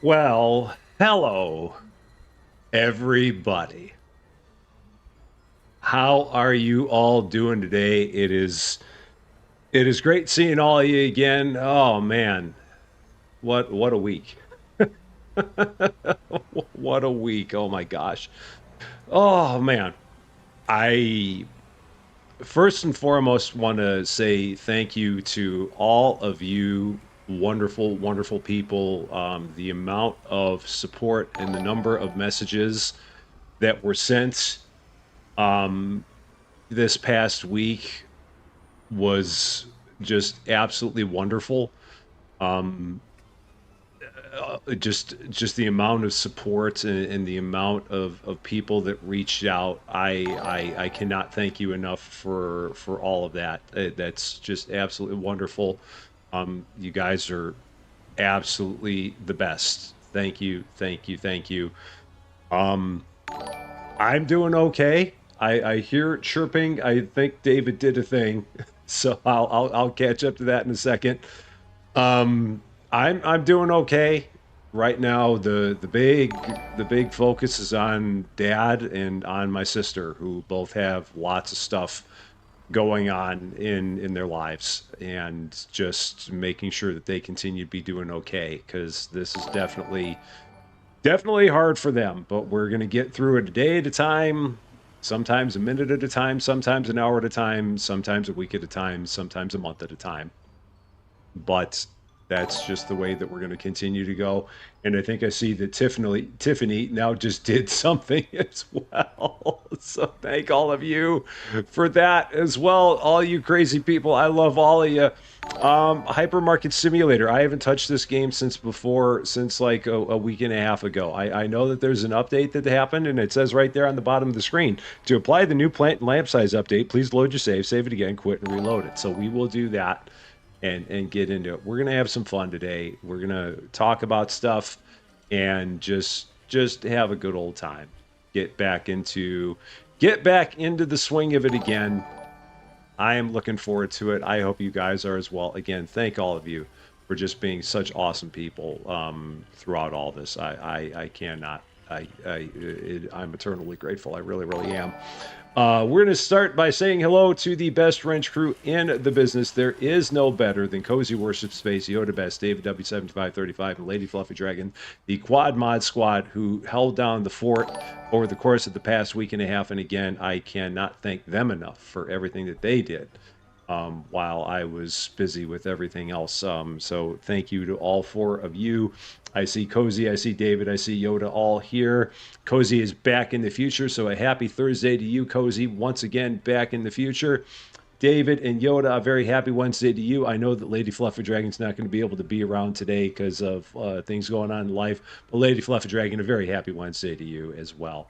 Well, hello, everybody. How are you all doing today? It is great seeing all of you again. Oh man, what a week. What a week. Oh my gosh. Oh man. I first and foremost want to say thank you to all of you wonderful, wonderful people. The amount of support and the number of messages that were sent um, this past week was just absolutely wonderful. Um, just the amount of support and the amount of people that reached out. I cannot thank you enough for all of that. That's just absolutely wonderful. You guys are absolutely the best. Thank you, thank you, thank you. Um, I'm doing okay. I hear chirping. I think David did a thing, so I'll catch up to that in a second. I'm doing okay right now. The big focus is on Dad and on my sister, who both have lots of stuff going on in their lives, and just making sure that they continue to be doing okay, because this is definitely hard for them, but we're going to get through it a day at a time, sometimes a minute at a time, sometimes an hour at a time, sometimes a week at a time, sometimes a month at a time. But that's just the way that we're going to continue to go. And I think I see that Tiffany now just did something as well. So thank all of you for that as well. All you crazy people. I love all of you. Hypermarket Simulator. I haven't touched this game since like a week and a half ago. I know that there's an update that happened, and it says right there on the bottom of the screen, to apply the new plant and lamp size update, please load your save it again, quit, and reload it. So we will do that and get into it. We're gonna have some fun today. We're gonna talk about stuff and just have a good old time. Get back into the swing of it again. I am looking forward to it. I hope you guys are as well. Again, thank all of you for just being such awesome people throughout all this. I cannot. I'm eternally grateful. I really, really am. We're going to start by saying hello to the best wrench crew in the business. There is no better than Cozy Worship Space, Yoda Best, David W7535, and Lady Fluffy Dragon, the Quad Mod Squad, who held down the fort over the course of the past week and a half. And again, I cannot thank them enough for everything that they did while I was busy with everything else. So thank you to all four of you. I see Cozy, I see David, I see Yoda all here. Cozy is back in the future, so a happy Thursday to you, Cozy, once again back in the future. David and Yoda, a very happy Wednesday to you. I know that Lady Fluffy Dragon's not going to be able to be around today because of things going on in life, but Lady Fluffy Dragon, a very happy Wednesday to you as well.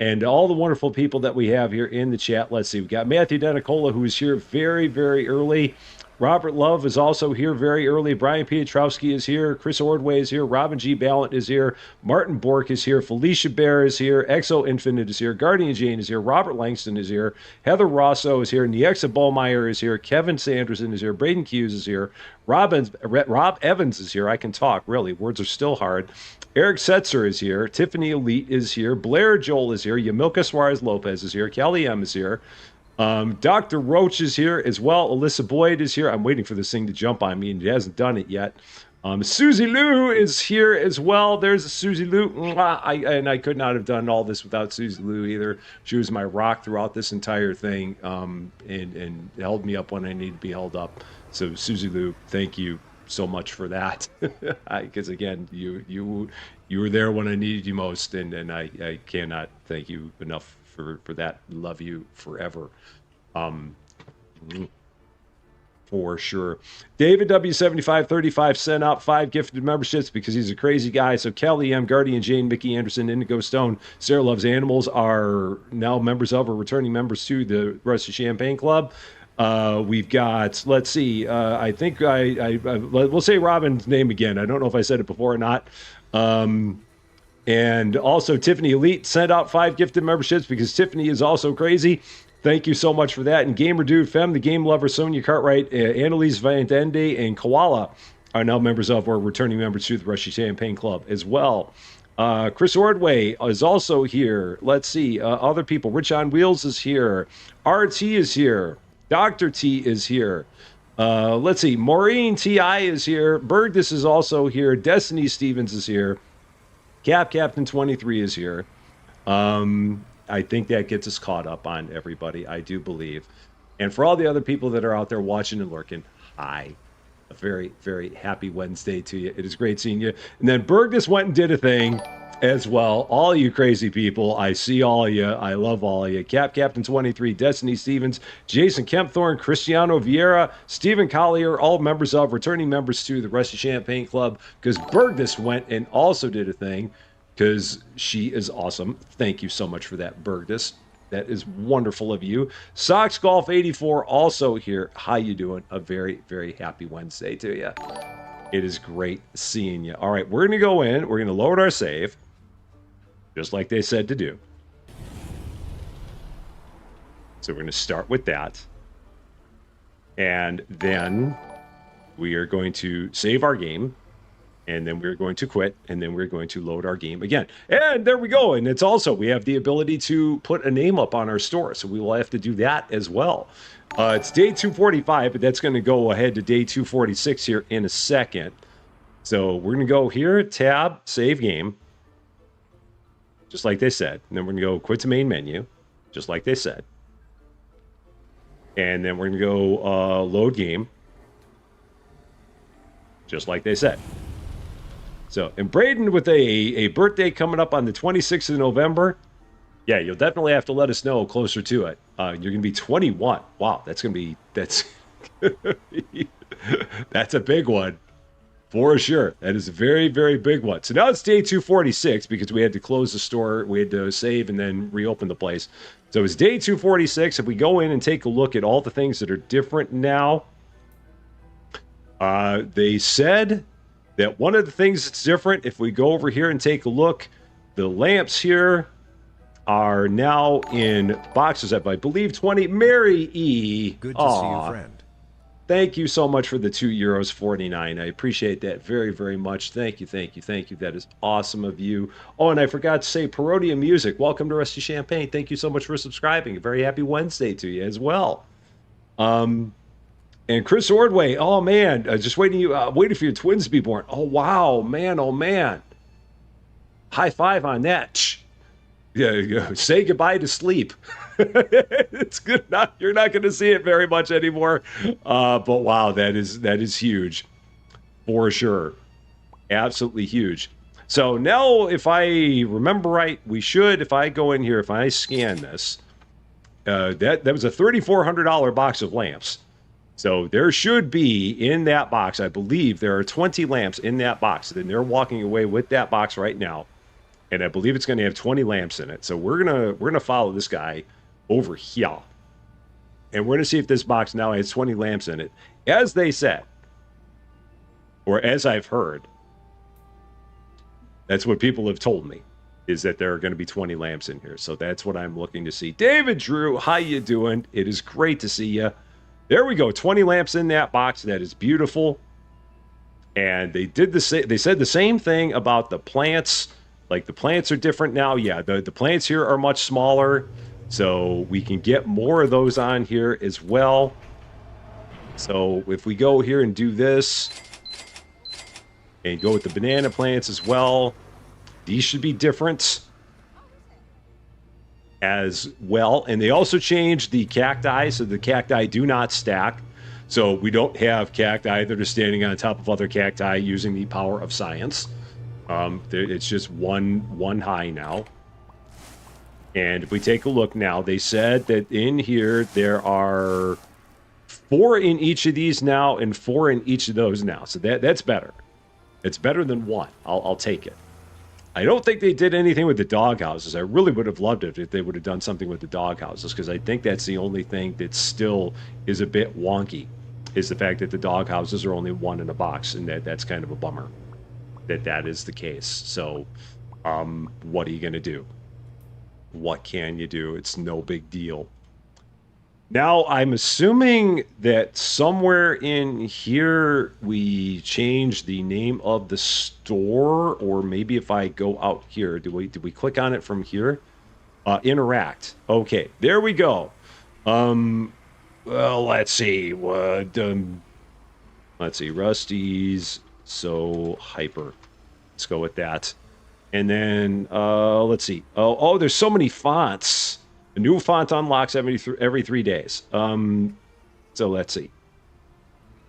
And all the wonderful people that we have here in the chat. Let's see. We've got Matthew Denicola, who is here very, very early. Robert Love is also here very early. Brian Pietrowski is here. Chris Ordway is here. Robin G. Ballant is here. Martin Bork is here. Felicia Bear is here. Exo Infinite is here. Guardian Jane is here. Robert Langston is here. Heather Rosso is here. Niexa Ballmeyer is here. Kevin Sanderson is here. Braden Hughes is here. Rob Evans is here. I can talk, really. Words are still hard. Eric Setzer is here. Tiffany Elite is here. Blair Joel is here. Yamilka Suarez Lopez is here. Kelly M is here. Dr. Roach is here as well. Alyssa Boyd is here. I'm waiting for this thing to jump on me, and it hasn't done it yet. Susie Lou is here as well. There's a Susie Lou. I could not have done all this without Susie Lou either. She was my rock throughout this entire thing, and held me up when I needed to be held up. So Susie Lou, thank you so much for that. Because again, you were there when I needed you most, and I cannot thank you enough for that. Love you forever. For sure. David W7535 sent out 5 gifted memberships because he's a crazy guy. So Kelly M, Guardian Jane, Mickey Anderson, Indigo Stone, Sarah Loves Animals are now members of or returning members to the Rusty Champaign Club. We've got, let's see, I think we'll say Robin's name again. I don't know if I said it before or not. And also Tiffany Elite sent out 5 gifted memberships because Tiffany is also crazy. Thank you so much for that. And Gamer Dude, Fem, the Game Lover, Sonia Cartwright, Annalise Van Dende, and Koala are now members of or returning members to the Rusty Champaign Club as well. Chris Ordway is also here. Let's see. Other people. Rich on Wheels is here. RT is here. Dr. T is here. Let's see. Maureen TI is here. Bergdis is also here. Destiny Stevens is here. Captain 23 is here. I think that gets us caught up on everybody. I do believe. And for all the other people that are out there watching and lurking, hi. A very, very happy Wednesday to you. It is great seeing you. And then Berg just went and did a thing as well. All you crazy people, I see all of you. I love all of you. Captain 23, Destiny Stevens, Jason Kempthorne, Cristiano Vieira, Stephen Collier, all members of, returning members to the Rusty Champaign Club, because Berg just went and also did a thing, because she is awesome. Thank you so much for that, Bergdis. That is wonderful of you. Sox Golf 84 also here. How you doing? A very, very happy Wednesday to you. It is great seeing you. All right, we're going to go in. We're going to load our save, just like they said to do. So we're going to start with that. And then we are going to save our game. And then we're going to quit, and then we're going to load our game again. And there we go. And it's also, we have the ability to put a name up on our store, so we will have to do that as well. It's day 245, but that's going to go ahead to day 246 here in a second. So we're going to go here, tab, save game, just like they said. And then we're going to go quit to main menu, just like they said. And then we're going to go load game, just like they said. So, and Braden with a birthday coming up on the 26th of November. Yeah, you'll definitely have to let us know closer to it. You're going to be 21. Wow, that's that's a big one for sure. That is a very, very big one. So now it's day 246 because we had to close the store. We had to save and then reopen the place. So it's day 246. If we go in and take a look at all the things that are different now, they said that one of the things that's different, if we go over here and take a look, the lamps here are now in boxes of, I believe, 20. Mary E. Good to see you, friend. Thank you so much for the €2.49. I appreciate that very, very much. Thank you. That is awesome of you. Oh, and I forgot to say, Parodium Music, welcome to Rusty Champaign. Thank you so much for subscribing. A very happy Wednesday to you as well. And Chris Ordway, oh man, just waiting for your twins to be born. Oh wow, man, oh man. High five on that. Yeah, say goodbye to sleep. It's good. You're not going to see it very much anymore. But wow, that is huge, for sure. Absolutely huge. So now, if I remember right, we should. If I go in here, if I scan this, that was a $3,400 box of lamps. So there should be in that box, I believe there are 20 lamps in that box. And they're walking away with that box right now. And I believe it's going to have 20 lamps in it. So we're gonna follow this guy over here. And we're going to see if this box now has 20 lamps in it. As they said, or as I've heard, that's what people have told me, is that there are going to be 20 lamps in here. So that's what I'm looking to see. David Drew, how you doing? It is great to see you. There we go, 20 lamps in that box. That is beautiful. And they said the same thing about the plants. Like the plants are different now. Yeah, the plants here are much smaller. So we can get more of those on here as well. So if we go here and do this, and go with the banana plants as well, these should be different as well. And they also changed the cacti, so the cacti do not stack. So we don't have cacti that are standing on top of other cacti using the power of science. It's just one high now. And if we take a look now, they said that in here there are 4 in each of these now and 4 in each of those now. So that's better. It's better than 1. I'll take it. I don't think they did anything with the dog houses. I really would have loved it if they would have done something with the dog houses, because I think that's the only thing that still is a bit wonky, is the fact that the dog houses are only 1 in a box, and that's kind of a bummer that is the case. So what are you going to do? What can you do? It's no big deal. Now, I'm assuming that somewhere in here we change the name of the store, or maybe if I go out here, do we click on it from here? Interact. Okay, there we go. Well, let's see. Let's see. Rusty's so hyper. Let's go with that. And then let's see. Oh, there's so many fonts. A new font unlocks every 3 days. So let's see.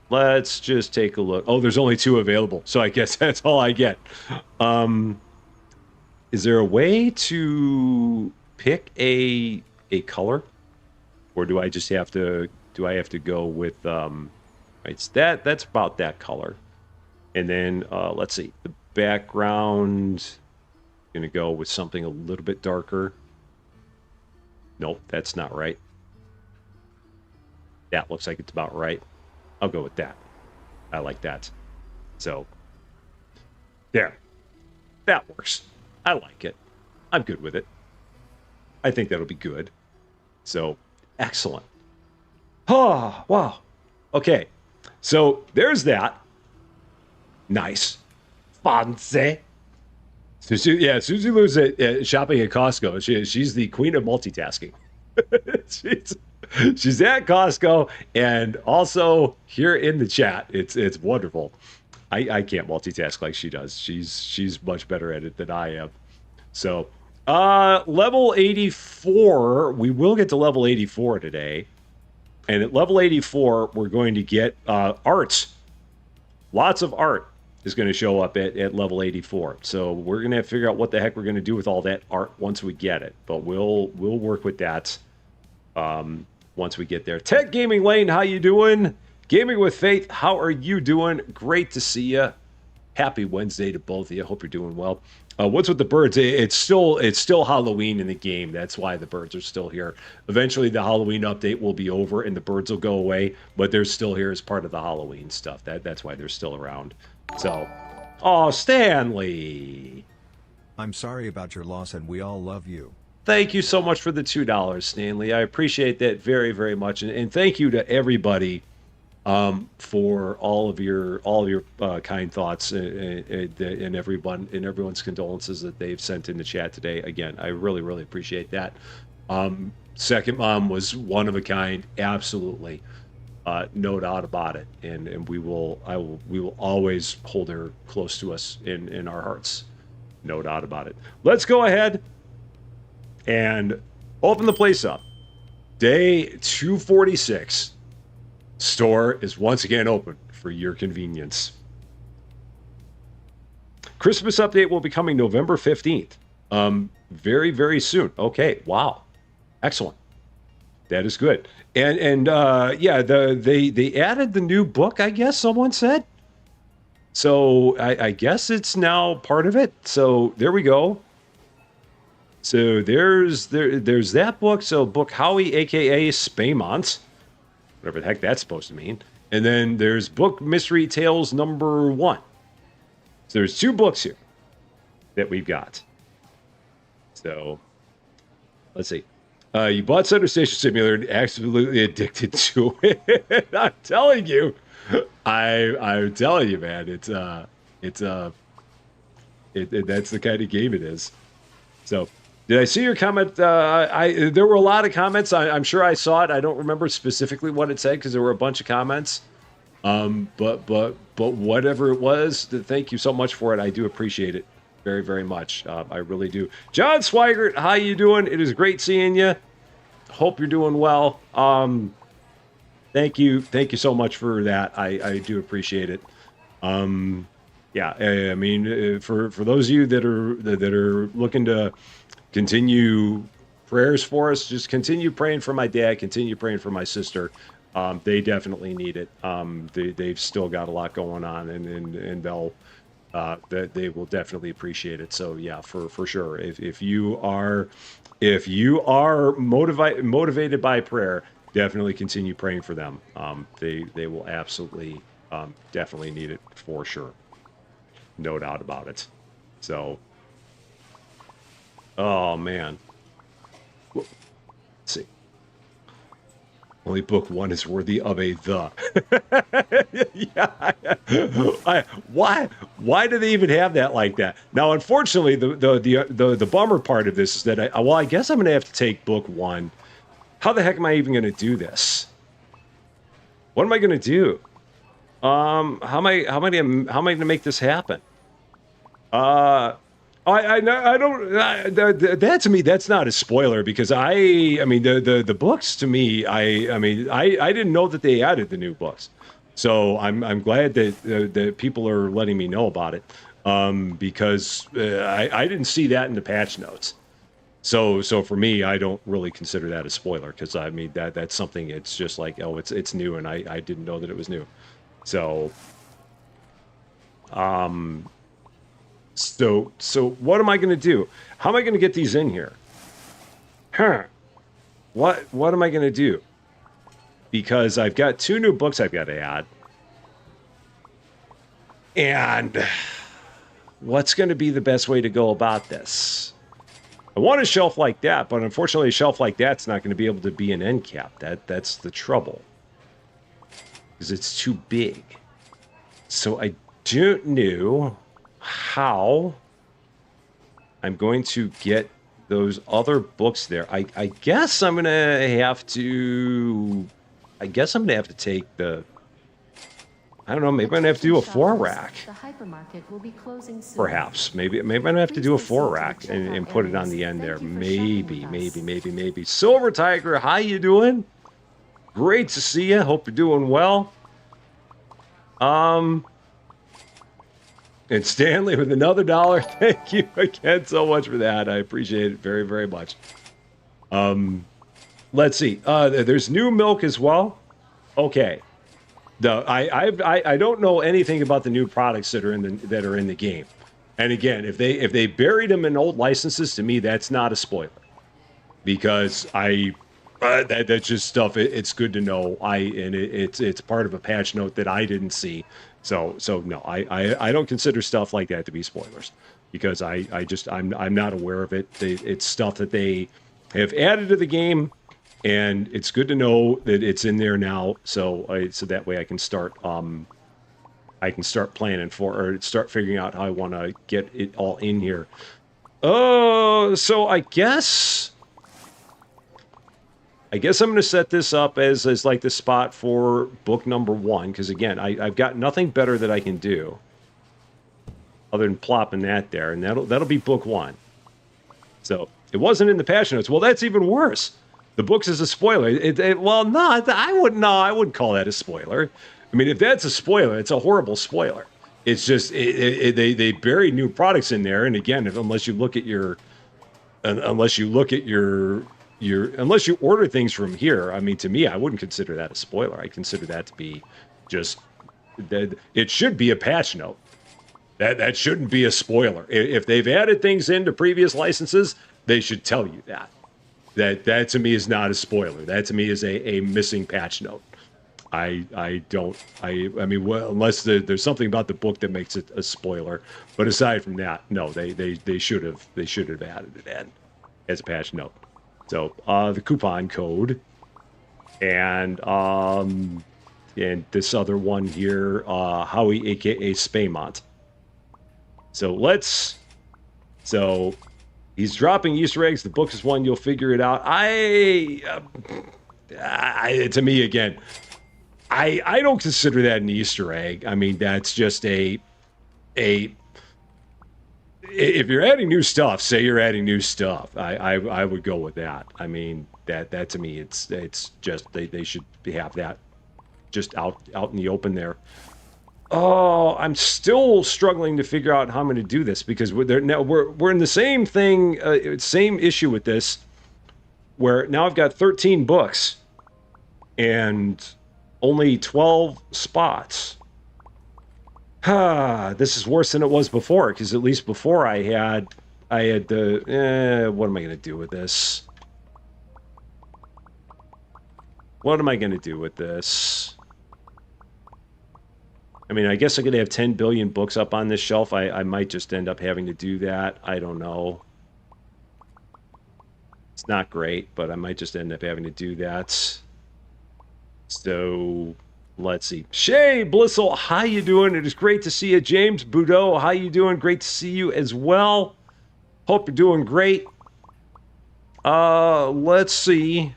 Let's just take a look. Oh, there's only 2 available, so I guess that's all I get. Is there a way to pick a color, or do I just have to go with right? That's about that color. And then let's see. The background. Gonna go with something a little bit darker. Nope, that's not right. That looks like it's about right. I'll go with that. I like that. So, there. That works. I like it. I'm good with it. I think that'll be good. So, excellent. Oh, wow. Okay. So, there's that. Nice. Fancy. So, Susie Lou's shopping at Costco. She's the queen of multitasking. she's at Costco and also here in the chat. It's wonderful. I can't multitask like she does. She's much better at it than I am. So, level 84. We will get to level 84 today, and at level 84, we're going to get art. Lots of art is going to show up at level 84. So we're going to have to figure out what the heck we're going to do with all that art once we get it. But we'll work with that once we get there. Tech Gaming Lane, how you doing? Gaming with Faith, how are you doing? Great to see you. Happy Wednesday to both of you. Hope you're doing well. What's with the birds? It's still Halloween in the game. That's why the birds are still here. Eventually, the Halloween update will be over and the birds will go away, but they're still here as part of the Halloween stuff. That's why they're still around. So, oh, Stanley. I'm sorry about your loss, and we all love you. Thank you so much for the $2, Stanley. I appreciate that very, very much, and thank you to everybody for all of your kind thoughts and everyone's condolences that they've sent in the chat today. Again, I really, really appreciate that. Second mom was one of a kind, absolutely. No doubt about it, and we will always hold her close to us in our hearts, no doubt about it. Let's go ahead and open the place up. Day 246. Store is once again open for your convenience. Christmas update will be coming November 15th. Very, very soon. Okay, wow, excellent. That is good. And yeah, they added the new book, I guess someone said. So I guess it's now part of it. So there we go. So there's that book. So Book Howie, aka Spaymont, whatever the heck that's supposed to mean. And then there's Book Mystery Tales #1. So there's 2 books here that we've got. So let's see. You bought Center Station Simulator and absolutely addicted to it. I'm telling you. I'm telling you, man. That's the kind of game it is. So, did I see your comment? There were a lot of comments. I'm sure I saw it. I don't remember specifically what it said because there were a bunch of comments. But whatever it was, thank you so much for it. I do appreciate it very, very much. I really do. John Swigert, how you doing? It is great seeing you. Hope you're doing well. Thank you so much for that. I do appreciate it. Yeah, I mean, for those of you that are looking to continue prayers for us, just continue praying for my dad, continue praying for my sister. They definitely need it. They've still got a lot going on, and they'll they will definitely appreciate it. So yeah, for sure. If you are motivated by prayer, definitely continue praying for them. They will absolutely definitely need it for sure. No doubt about it. So, oh man. Let's see. Only book one is worthy of a the. Yeah. Why do they even have that like that? Now, unfortunately, the bummer part of this is that I guess I'm gonna have to take book one. How the heck am I even gonna do this? What am I gonna do? How am I gonna make this happen? Uh, I don't. That to me, that's not a spoiler because I mean, the books to me, I mean, I didn't know that they added the new books, so I'm glad that people are letting me know about it. Because I didn't see that in the patch notes. So for me, I don't really consider that a spoiler because I mean that's something. It's just like, oh, it's new, and I didn't know that it was new. So um so what am I going to do? How am I going to get these in here? Huh? What am I going to do? Because I've got two new books I've got to add, and what's going to be the best way to go about this? I want a shelf like that, but unfortunately, a shelf like that's not going to be able to be an end cap. That's the trouble, because it's too big. So I don't know how I'm going to get those other books there. I guess I'm gonna have to. I guess I'm gonna have to take the. I don't know. Maybe I'm gonna have to do a four rack. The hypermarket will be closing soon. Perhaps. Maybe I'm gonna have to do a four rack and put it on the end there. Maybe. Silver Tiger, how you doing? Great to see you. Hope you're doing well. And Stanley with another $1. Thank you again so much for that. I appreciate it very, very much. Let's see. There's new milk as well. Okay. I don't know anything about the new products that are in the game. And again, if they buried them in old licenses, to me that's not a spoiler. Because that's just stuff. It's good to know. It's part of a patch note that I didn't see. So no, I don't consider stuff like that to be spoilers because I'm not aware of it. It's stuff that they have added to the game, and it's good to know that it's in there now. So that way I can start planning for or start figuring out how I want to get it all in here. Oh, so I guess I'm going to set this up as like the spot for book number one, because again, I've got nothing better that I can do other than plopping that there, and that'll be book one. So it wasn't in the patch notes. Well, that's even worse. The books is a spoiler. Well, no, I wouldn't call that a spoiler. I mean, if that's a spoiler, it's a horrible spoiler. It's just they buried new products in there, and again, unless you order things from here, I mean, to me, I wouldn't consider that a spoiler. I consider that to be just that it should be a patch note. That shouldn't be a spoiler. If they've added things into previous licenses, they should tell you that. That to me is not a spoiler. That to me is a missing patch note. I mean, well, unless there's something about the book that makes it a spoiler. But aside from that, no, they should have added it in as a patch note. So the coupon code and this other one here, Howie, aka Spaymont. So he's dropping Easter eggs. The book is one, you'll figure it out. To me again, I don't consider that an Easter egg. I mean, that's just a if you're adding new stuff, say you're adding new stuff. I would go with that. I mean, that to me, it's just they should have that just out in the open there. Oh, I'm still struggling to figure out how I'm going to do this because we're in the same thing, same issue with this, where now I've got 13 books and only 12 spots. This is worse than it was before, because at least before I had the, what am I going to do with this? What am I going to do with this? I mean, I guess I could have 10 billion books up on this shelf. I might just end up having to do that. I don't know. It's not great, but I might just end up having to do that. So let's see. Shay Blissel, how you doing? It is great to see you. James Boudreau, how you doing? Great to see you as well. Hope you're doing great. Let's see.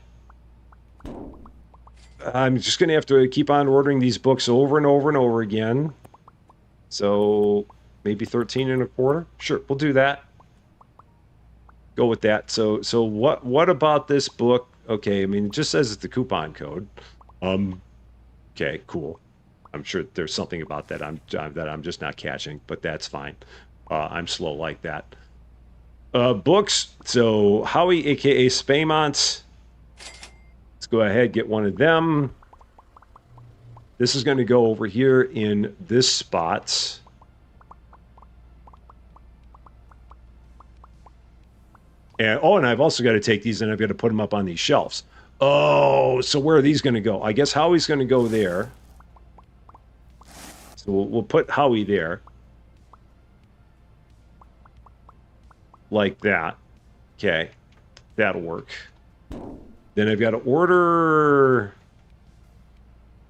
I'm just gonna have to keep on ordering these books over and over and over again. So maybe 13 and a quarter. Sure, we'll do that. Go with that. So what about this book? Okay, I mean it just says it's the coupon code. Okay, cool. I'm sure there's something about that I'm just not catching, but that's fine. I'm slow like that. Books. So Howie, aka Spaymont. Let's go ahead, get one of them. This is going to go over here in this spot. And I've also got to take these and I've got to put them up on these shelves. Oh, so where are these going to go? I guess Howie's going to go there. So we'll put Howie there. Like that. Okay. That'll work. Then I've got to order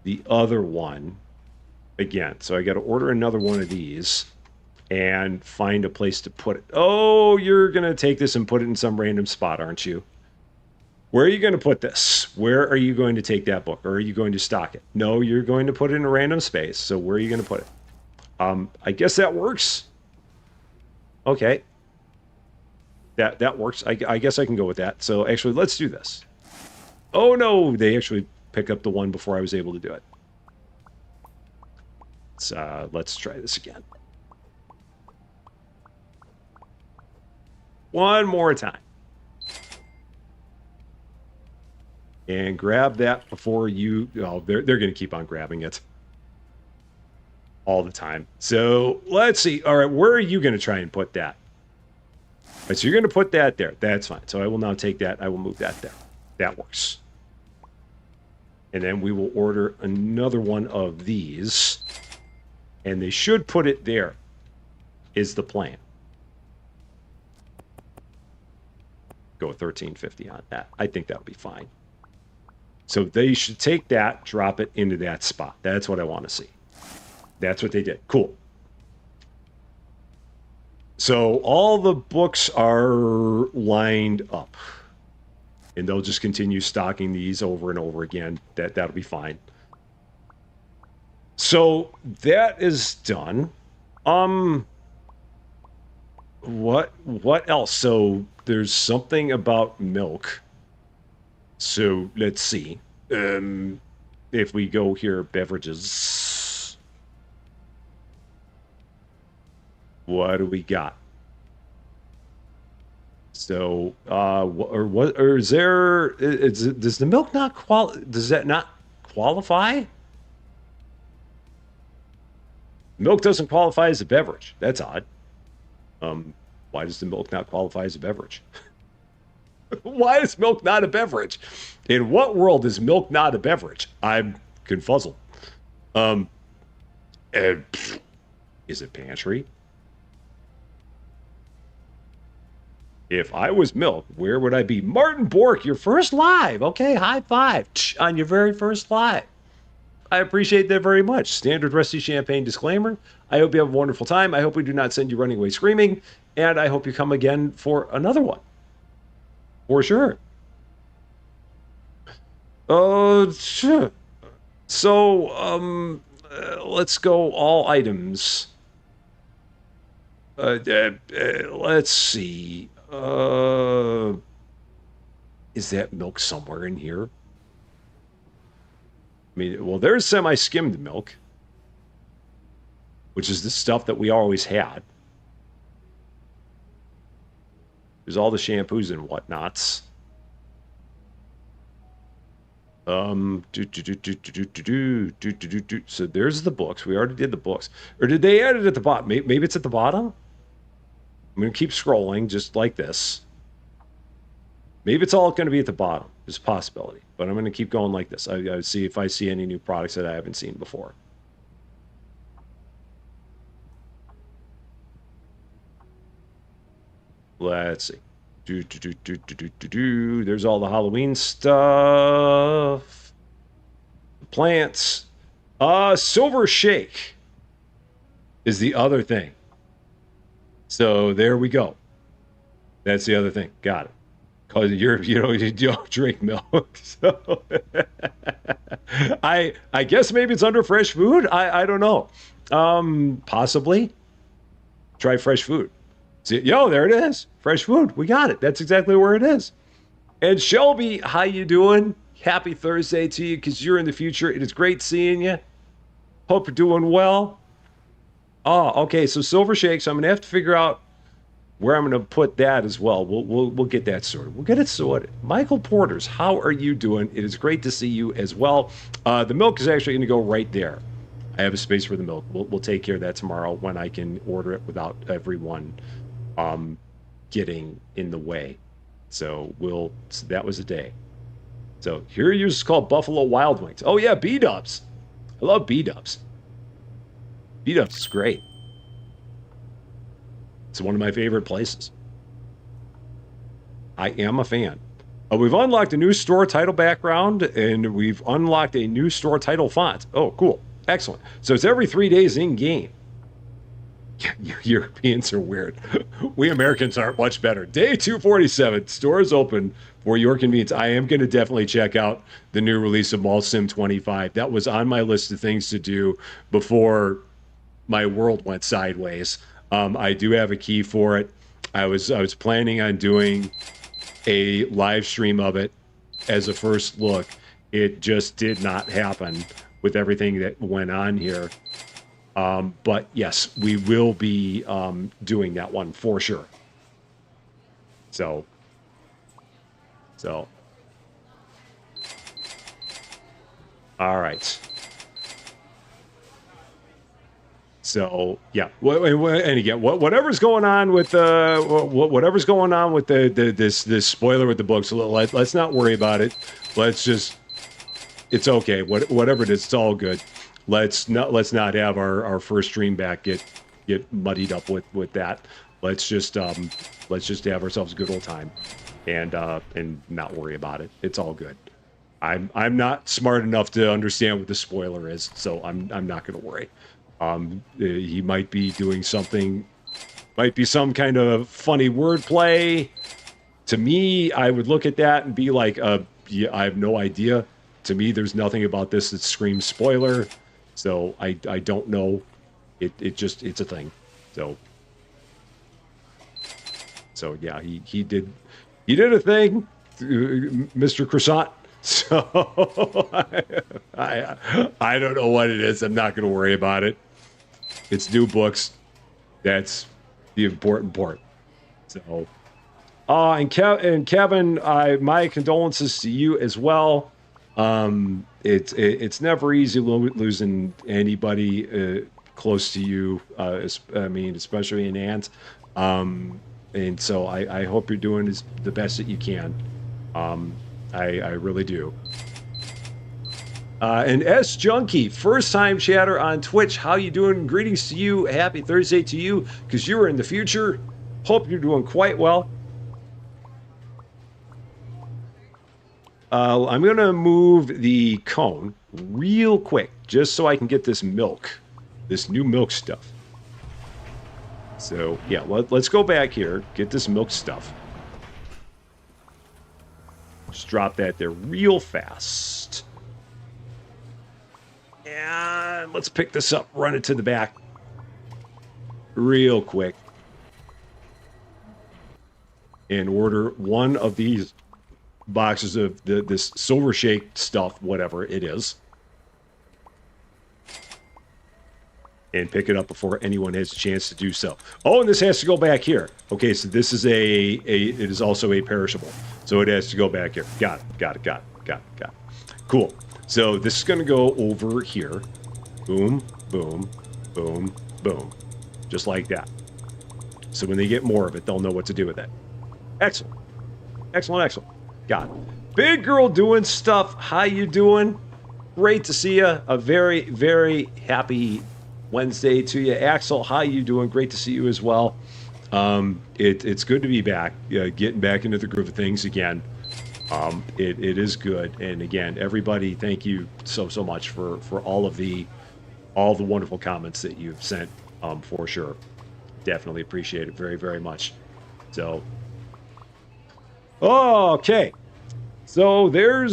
the other one again. So I got to order another one of these and find a place to put it. Oh, you're going to take this and put it in some random spot, aren't you? Where are you going to put this? Where are you going to take that book? Or are you going to stock it? No, you're going to put it in a random space. So where are you going to put it? I guess that works. Okay. That works. I guess I can go with that. So actually, let's do this. Oh, no. They actually pick up the one before I was able to do it. Let's try this again. One more time. And grab that before you... Oh, they're going to keep on grabbing it. All the time. So, let's see. All right, where are you going to try and put that? All right, so you're going to put that there. That's fine. So I will now take that. I will move that there. That works. And then we will order another one of these. And they should put it there, is the plan. Go with $13.50 on that. I think that would be fine. So they should take that, drop it into that spot. That's what I want to see. That's what they did. Cool. So all the books are lined up. And they'll just continue stocking these over and over again. That'll be fine. So that is done. What else? So there's something about milk. So let's see. If we go here, beverages. What do we got? So, or is there? Does the milk not Does that not qualify? Milk doesn't qualify as a beverage. That's odd. Why does the milk not qualify as a beverage? Why is milk not a beverage? In what world is milk not a beverage? I'm confuzzled. Is it pantry? If I was milk, where would I be? Martin Bork, your first live. Okay, high five on your very first live. I appreciate that very much. Standard Rusty Champaign disclaimer. I hope you have a wonderful time. I hope we do not send you running away screaming. And I hope you come again for another one. For sure. Sure. So, let's go all items. Let's see. Is that milk somewhere in here? I mean, well, there's semi-skimmed milk, which is the stuff that we always had. There's all the shampoos and whatnots. So there's the books. We already did the books. Or did they add it at the bottom? Maybe it's at the bottom? I'm going to keep scrolling just like this. Maybe it's all going to be at the bottom. There's a possibility. But I'm going to keep going like this. I see if I see any new products that I haven't seen before. Let's see. There's all the Halloween stuff. plants. Silver Shake is the other thing. So there we go. That's the other thing. Got it. Because you don't drink milk. So I guess maybe it's under fresh food. I don't know. Possibly. Try fresh food. See, there it is. Fresh food. We got it. That's exactly where it is. And Shelby, how you doing? Happy Thursday to you, because you're in the future. It is great seeing you. Hope you're doing well. Oh, okay. So Silver Shake. So I'm gonna have to figure out where I'm going to put that as well. We'll get that sorted. We'll get it sorted. Michael Porters, how are you doing? It is great to see you as well. The milk is actually going to go right there. I have a space for the milk. We'll take care of that tomorrow when I can order it without everyone getting in the way. So that was a day. So here is called Buffalo Wild Wings. Oh yeah, B-dubs. I love B-dubs. B-dubs is great. It's one of my favorite places. I am a fan. We've unlocked a new store title background, and we've unlocked a new store title font. Oh, cool. Excellent. So it's every 3 days in-game. Europeans are weird. We Americans aren't much better. Day 247. Stores open for your convenience. I am going to definitely check out the new release of Mall Sim 25. That was on my list of things to do before my world went sideways. I do have a key for it. I was planning on doing a live stream of it as a first look. It just did not happen with everything that went on here. But yes, we will be doing that one for sure. So all right. So yeah, and again, whatever's going on with this spoiler with the books, let's not worry about it. It's okay. Whatever it is, it's all good. Let's not have our first stream back get muddied up with that. Let's just have ourselves a good old time, and not worry about it. It's all good. I'm not smart enough to understand what the spoiler is, so I'm not going to worry. He might be doing something, might be some kind of funny wordplay. To me, I would look at that and be like, yeah, I have no idea. To me, there's nothing about this that screams spoiler. So I don't know. It's a thing. So yeah, he did a thing, Mr. Croissant. So I don't know what it is. I'm not going to worry about it. It's new books. That's the important part. So, and Kevin, my condolences to you as well. It's never easy losing anybody close to you. I mean, especially an aunt. And so I hope you're doing the best that you can. I really do. And S Junkie, first time chatter on Twitch. How you doing? Greetings to you. Happy Thursday to you, because you are in the future. Hope you're doing quite well. I'm going to move the cone real quick, just so I can get this milk, this new milk stuff. So yeah, let's go back here, get this milk stuff. Just drop that there real fast. And let's pick this up, run it to the back real quick. And order one of these boxes of this Silver Shake stuff, whatever it is. And pick it up before anyone has a chance to do so. Oh, and this has to go back here. Okay, so this is it is also a perishable. So it has to go back here. Got it. Cool. So this is going to go over here. Boom, boom, boom, boom. Just like that. So when they get more of it, they'll know what to do with it. Excellent. Got it. Big girl doing stuff. How you doing? Great to see you. A very, very happy Wednesday to you. Axel, how you doing? Great to see you as well. It's good to be back. Getting back into the groove of things again. It is good. And again, everybody, thank you so much for all the wonderful comments that you've sent. For sure, definitely appreciate it very much. So, okay, so the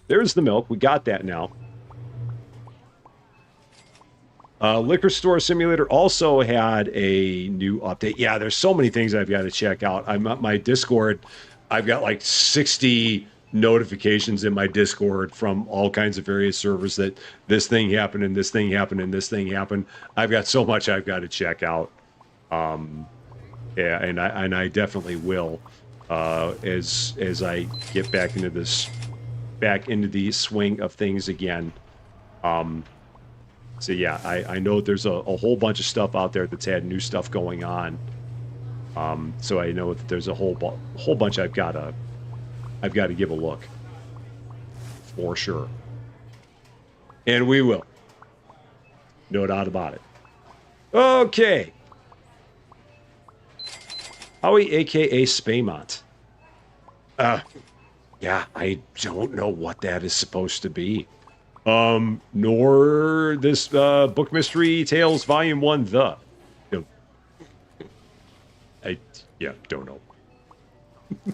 there's the milk. We got that now. Liquor Store Simulator also had a new update. Yeah, there's so many things I've got to check out. I'm at my Discord. I've got like 60 notifications in my Discord from all kinds of various servers that this thing happened and this thing happened and this thing happened. I've got so much I've got to check out. Yeah, and I definitely will as I get back into the swing of things again. So yeah, I know there's a whole bunch of stuff out there that's had new stuff going on. So I know that there's a whole bunch I've got to give a look for sure, and we will, no doubt about it. Okay, Howie, aka Spaymont. Yeah, I don't know what that is supposed to be. Nor this Book Mystery Tales Volume 1, no. Don't know.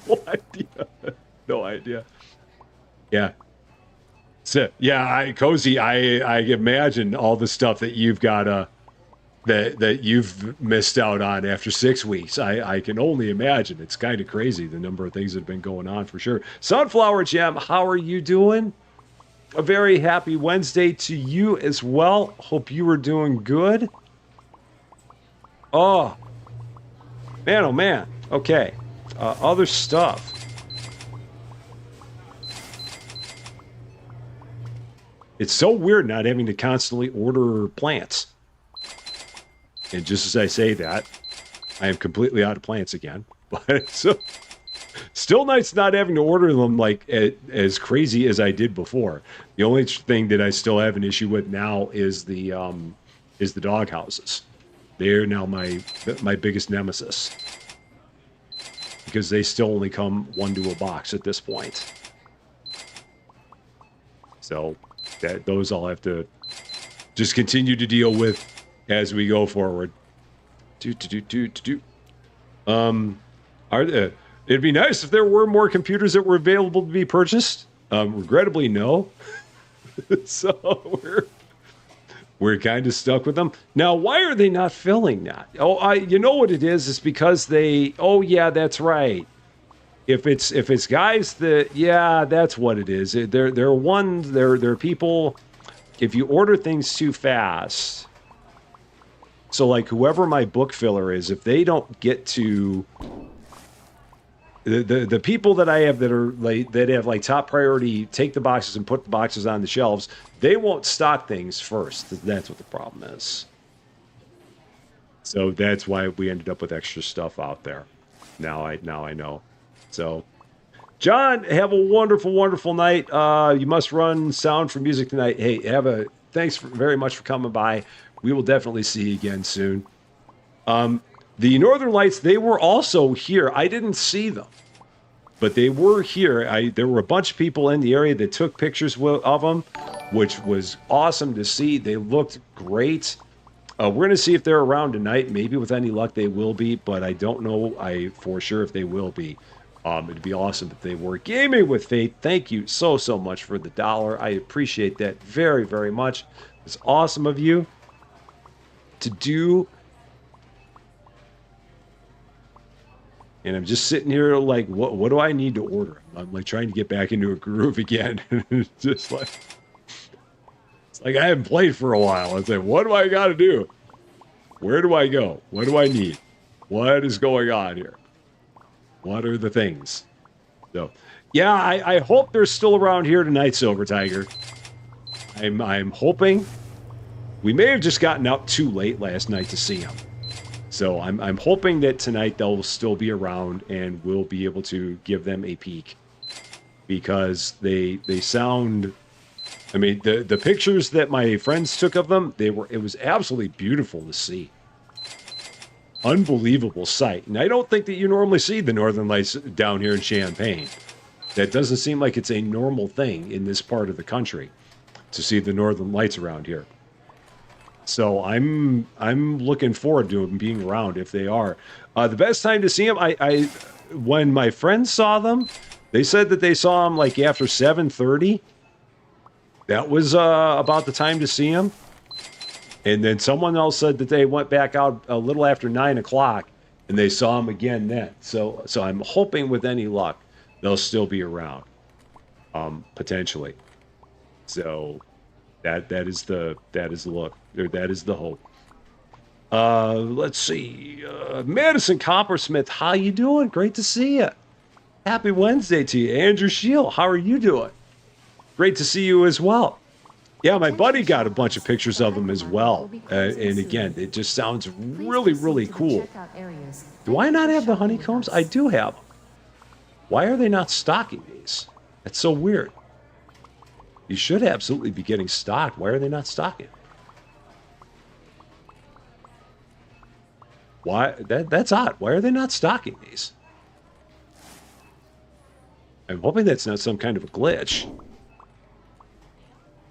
No idea. No idea. Yeah. So, yeah, Cozy, I imagine all the stuff that you've got that you've missed out on after 6 weeks. I can only imagine. It's kind of crazy, the number of things that have been going on for sure. Sunflower Gem, how are you doing? A very happy Wednesday to you as well. Hope you are doing good. Oh, man, oh man. Okay. Other stuff. It's so weird not having to constantly order plants. And just as I say that, I am completely out of plants again. But so still nice not having to order them like as crazy as I did before. The only thing that I still have an issue with now is the dog houses. They're now my biggest nemesis because they still only come one to a box at this point. So those I'll have to just continue to deal with as we go forward. It'd be nice if there were more computers that were available to be purchased. Regrettably, no. So we're kind of stuck with them. Now, why are they not filling that? Oh, you know what it is? It's because oh yeah, that's right. If it's guys that, yeah, that's what it is. They're people, if you order things too fast, so like whoever my book filler is, if they don't get to the people that I have that are like that have like top priority, take the boxes and put the boxes on the shelves, they won't stock things first. That's what the problem is. So that's why we ended up with extra stuff out there. Now I know. So John, have a wonderful night. You must run sound for music tonight. Hey, thanks very much for coming by. We will definitely see you again soon. The Northern Lights, they were also here. I didn't see them, but they were here. There were a bunch of people in the area that took pictures of them, which was awesome to see. They looked great. We're going to see if they're around tonight. Maybe with any luck they will be, but I don't know for sure if they will be. It'd be awesome if they were. Gaming with Faith, thank you so much for the $1. I appreciate that very much. It's awesome of you to do. And I'm just sitting here like, what do I need to order? I'm like trying to get back into a groove again. It's just like, it's like I haven't played for a while. It's like, what do I got to do? Where do I go? What do I need? What is going on here? What are the things? So, yeah, I hope they're still around here tonight, Silver Tiger. I'm hoping. We may have just gotten out too late last night to see them. So I'm hoping that tonight they'll still be around and we'll be able to give them a peek, because they sound. I mean, the pictures that my friends took of them, it was absolutely beautiful to see. unbelievable sight. And I don't think that you normally see the northern lights down here in Champaign. That doesn't seem like it's a normal thing in this part of the country to see the northern lights around here. So I'm looking forward to them being around if they are. The best time to see them, when my friends saw them, they said that they saw them like after 7:30. That was about the time to see them. And then someone else said that they went back out a little after 9 o'clock and they saw them again then. So I'm hoping with any luck they'll still be around, potentially. So that is the look, or that is the hope. Let's see. Madison Coppersmith, how you doing? Great to see you. Happy Wednesday to you. Andrew Shield, how are you doing? Great to see you as well. Yeah, my buddy got a bunch of pictures of them as well. And again, it just sounds really, really cool. Do I not have the honeycombs? I do have them. Why are they not stocking these? That's so weird. You should absolutely be getting stocked. Why are they not stocking? Why? That's odd. Why are they not stocking these? I'm hoping that's not some kind of a glitch.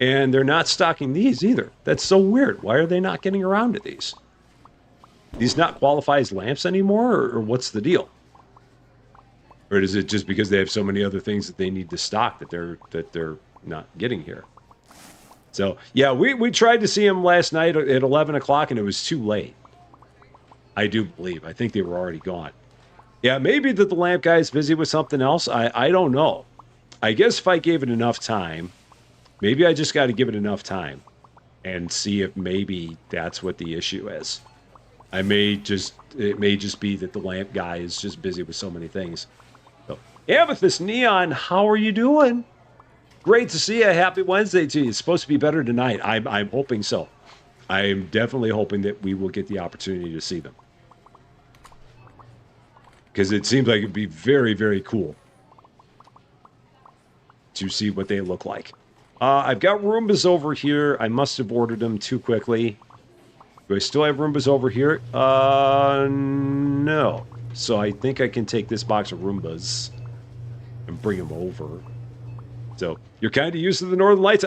And they're not stocking these either. That's so weird. Why are they not getting around to these? These not qualify as lamps anymore, or what's the deal? Or is it just because they have so many other things that they need to stock that they're not getting here? So yeah, we tried to see them last night at 11 o'clock and it was too late. I do believe. I think they were already gone. Yeah, maybe that the lamp guy is busy with something else. I don't know. I guess if I gave it enough time, maybe I just got to give it enough time and see if maybe that's what the issue is. It may just be that the lamp guy is just busy with so many things. So, Amethyst Neon, how are you doing? Great to see you. Happy Wednesday to you. It's supposed to be better tonight. I'm hoping so. I'm definitely hoping that we will get the opportunity to see them. Because it seems like it'd be very, very cool to see what they look like. I've got Roombas over here. I must have ordered them too quickly. Do I still have Roombas over here? No. So I think I can take this box of Roombas and bring them over. So you're kind of used to the Northern Lights.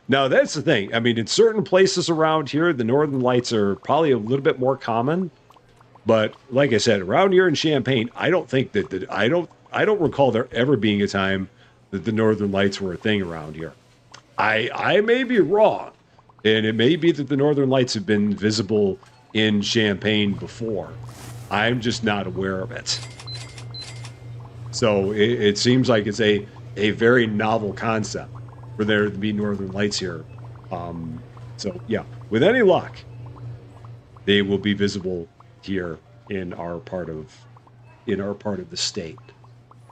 Now that's the thing. I mean, in certain places around here, the Northern Lights are probably a little bit more common. But like I said, around here in Champaign, I don't think that I don't recall there ever being a time that the Northern Lights were a thing around here. I may be wrong, and it may be that the Northern Lights have been visible in Champaign before. I'm just not aware of it. So it seems like it's a very novel concept for there to be Northern Lights here. So yeah, with any luck, they will be visible here in our part of the state.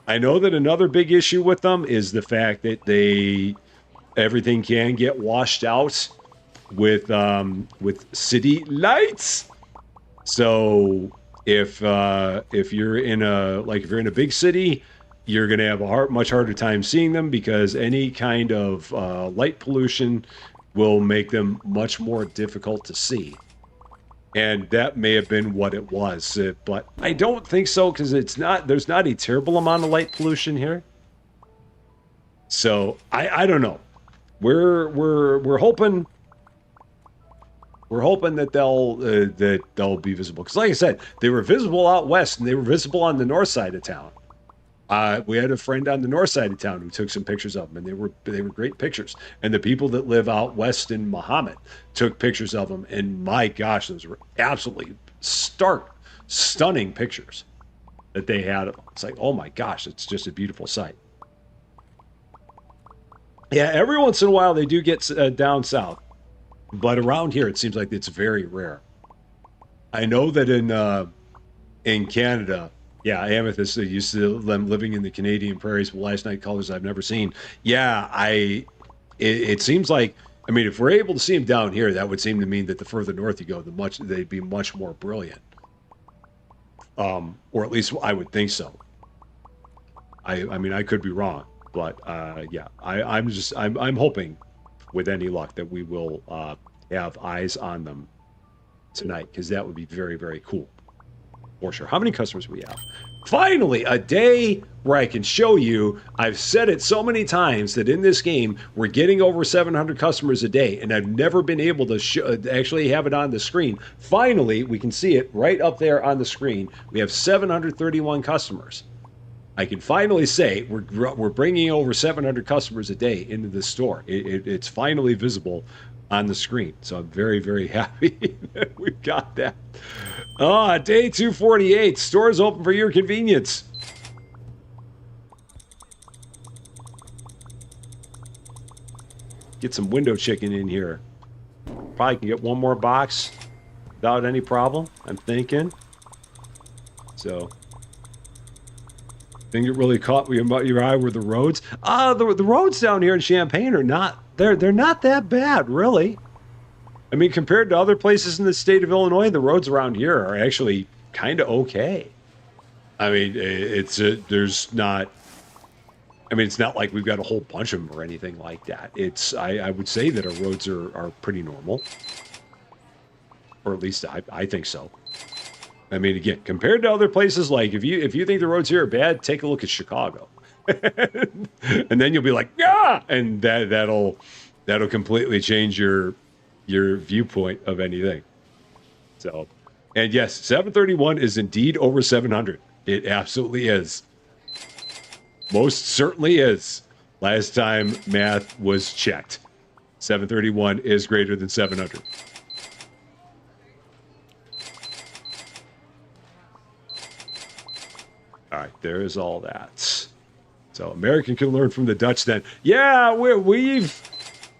I know that another big issue with them is the fact that everything can get washed out with city lights. So if you're in a big city, you're going to have a much harder time seeing them because any kind of light pollution will make them much more difficult to see. And that may have been what it was, but I don't think so because there's not a terrible amount of light pollution here. So I don't know. We're hoping that they'll be visible because, like I said, they were visible out west and they were visible on the north side of town. We had a friend on the north side of town who took some pictures of them, and they were great pictures. And the people that live out west in Muhammad took pictures of them, and my gosh, those were absolutely stunning pictures that they had of them. It's like, oh my gosh, it's just a beautiful sight. Yeah, every once in a while they do get down south, but around here it seems like it's very rare. I know that in Canada. Yeah, Amethyst used to them living in the Canadian prairies with last night colors I've never seen. Yeah, it seems like, I mean, if we're able to see them down here, that would seem to mean that the further north you go, they'd be much more brilliant. Or at least I would think so. I mean, I could be wrong, but yeah, I'm hoping with any luck that we will have eyes on them tonight because that would be very, very cool. for sure. How many customers we have? Finally, a day where I can show you. I've said it so many times that in this game, we're getting over 700 customers a day, and I've never been able to actually have it on the screen. Finally, we can see it right up there on the screen. We have 731 customers. I can finally say we're bringing over 700 customers a day into the store. It's finally visible on the screen. So I'm very, very happy that we've got that. Day 248. Stores open for your convenience. Get some window chicken in here. Probably can get one more box without any problem, I'm thinking. So, thing that really caught your eye were the roads. The roads down here in Champaign are not, they're not that bad, really. I mean, compared to other places in the state of Illinois, the roads around here are actually kind of okay. I mean, it's not like we've got a whole bunch of them or anything like that. I would say that our roads are pretty normal. Or at least I think so. I mean, again, compared to other places, like if you think the roads here are bad, take a look at Chicago. And then you'll be like, yeah! And that'll completely change your viewpoint of anything. So, and yes, 731 is indeed over 700. It absolutely is. Most certainly is. Last time math was checked. 731 is greater than 700. All right, there is all that. So American can learn from the Dutch then. Yeah,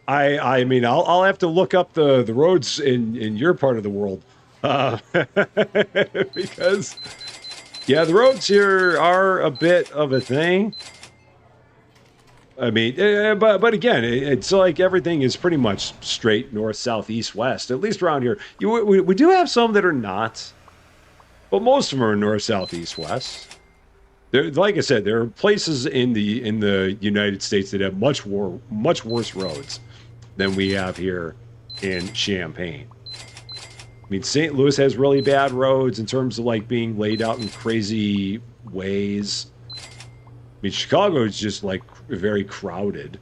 I mean, I'll have to look up the roads in your part of the world, because yeah, the roads here are a bit of a thing. I mean, but again, it's like everything is pretty much straight north, south, east, west. At least around here, we do have some that are not, but most of them are north, south, east, west. There, like I said, there are places in the United States that have much worse roads than we have here in Champaign. I mean, St. Louis has really bad roads in terms of like being laid out in crazy ways. I mean, Chicago is just like very crowded.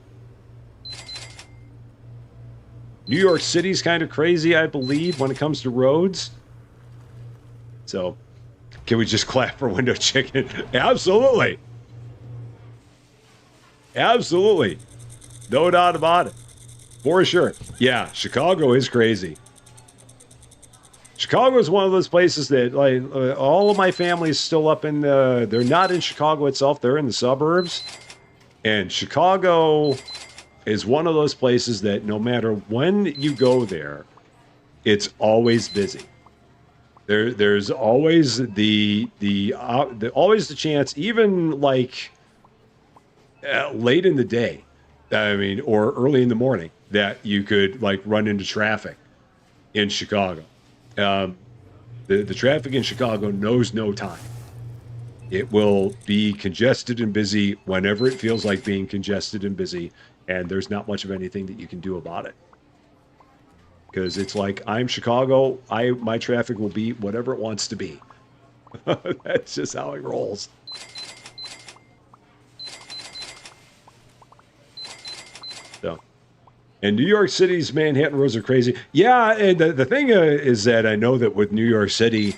New York City's kind of crazy, I believe, when it comes to roads. So, can we just clap for window chicken? Absolutely. Absolutely. No doubt about it. For sure. Yeah, Chicago is crazy. Chicago is one of those places that, like, all of my family is still up in the... They're not in Chicago itself. They're in the suburbs. And Chicago is one of those places that no matter when you go there, it's always busy. There's always always the chance, even like late in the day, I mean, or early in the morning, that you could like run into traffic in Chicago. The traffic in Chicago knows no time. It will be congested and busy whenever it feels like being congested and busy, and there's not much of anything that you can do about it. Because it's like, I'm Chicago, my traffic will be whatever it wants to be. That's just how it rolls. So, and New York City's Manhattan roads are crazy. Yeah, and the thing is that I know that with New York City,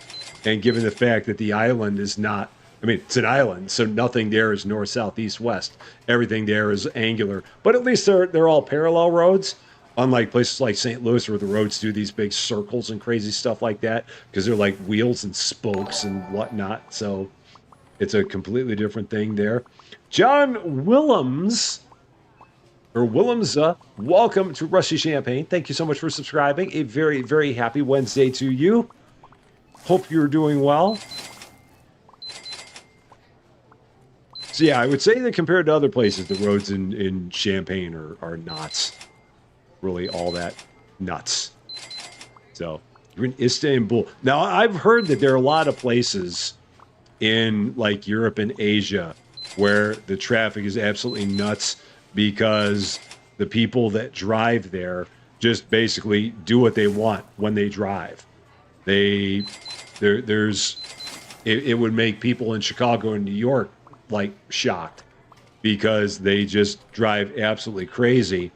and given the fact that the island is not, I mean, it's an island, so nothing there is north, south, east, west. Everything there is angular. But at least they're all parallel roads. Unlike places like St. Louis where the roads do these big circles and crazy stuff like that, because they're like wheels and spokes and whatnot. So it's a completely different thing there. John Willems, welcome to Rusty Champaign. Thank you so much for subscribing. A very, very happy Wednesday to you. Hope you're doing well. So yeah, I would say that compared to other places, the roads in Champaign are not really all that nuts. So you're in Istanbul. Now, I've heard that there are a lot of places in like Europe and Asia where the traffic is absolutely nuts because the people that drive there just basically do what they want when they drive. There's it would make people in Chicago and New York like shocked because they just drive absolutely crazy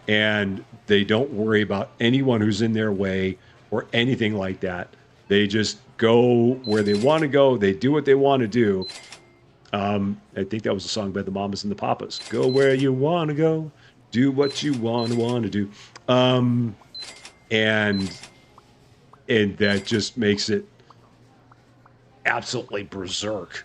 and they don't worry about anyone who's in their way or anything like that. They just go where they want to go. They do what they want to do. I think that was a song by the Mamas and the Papas. Go where you want to go. Do what you want to do. And that just makes it absolutely berserk.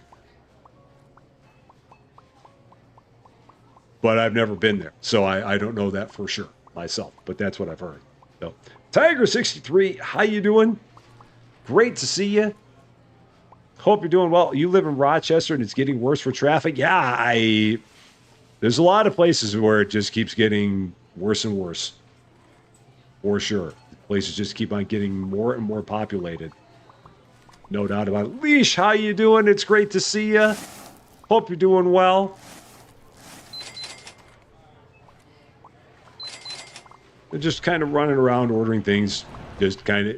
But I've never been there, so I don't know that for sure myself, but that's what I've heard. So, Tiger63, how you doing? Great to see you. Hope you're doing well. You live in Rochester and it's getting worse for traffic. Yeah, there's a lot of places where it just keeps getting worse and worse. For sure. Places just keep on getting more and more populated. No doubt about it. Leash, how you doing? It's great to see you. Hope you're doing well. They're just kind of running around ordering things, just kind of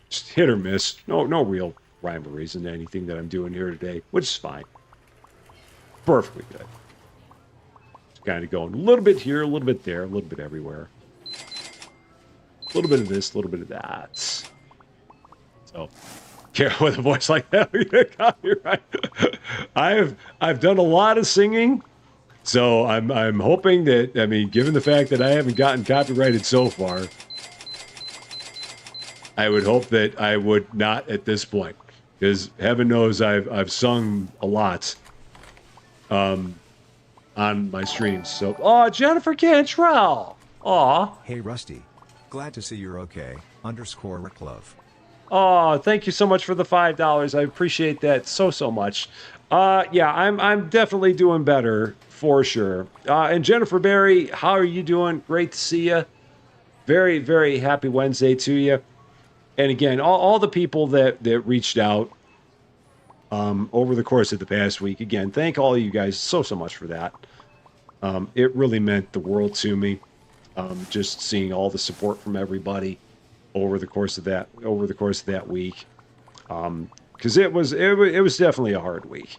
just hit or miss. No real rhyme or reason to anything that I'm doing here today, which is fine. Perfectly good. Just kind of going a little bit here, a little bit there, a little bit everywhere. A little bit of this, a little bit of that. So, yeah, with a voice like that, you're right. I've done a lot of singing. So I'm hoping that, I mean, given the fact that I haven't gotten copyrighted so far, I would hope that I would not at this point, because heaven knows I've sung a lot on my streams. So, oh, Jennifer Cantrell. Aw. Hey Rusty. Glad to see you're okay. _ Rick Love. Oh, thank you so much for the $5. I appreciate that so much. Yeah, I'm definitely doing better for sure. And Jennifer Berry, how are you doing? Great to see you. Very, very happy Wednesday to you. And again, all the people that reached out over the course of the past week, again, thank all of you guys so much for that. It really meant the world to me. Just seeing all the support from everybody over the course of that week. Because it was definitely a hard week.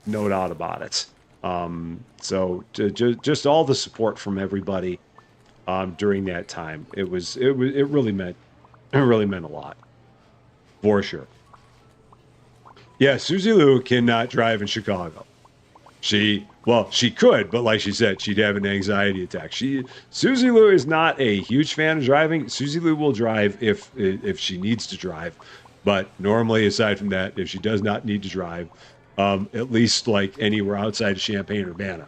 No doubt about it. So just all the support from everybody during that time. It really meant a lot. For sure. Yeah, Susie Lou cannot drive in Chicago. She could, but like she said, she'd have an anxiety attack. Susie Lou is not a huge fan of driving. Susie Lou will drive if she needs to drive. But normally, aside from that, if she does not need to drive, at least like anywhere outside of Champaign-Urbana,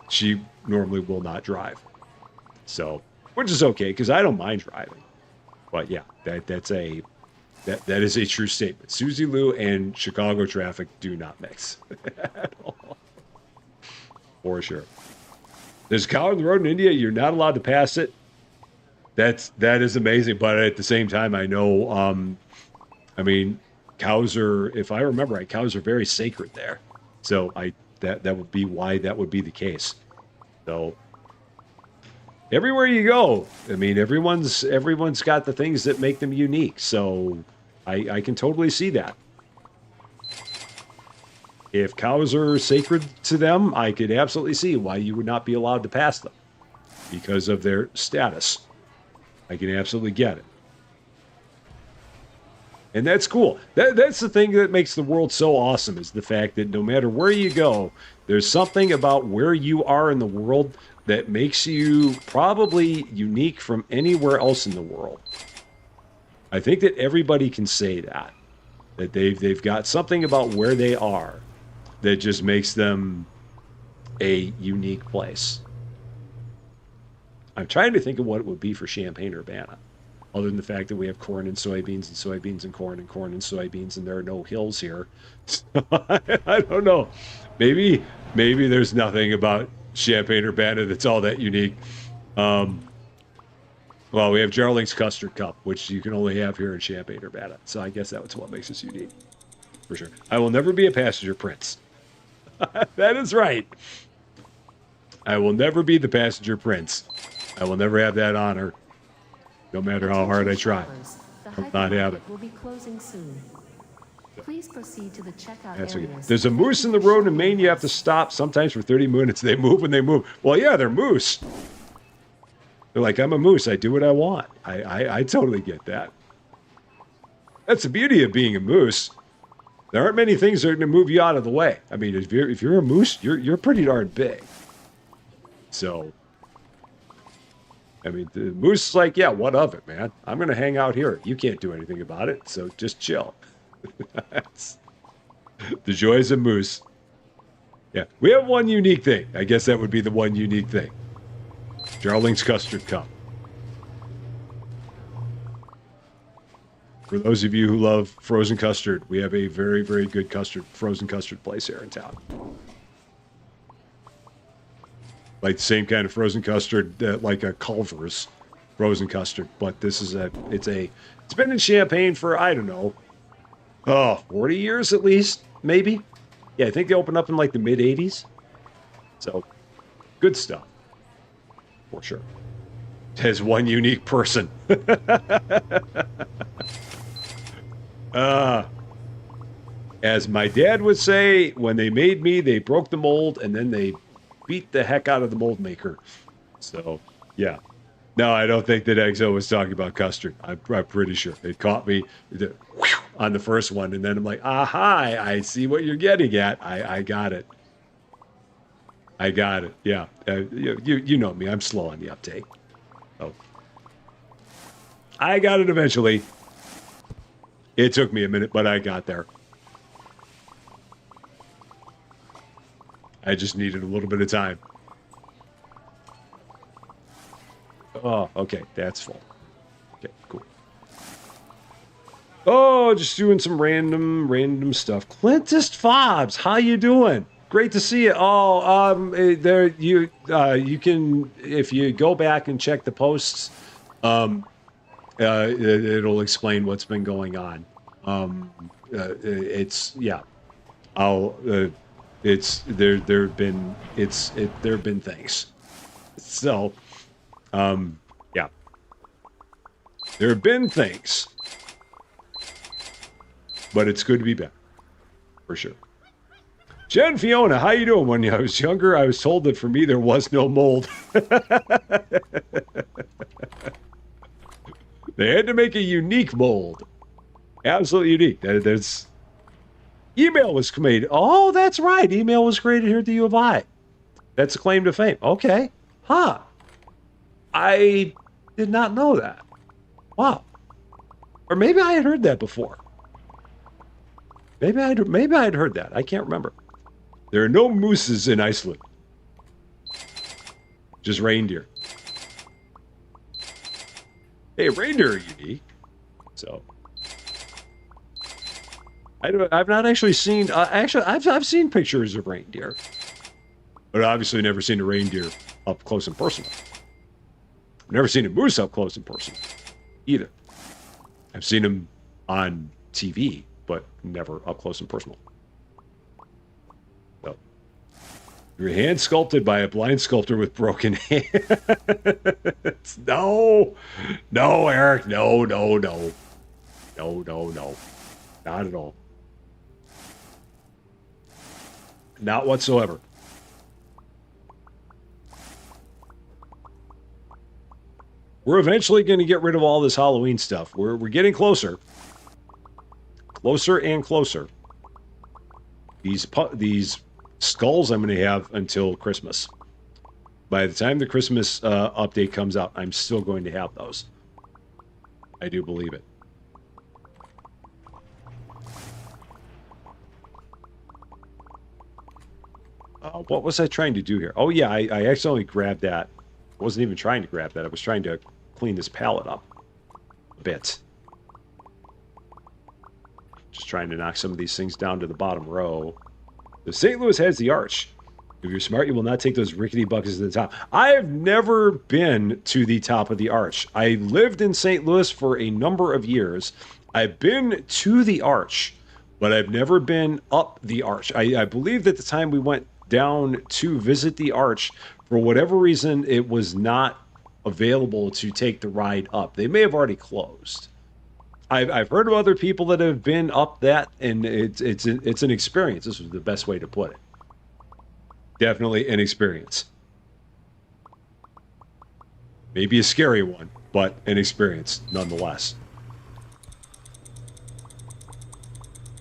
she normally will not drive. So, which is okay, because I don't mind driving. But yeah, that is a true statement. Susie Lou and Chicago traffic do not mix at all. For sure. There's a cow on the road in India. You're not allowed to pass it. That is amazing. But at the same time, I know, I mean, cows are, if I remember right, cows are very sacred there. So that would be why that would be the case. So everywhere you go, I mean, everyone's got the things that make them unique. So I can totally see that. If cows are sacred to them, I could absolutely see why you would not be allowed to pass them because of their status. I can absolutely get it. And that's cool. That's the thing that makes the world so awesome, is the fact that no matter where you go, there's something about where you are in the world that makes you probably unique from anywhere else in the world. I think that everybody can say that they've got something about where they are that just makes them a unique place. I'm trying to think of what it would be for Champaign-Urbana, other than the fact that we have corn and soybeans and soybeans and corn and soybeans, and there are no hills here. So, I don't know. Maybe there's nothing about Champaign-Urbana that's all that unique. Well, we have Jarling's Custard Cup, which you can only have here in Champaign-Urbana. So I guess that's what makes us unique. For sure. I will never be a passenger prince. That is right. I will never be the passenger prince. I will never have that honor, no matter how hard I try. The The not having. hypermarket will be closing soon. Please proceed to the checkout That's okay. areas. There's a moose in the road in Maine. You have to stop sometimes for 30 minutes. They move when they move. Well, yeah, they're moose. They're like, I'm a moose. I do what I want. I totally get that. That's the beauty of being a moose. There aren't many things that are going to move you out of the way. I mean, if you're a moose, you're pretty darn big. So, I mean, the moose is like, yeah, what of it, man? I'm going to hang out here. You can't do anything about it, so just chill. That's the joys of moose. Yeah, we have one unique thing. I guess that would be the one unique thing. Darling's Custard Cup. For those of you who love frozen custard, we have a very, very good frozen custard place here in town. Like the same kind of frozen custard, like a Culver's frozen custard, but this is it's been in Champaign for, I don't know, 40 years at least, maybe. Yeah, I think they opened up in like the mid 80s. So, good stuff. For sure. Has one unique person. As my dad would say, when they made me, they broke the mold and then they beat the heck out of the mold maker. So, yeah. No, I don't think that Exo was talking about custard. I'm pretty sure. It caught me on the first one, and then I'm like, aha, I see what you're getting at. I got it. I got it. Yeah. You know me. I'm slow on the uptake. Oh. I got it eventually. It took me a minute, but I got there. I just needed a little bit of time. Oh, okay. That's full. Okay, cool. Oh, just doing some random stuff. Clintist Fobbs, how you doing? Great to see you. Oh, there you can, if you go back and check the posts, it'll explain what's been going on. It's yeah. There have been things. So, yeah. There have been things. But it's good to be back. For sure. Jen Fiona, how you doing? When I was younger, I was told that for me there was no mold. They had to make a unique mold. Absolutely unique. There's email was made. Oh, that's right. Email was created here at the U of I. That's a claim to fame. Okay. Huh. I did not know that. Wow. Or maybe I had heard that before. Maybe I'd heard that. I can't remember. There are no mooses in Iceland. Just reindeer. Hey, reindeer are unique. So I've not actually seen. I've seen pictures of reindeer, but obviously never seen a reindeer up close and personal. I've never seen a moose up close and personal, either. I've seen them on TV, but never up close and personal. So, your hand sculpted by a blind sculptor with broken hands. No, Eric, no, not at all. Not whatsoever. We're eventually going to get rid of all this Halloween stuff. We're getting closer. Closer and closer. These skulls I'm going to have until Christmas. By the time the Christmas update comes out, I'm still going to have those. I do believe it. What was I trying to do here? Oh, yeah, I accidentally grabbed that. I wasn't even trying to grab that. I was trying to clean this palette up a bit. Just trying to knock some of these things down to the bottom row. The St. Louis has the arch. If you're smart, you will not take those rickety buckets to the top. I have never been to the top of the arch. I lived in St. Louis for a number of years. I've been to the arch, but I've never been up the arch. I believe that the time we went down to visit the arch, for whatever reason, it was not available to take the ride up. They may have already closed. I've heard of other people that have been up that, and it's an experience. This was the best way to put it. Definitely an experience. Maybe a scary one, but an experience nonetheless.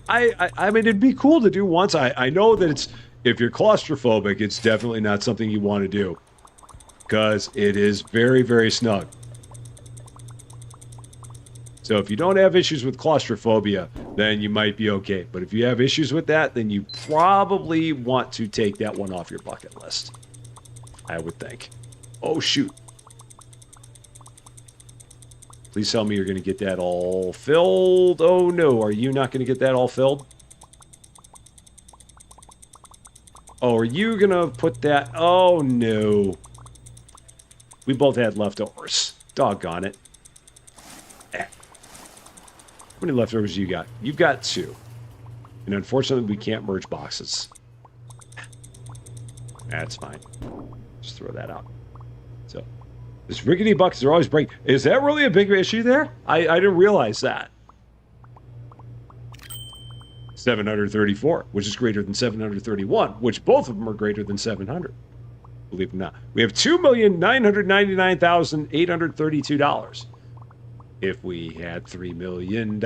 I mean, it'd be cool to do once. I know that it's, if you're claustrophobic, it's definitely not something you want to do, because it is very, very snug. So if you don't have issues with claustrophobia, then you might be okay. But if you have issues with that, then you probably want to take that one off your bucket list, I would think. Oh, shoot. Please tell me you're going to get that all filled. Oh, no. Are you not going to get that all filled? Oh, are you going to put that? Oh, no. We both had leftovers. Doggone it. How many leftovers you got? You've got 2. And unfortunately, we can't merge boxes. That's fine. Just throw that out. So, this rickety buckets are always breaking. Is that really a big issue there? I didn't realize that. 734, which is greater than 731, which both of them are greater than 700. Believe it or not. We have $2,999,832. If we had $3 million,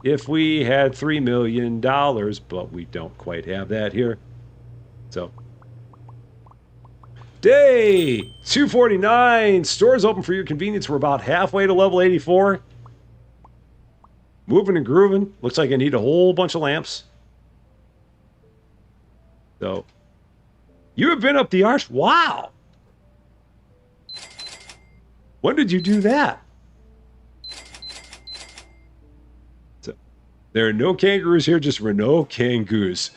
if we had $3 million, but we don't quite have that here. So, day 249, stores open for your convenience. We're about halfway to level 84. Moving and grooving. Looks like I need a whole bunch of lamps. So, you have been up the arch. Wow. When did you do that? There are no kangaroos here, just Renault kangaroos.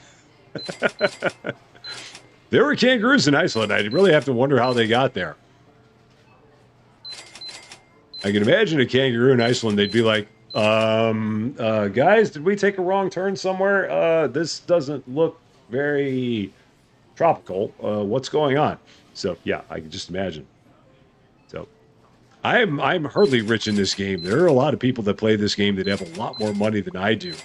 There were kangaroos in Iceland. I really have to wonder how they got there. I can imagine a kangaroo in Iceland. They'd be like, guys, did we take a wrong turn somewhere? This doesn't look very tropical. What's going on? So, yeah, I can just imagine. So, I'm hardly rich in this game. There are a lot of people that play this game that have a lot more money than I do.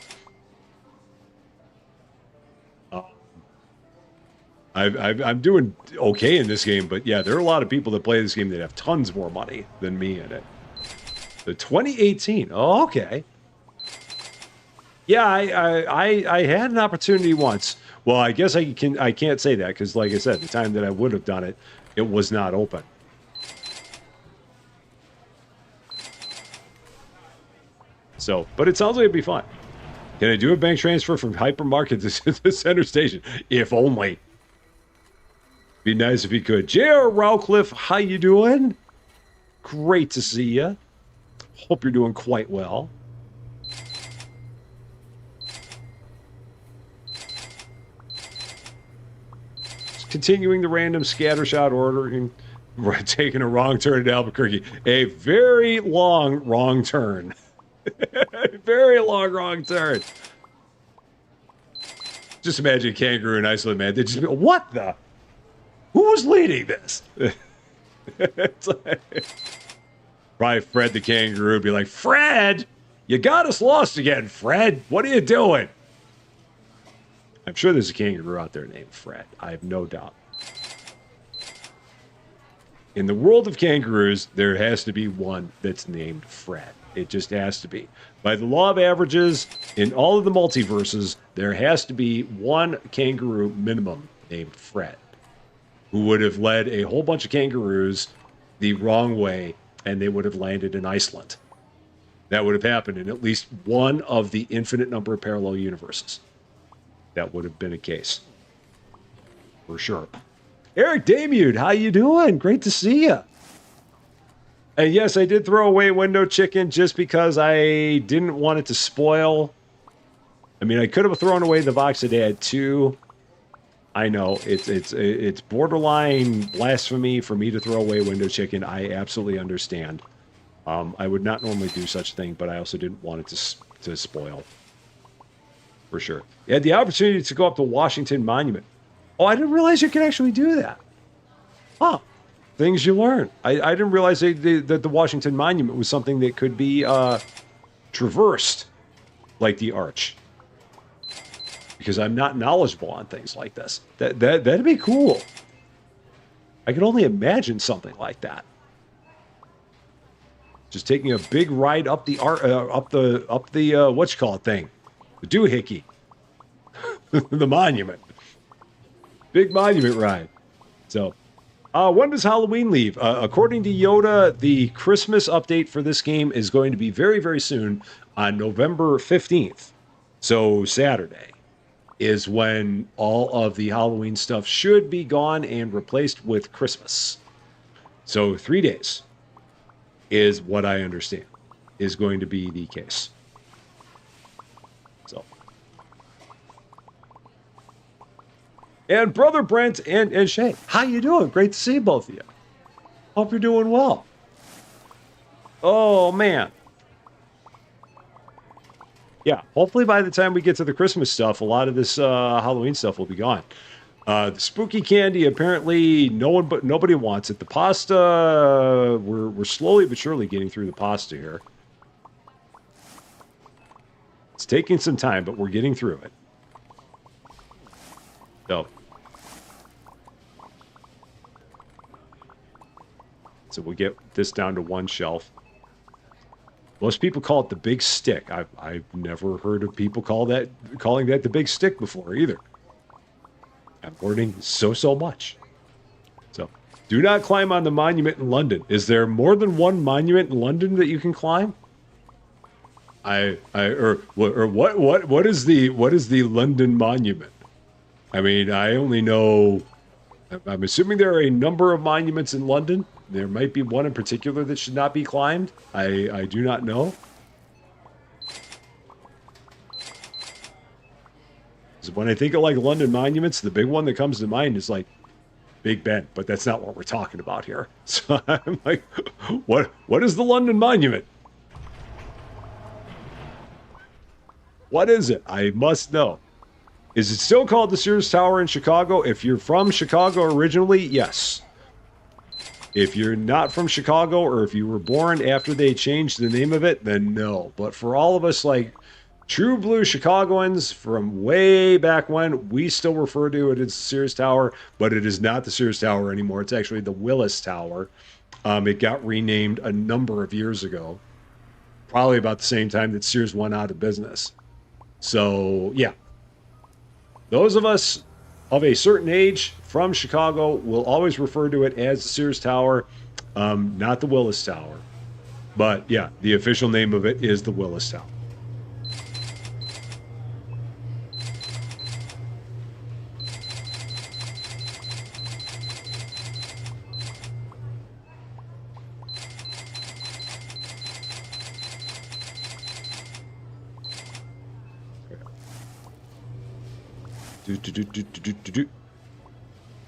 I'm doing okay in this game, but yeah, there are a lot of people that play this game that have tons more money than me in it. The 2018. Oh, okay. Yeah, I had an opportunity once. Well, I guess I can't say that because, like I said, the time that I would have done it, it was not open. So, but it sounds like it'd be fun. Can I do a bank transfer from Hypermarket to the center station? If only. Be nice if you could. J.R. Rowcliffe, how you doing? Great to see you. Hope you're doing quite well. Just continuing the random scattershot ordering. We're taking a wrong turn at Albuquerque. A very long wrong turn. Very long wrong turn. Just imagine a kangaroo in Iceland, man. They just go, what the? Who was leading this? It's like, probably Fred the kangaroo would be like, Fred, you got us lost again, Fred. What are you doing? I'm sure there's a kangaroo out there named Fred. I have no doubt. In the world of kangaroos, there has to be one that's named Fred. It just has to be. By the law of averages, in all of the multiverses, there has to be one kangaroo minimum named Fred, who would have led a whole bunch of kangaroos the wrong way, and they would have landed in Iceland. That would have happened in at least one of the infinite number of parallel universes. That would have been a case. For sure. Eric Damute, how you doing? Great to see you. And yes, I did throw away window chicken just because I didn't want it to spoil. I mean, I could have thrown away the Voxidad too. I know it's borderline blasphemy for me to throw away window chicken. I absolutely understand. I would not normally do such a thing, but I also didn't want it to spoil. For sure. You had the opportunity to go up to Washington Monument. Oh, I didn't realize you could actually do that. Huh. Things you learn. I didn't realize that the Washington Monument was something that could be traversed like the arch. Because I'm not knowledgeable on things like this. That'd be cool. I can only imagine something like that. Just taking a big ride up the what you call it thing, the doohickey, the monument, big monument ride. So, when does Halloween leave? According to Yoda, the Christmas update for this game is going to be very, very soon on November 15th. So Saturday is when all of the Halloween stuff should be gone and replaced with Christmas. So 3 days is what I understand is going to be the case. So. And Brother Brent and Shay, how you doing? Great to see both of you. Hope you're doing well. Oh, man. Yeah, hopefully by the time we get to the Christmas stuff, a lot of this Halloween stuff will be gone. The spooky candy, apparently nobody wants it. The pasta, we're slowly but surely getting through the pasta here. It's taking some time, but we're getting through it. So we'll get this down to one shelf. Most people call it the big stick. I've never heard of people calling that the big stick before either. I'm learning so much. So, do not climb on the monument in London. Is there more than one monument in London that you can climb? What is the London Monument? I mean, I only know. I'm assuming there are a number of monuments in London. There might be one in particular that should not be climbed. I do not know. When I think of like London monuments, the big one that comes to mind is like Big Ben, but that's not what we're talking about here. So I'm like, what is the London Monument? What is it? I must know. Is it still called the Sears Tower in Chicago? If you're from Chicago originally, yes. If you're not from Chicago, or if you were born after they changed the name of it, then no. But for all of us like true blue Chicagoans from way back when, we still refer to it as the Sears Tower, but it is not the Sears Tower anymore. It's actually the Willis Tower. It got renamed a number of years ago, probably about the same time that Sears went out of business. So, yeah. Those of us of a certain age from Chicago will always refer to it as the Sears Tower, not the Willis Tower. But, yeah, the official name of it is the Willis Tower.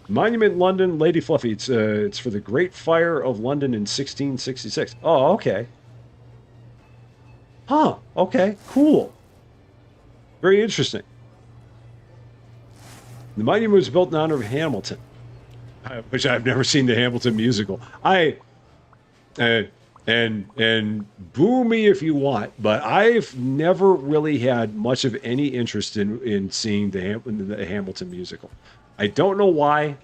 Monument in London, Lady Fluffy. It's for the Great Fire of London in 1666. Oh, okay. Huh. Okay. Cool. Very interesting. The monument was built in honor of Hamilton, which I've never seen the Hamilton musical. And boo me if you want, but I've never really had much of any interest in seeing the Hamilton musical. I don't know why,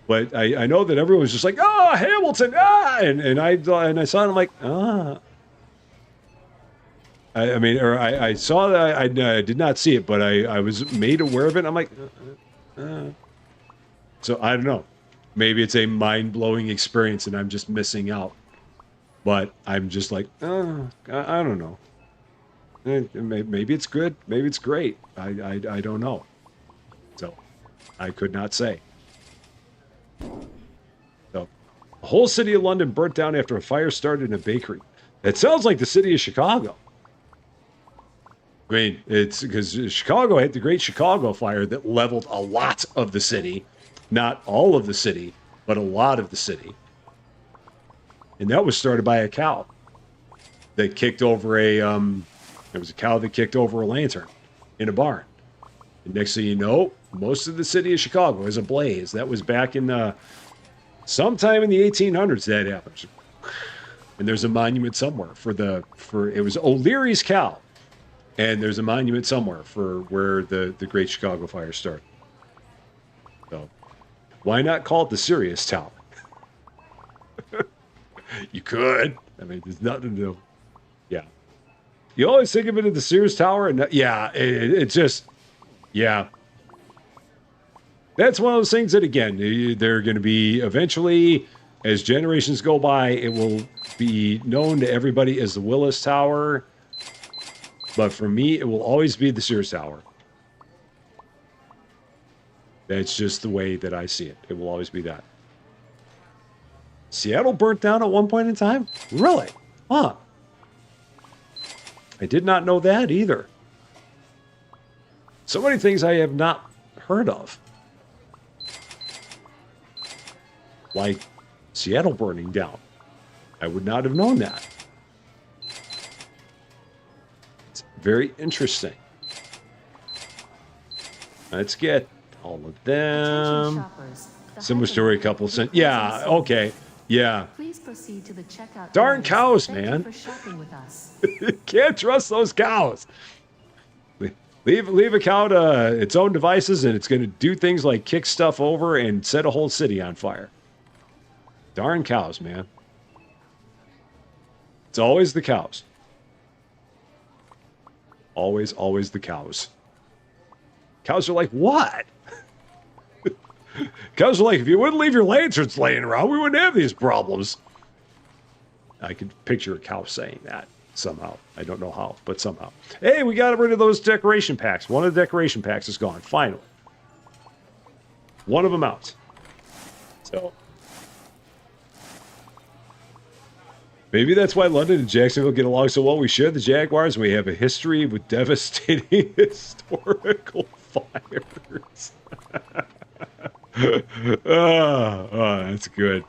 but I know that everyone's just like, oh, Hamilton, and I saw it, I'm like, I mean, or I saw that, I did not see it, but I was made aware of it. I'm like, so I don't know. Maybe it's a mind-blowing experience and I'm just missing out. But I'm just like, I don't know. Maybe it's good. Maybe it's great. I don't know. So I could not say. So the whole city of London burnt down after a fire started in a bakery. It sounds like the city of Chicago. I mean, it's because Chicago had the Great Chicago Fire that leveled a lot of the city. Not all of the city, but a lot of the city. And that was started by a cow that kicked over it was a cow that kicked over a lantern in a barn. And next thing you know, most of the city of Chicago is ablaze. That was back in sometime in the 1800s that happened. And there's a monument somewhere for it was O'Leary's cow. And there's a monument somewhere for where the Great Chicago Fire started. So why not call it the Sirius Tower? You could. I mean, there's nothing to. Yeah. You always think of it as the Sears Tower, and yeah, it's just, yeah. That's one of those things that, again, they're going to be eventually, as generations go by, it will be known to everybody as the Willis Tower. But for me, it will always be the Sears Tower. That's just the way that I see it. It will always be that. Seattle burnt down at one point in time? Really? Huh. I did not know that either. So many things I have not heard of. Like Seattle burning down. I would not have known that. It's very interesting. Let's get all of them. Similar story, couple sent. Yeah, okay. Yeah. Please proceed to the checkout. Darn areas. cows, Thank man. you for shopping with us. Can't trust those cows. Leave a cow to its own devices, and it's going to do things like kick stuff over and set a whole city on fire. Darn cows, man. It's always the cows. Always, always the cows. Cows are like, what? Cows are like, if you wouldn't leave your lanterns laying around, we wouldn't have these problems. I could picture a cow saying that somehow. I don't know how, but somehow. Hey, we got rid of those decoration packs. One of the decoration packs is gone, finally. One of them out. So maybe that's why London and Jacksonville get along so well. We share the Jaguars, and we have a history with devastating historical fires. That's good.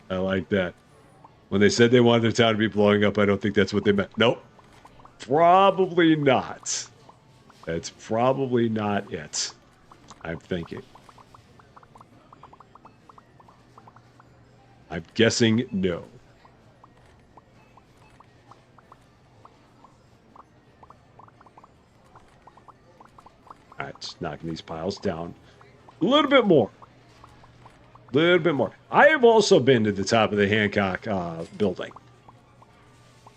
I like that. When they said they wanted their town to be blowing up, I don't think that's what they meant. Nope. Probably not. That's probably not it. I'm thinking. I'm guessing no. All right, just knocking these piles down a little bit more. A little bit more. I have also been to the top of the Hancock building.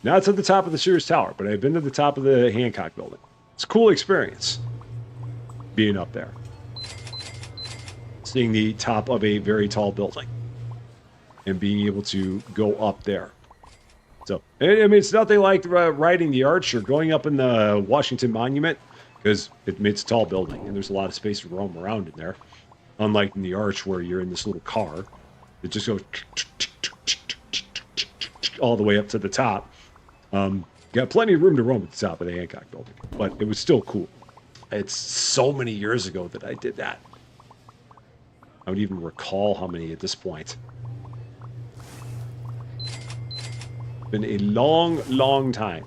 Not to the top of the Sears Tower, but I've been to the top of the Hancock building. It's a cool experience being up there. Seeing the top of a very tall building and being able to go up there. So, I mean, it's nothing like riding the arch or going up in the Washington Monument, because it's a tall building and there's a lot of space to roam around in there. Unlike in the arch where you're in this little car that just goes all the way up to the top. Got plenty of room to roam at the top of the Hancock building, but it was still cool. It's so many years ago that I did that. I don't even recall how many at this point. Been a long, long time.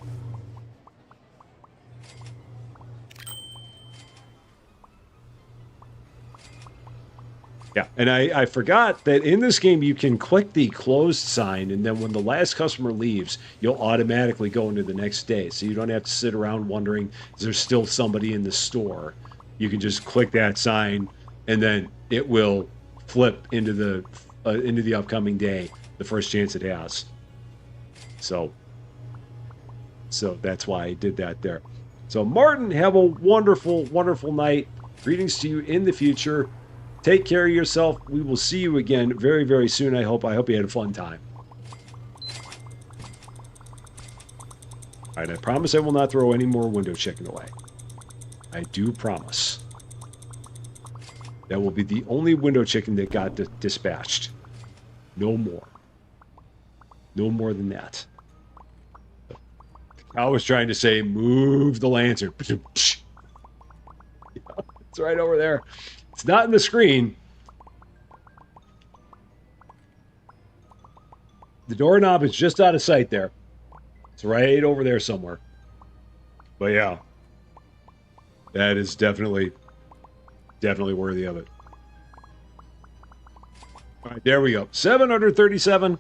Yeah, and I forgot that in this game you can click the closed sign, and then when the last customer leaves, you'll automatically go into the next day. So you don't have to sit around wondering, is there still somebody in the store? You can just click that sign, and then it will flip into the upcoming day, the first chance it has. So that's why I did that there. So Martin, have a wonderful, wonderful night. Greetings to you in the future. Take care of yourself. We will see you again very, very soon, I hope. I hope you had a fun time. All right, I promise I will not throw any more window chicken away. I do promise. That will be the only window chicken that got dispatched. No more. No more than that. I was trying to say, move the lantern. It's right over there. It's not in the screen. The doorknob is just out of sight there. It's right over there somewhere. But yeah, that is definitely worthy of it. All right, there we go. 737.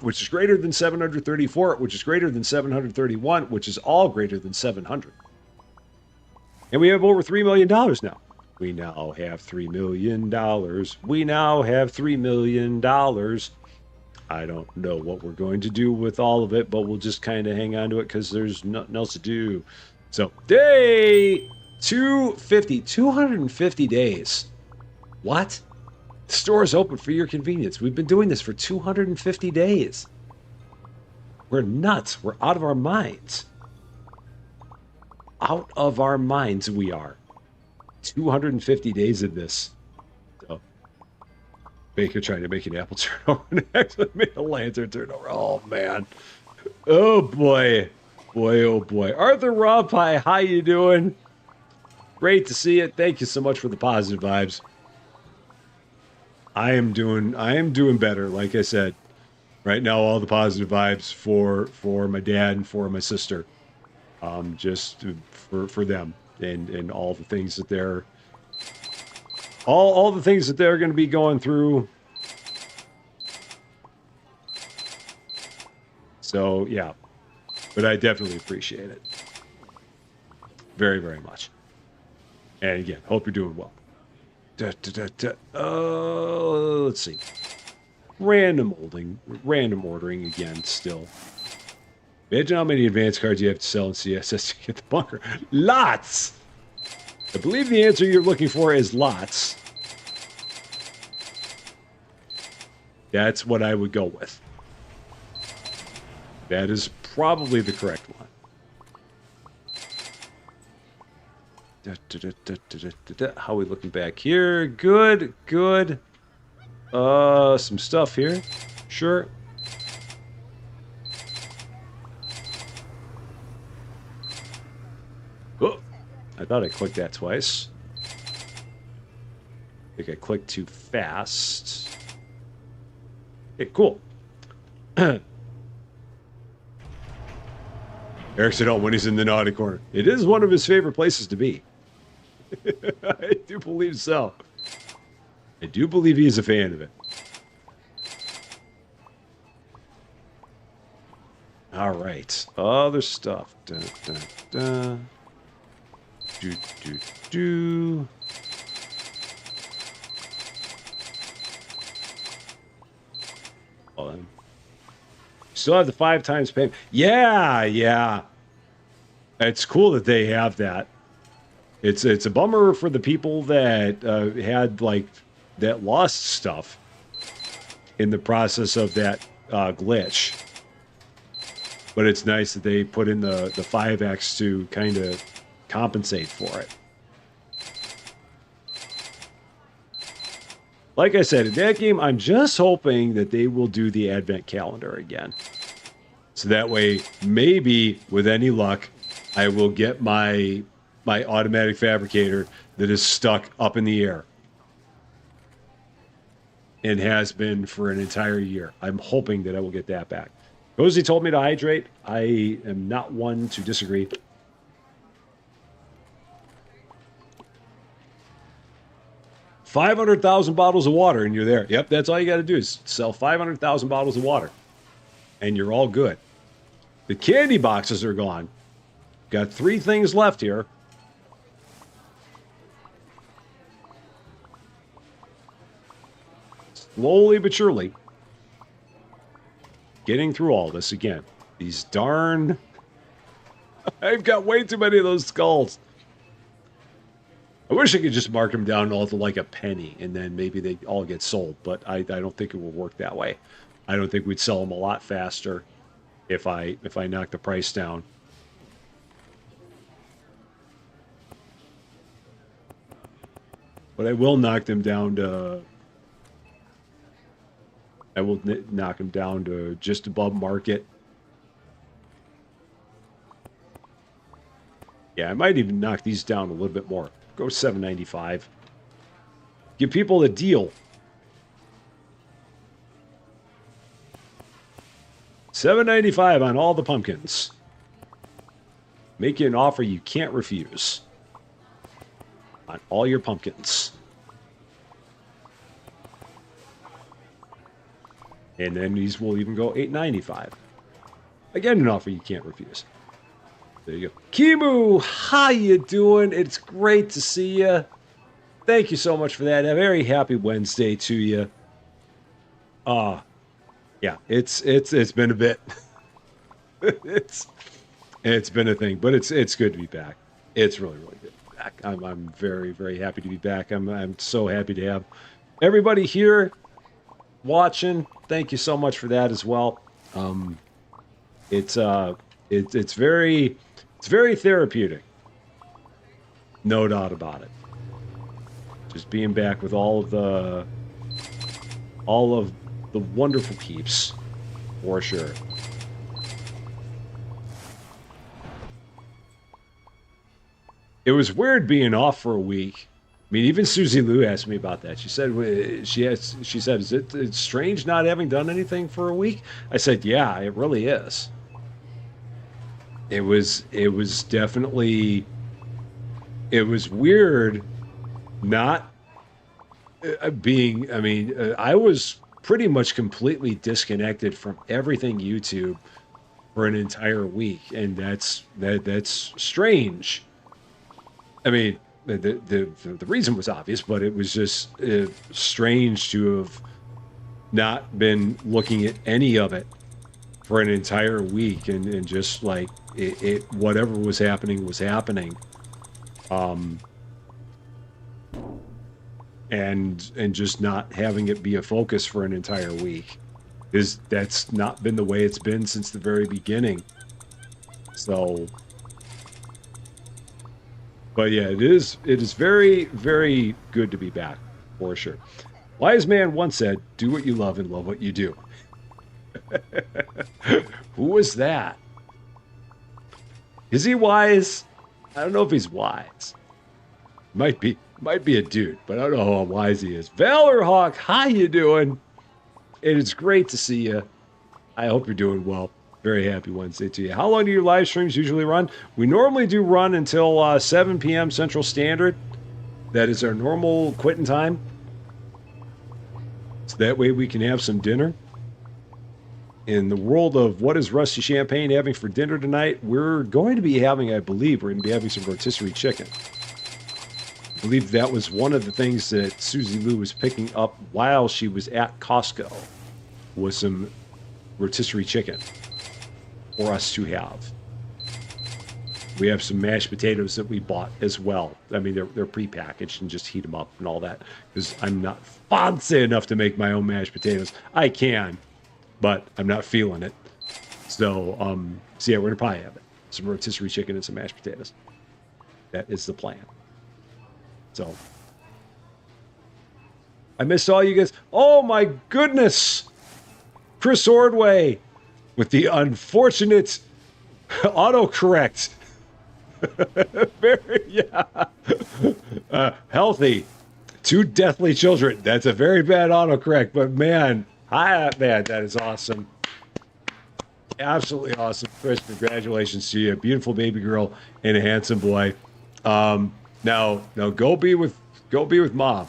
which is greater than 734, which is greater than 731, which is all greater than 700. And we have over $3 million now. We now have $3 million. We now have $3 million. I don't know what we're going to do with all of it, but we'll just kind of hang on to it because there's nothing else to do. So, day 250, 250 days. What? The store is open for your convenience. We've been doing this for 250 days. We're nuts. We're out of our minds. Out of our minds we are. 250 days of this. So, Baker trying to make an apple turnover and actually made a lantern turnover. Oh, man. Oh, boy. Boy, oh, boy. Arthur Rawpie, how you doing? Great to see it. Thank you so much for the positive vibes. I am doing better, like I said. Right now, all the positive vibes for my dad and for my sister. Just for them and all the things that they're all the things that they're going to be going through. So yeah, but I definitely appreciate it very, very much. And again, hope you're doing well. Let's see. Random ordering again. Still. Imagine how many advance cards you have to sell in CSS to get the bunker. Lots! I believe the answer you're looking for is lots. That's what I would go with. That is probably the correct one. How are we looking back here? Good, good. Some stuff here. Sure. Oh, I thought I clicked that twice. I think I clicked too fast. Okay, cool. Eric said, oh, when he's in the naughty corner. It is one of his favorite places to be. I do believe so. I do believe he's a fan of it. All right. Other stuff. Da, da, da. Do. Hold on. Still have the 5 times payment. Yeah, yeah. It's cool that they have that. It's a bummer for the people that had like that lost stuff in the process of that glitch. But it's nice that they put in the 5x to kind of compensate for it. Like I said, in that game, I'm just hoping that they will do the advent calendar again. So that way, maybe with any luck, I will get my automatic fabricator that is stuck up in the air. And has been for an entire year. I'm hoping that I will get that back. Cozy told me to hydrate. I am not one to disagree. $500,000 bottles of water and you're there. Yep, that's all you got to do is sell 500,000 bottles of water. And you're all good. The candy boxes are gone. Got 3 things left here. Slowly but surely. Getting through all this again. These darn... I've got way too many of those skulls. I wish I could just mark them down all to like a penny, and then maybe they all get sold, but I don't think it will work that way. I don't think we'd sell them a lot faster if I knock the price down. But I will knock them down to... I will knock them down to just above market. Yeah, I might even knock these down a little bit more. Go $7.95. Give people a deal. $7.95 on all the pumpkins. Make you an offer you can't refuse. On all your pumpkins. And then these will even go $8.95. Again, an offer you can't refuse. There you go. Kimu, how you doing? It's great to see you. Thank you so much for that. A very happy Wednesday to you. Yeah, it's been a bit. it's been a thing, but it's good to be back. It's really good to be back. I'm very, very happy to be back. I'm so happy to have everybody here watching. Thank you so much for that as well. It's very therapeutic. No doubt about it. Just being back with all of the wonderful peeps, for sure. It was weird being off for a week. I mean, even Susie Lou asked me about that. She said, "Is it's strange not having done anything for a week?" I said, "Yeah, it really is." It was definitely, it was weird not being. I mean, I was pretty much completely disconnected from everything YouTube for an entire week, and that's strange. I mean, the reason was obvious, but it was just strange to have not been looking at any of it for an entire week, and just like it whatever was happening was happening, and just not having it be a focus for an entire week that's not been the way it's been since the very beginning. So. But yeah, it is very, very good to be back, for sure. Wise man once said, "Do what you love and love what you do." Who was that? Is he wise? I don't know if he's wise. Might be a dude, but I don't know how wise he is. Valorhawk, how you doing? It is great to see you. I hope you're doing well. Very happy Wednesday to you. How long do your live streams usually run? We normally do run until 7 p.m. Central Standard. That is our normal quitting time. So that way we can have some dinner. In the world of what is Rusty Champaign having for dinner tonight, we're going to be having, I believe, we're going to be having some rotisserie chicken. I believe that was one of the things that Susie Lou was picking up while she was at Costco, was some rotisserie chicken for us to have. We have some mashed potatoes that we bought as well. I mean, they're prepackaged and just heat them up and all that, because I'm not fancy enough to make my own mashed potatoes. I can, but I'm not feeling it. So yeah, we're gonna probably have it. Some rotisserie chicken and some mashed potatoes. That is the plan. So I missed all you guys. Oh my goodness, Chris Ordway with the unfortunate autocorrect. Very, yeah. Healthy. 2 deathly children. That's a very bad autocorrect, but man, that is awesome. Absolutely awesome. Chris, congratulations to you. A beautiful baby girl and a handsome boy. Now go be with mom.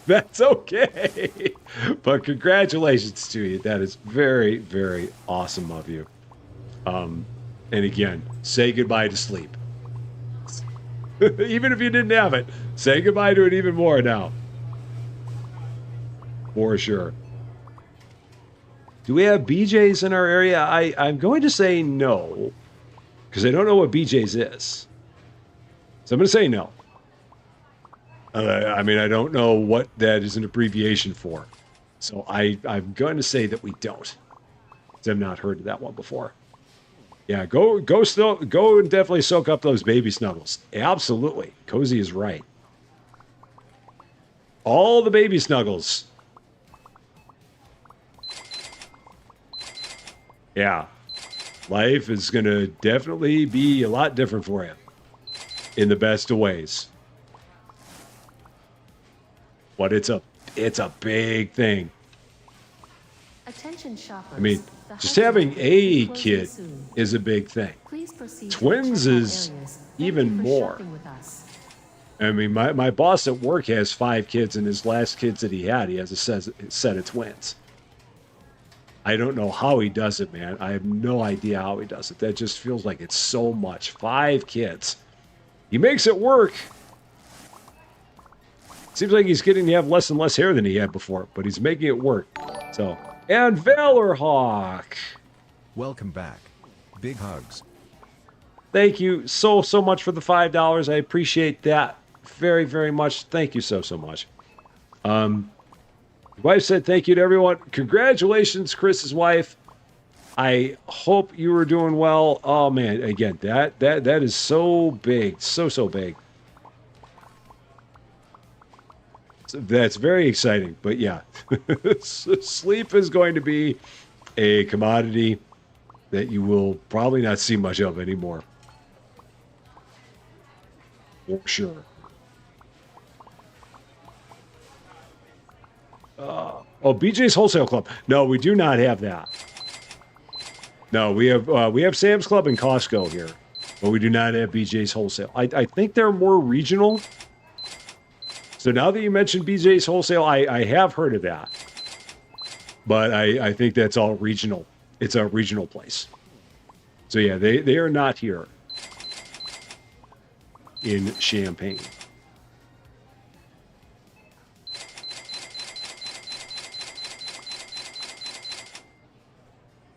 That's okay. But congratulations to you. That is very, very awesome of you. And again, say goodbye to sleep. Even if you didn't have it, say goodbye to it even more now. For sure. Do we have BJ's in our area? I'm going to say no, because I don't know what BJ's is. So I'm going to say no. I mean, I don't know what that is an abbreviation for. So I'm going to say that we don't. I've not heard of that one before. Yeah, go and definitely soak up those baby snuggles. Absolutely. Cozy is right. All the baby snuggles. Yeah. Life is going to definitely be a lot different for you. In the best of ways. But it's a big thing. Attention shoppers. I mean, just having a kid is a big thing. Twins is even more. I mean, my boss at work has 5 kids, and his last kids that he had, he has a set of twins. I don't know how he does it, man. I have no idea how he does it. That just feels like it's so much. 5 kids. He makes it work. Seems like he's getting to have less and less hair than he had before, but he's making it work. So, and Valorhawk. Welcome back. Big hugs. Thank you so much for the $5. I appreciate that very, very much. Thank you so much. Wife said thank you to everyone. Congratulations, Chris's wife. I hope you were doing well. Oh man, again, that is so big, so big. So that's very exciting. But yeah, sleep is going to be a commodity that you will probably not see much of anymore. For sure. Oh, BJ's Wholesale Club. No, we do not have that. No, we have Sam's Club and Costco here, but we do not have BJ's Wholesale. I think they're more regional. So now that you mentioned BJ's Wholesale, I have heard of that. But I think that's all regional. It's a regional place. So yeah, they are not here in Champaign.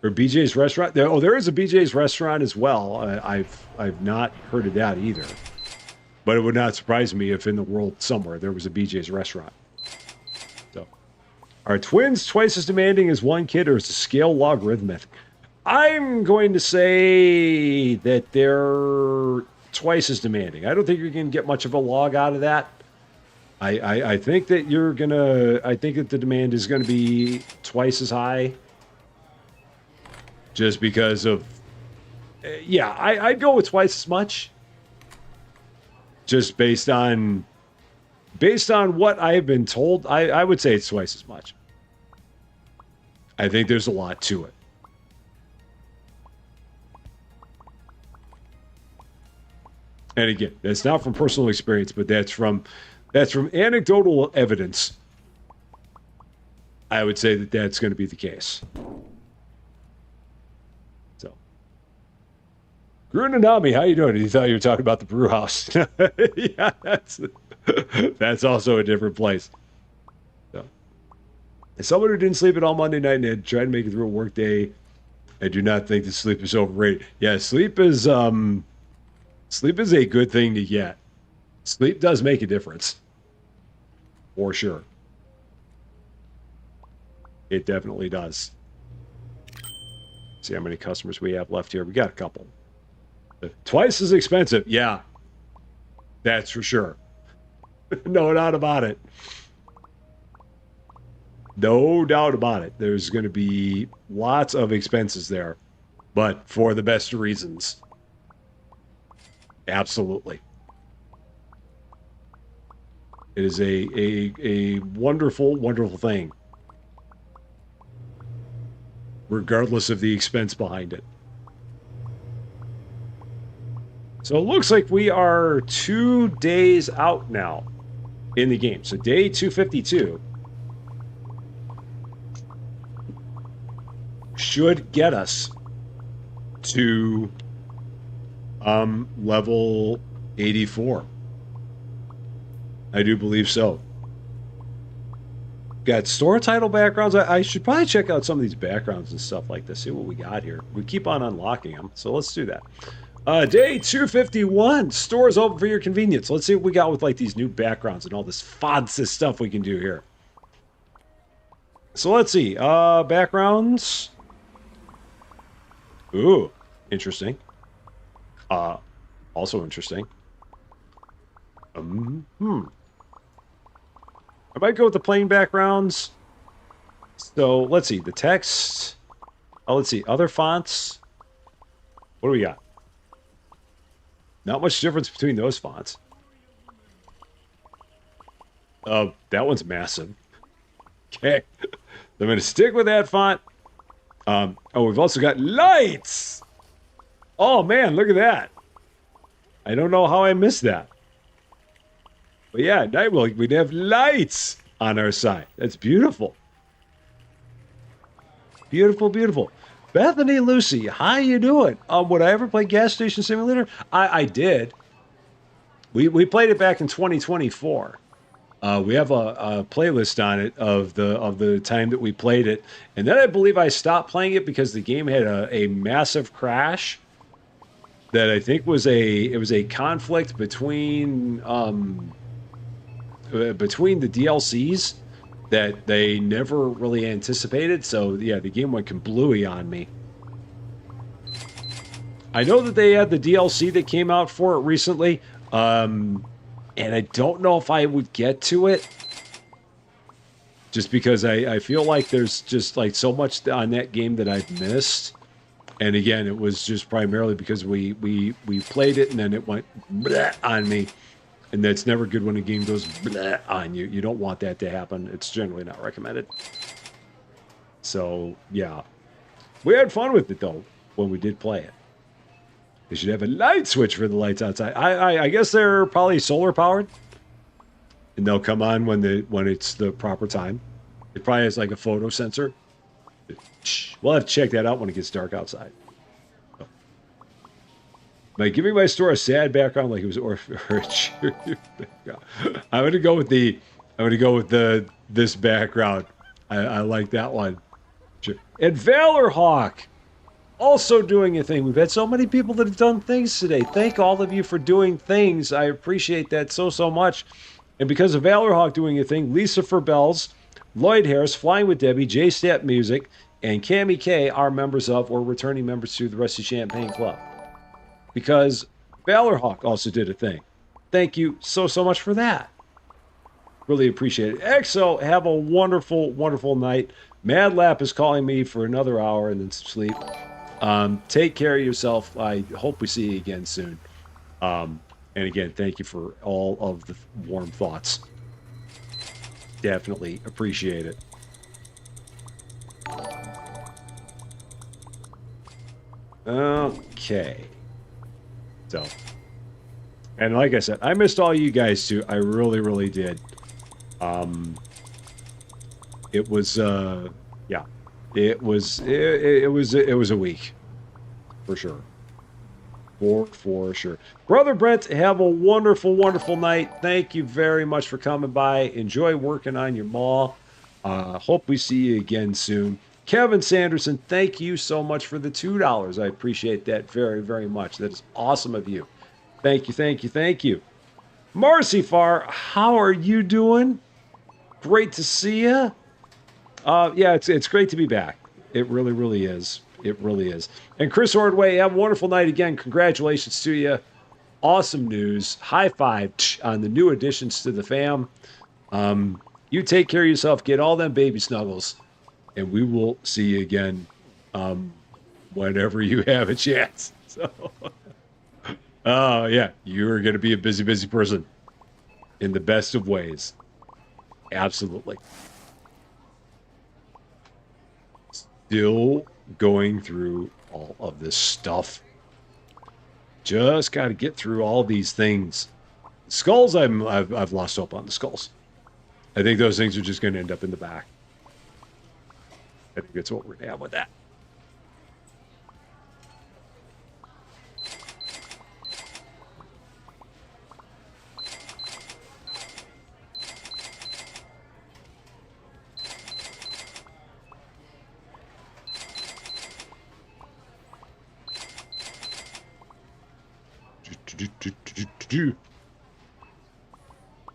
Or BJ's restaurant. There is a BJ's restaurant as well. I've not heard of that either. But it would not surprise me if in the world somewhere there was a BJ's restaurant. So, are twins twice as demanding as one kid, or is the scale logarithmic? I'm going to say that they're twice as demanding. I don't think you're going to get much of a log out of that. I think that you're gonna. I think that the demand is going to be twice as high. Just because of, yeah, I'd go with twice as much. Just based on what I have been told, I would say it's twice as much. I think there's a lot to it. And again, that's not from personal experience, but that's from anecdotal evidence. I would say that that's going to be the case. So, Grunanami, how you doing? You thought you were talking about the brew house? Yeah, that's also a different place. So, as someone who didn't sleep at all Monday night and had tried to make it through a work day, I do not think that sleep is overrated. Yeah, sleep is a good thing to get. Sleep does make a difference. For sure. It definitely does. See how many customers we have left here. We got a couple. Twice as expensive. Yeah. That's for sure. No doubt about it. No doubt about it. There's going to be lots of expenses there, but for the best reasons. Absolutely. It is a wonderful, wonderful thing. Regardless of the expense behind it. So it looks like we are 2 days out now in the game. So day 252 should get us to level 84. I do believe so. Got store title backgrounds. I should probably check out some of these backgrounds and stuff like this. See what we got here. We keep on unlocking them, so let's do that. Day 251. Stores open for your convenience. Let's see what we got with like these new backgrounds and all this fancy stuff we can do here. So let's see. Backgrounds. Ooh, interesting. Also interesting. I might go with the plain backgrounds. So let's see the text. Oh, let's see other fonts. What do we got? Not much difference between those fonts. That one's massive. Okay, I'm gonna stick with that font. Oh, we've also got lights. Oh man, look at that. I don't know how I missed that. But yeah, at night we'd have lights on our side. That's beautiful. Beautiful, beautiful. Bethany Lucy, how you doing? Would I ever play Gas Station Simulator? I did. We played it back in 2024. We have a playlist on it of the time that we played it, and then I believe I stopped playing it because the game had a massive crash. That I think was a conflict between the DLCs that they never really anticipated. So yeah, the game went kablooey on me. I know that they had the DLC that came out for it recently, and I don't know if I would get to it, just because I feel like there's just like so much on that game that I've missed. And again, it was just primarily because we played it and then it went bleh on me. And that's never good when a game goes bleh on you. You don't want that to happen. It's generally not recommended. So, yeah. We had fun with it, though, when we did play it. They should have a light switch for the lights outside. I guess they're probably solar powered. And they'll come on when it's the proper time. It probably has like a photo sensor. We'll have to check that out when it gets dark outside. By giving my store a sad background, like it was or a cheery background. I'm gonna go with this background. I like that one. Sure. And Valorhawk also doing a thing. We've had so many people that have done things today. Thank all of you for doing things. I appreciate that so much. And because of Valorhawk doing a thing, Lisa for Bells, Lloyd Harris, Flying with Debbie, J Stat Music, and Cammy K are members of or returning members to the Rusty Champaign Club. Because Valorhawk also did a thing. Thank you so much for that. Really appreciate it. EXO, have a wonderful, wonderful night. Mad Lap is calling me for another hour and then some sleep. Take care of yourself. I hope we see you again soon. And again, thank you for all of the warm thoughts. Definitely appreciate it. Okay. So, and like I said, I missed all you guys too. I really, really did. It was, yeah, it was a week for sure. For sure. Brother Brent, have a wonderful, wonderful night. Thank you very much for coming by. Enjoy working on your mall. Hope we see you again soon. Kevin Sanderson, thank you so much for the $2. I appreciate that very, very much. That is awesome of you. Thank you, thank you, thank you. Marcy Farr, how are you doing? Great to see you. Yeah, it's great to be back. It really, really is. It really is. And Chris Ordway, have a wonderful night again. Congratulations to you. Awesome news. High five on the new additions to the fam. You take care of yourself. Get all them baby snuggles. And we will see you again whenever you have a chance. So, yeah, you're going to be a busy, busy person in the best of ways. Absolutely. Still going through all of this stuff. Just got to get through all these things. Skulls, I've lost hope on the skulls. I think those things are just going to end up in the back. I think that's what we're going to have with that.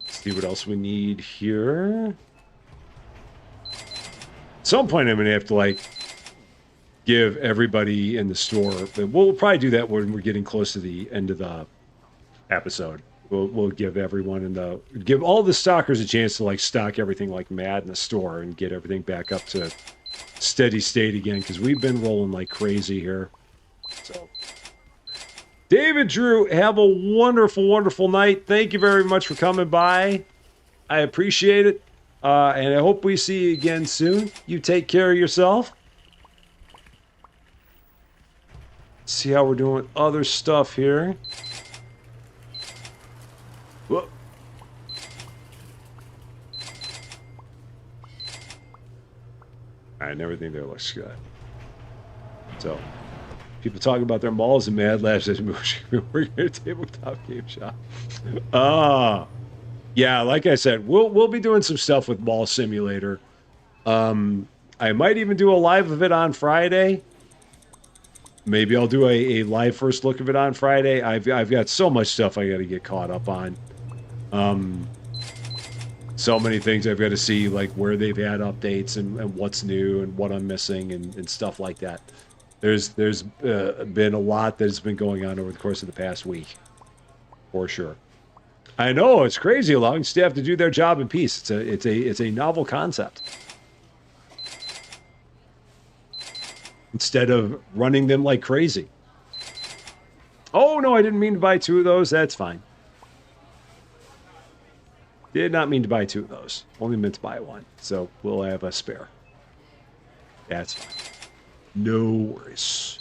See what else we need here. At some point, I'm going to have to like give everybody in the store, but we'll probably do that when we're getting close to the end of the episode. We'll give everyone give all the stockers a chance to like stock everything like mad in the store and get everything back up to steady state again, because we've been rolling like crazy here. So, David Drew, have a wonderful, wonderful night. Thank you very much for coming by. I appreciate it. And I hope we see you again soon. You take care of yourself. See how we're doing with other stuff here. Whoa. All and everything there looks good. So, people talking about their malls and Mad Labs as we're at a tabletop game shop. Yeah, like I said, we'll be doing some stuff with Mall Simulator. I might even do a live of it on Friday. Maybe I'll do a live first look of it on Friday. I've got so much stuff I got to get caught up on. So many things I've got to see, like where they've had updates and what's new and what I'm missing and stuff like that. There's been a lot that's been going on over the course of the past week, for sure. I know it's crazy, allowing staff to do their job in peace. It's a novel concept. Instead of running them like crazy. Oh, no, I didn't mean to buy 2 of those. That's fine. Did not mean to buy 2 of those. Only meant to buy 1. So we'll have a spare. That's fine. No worries.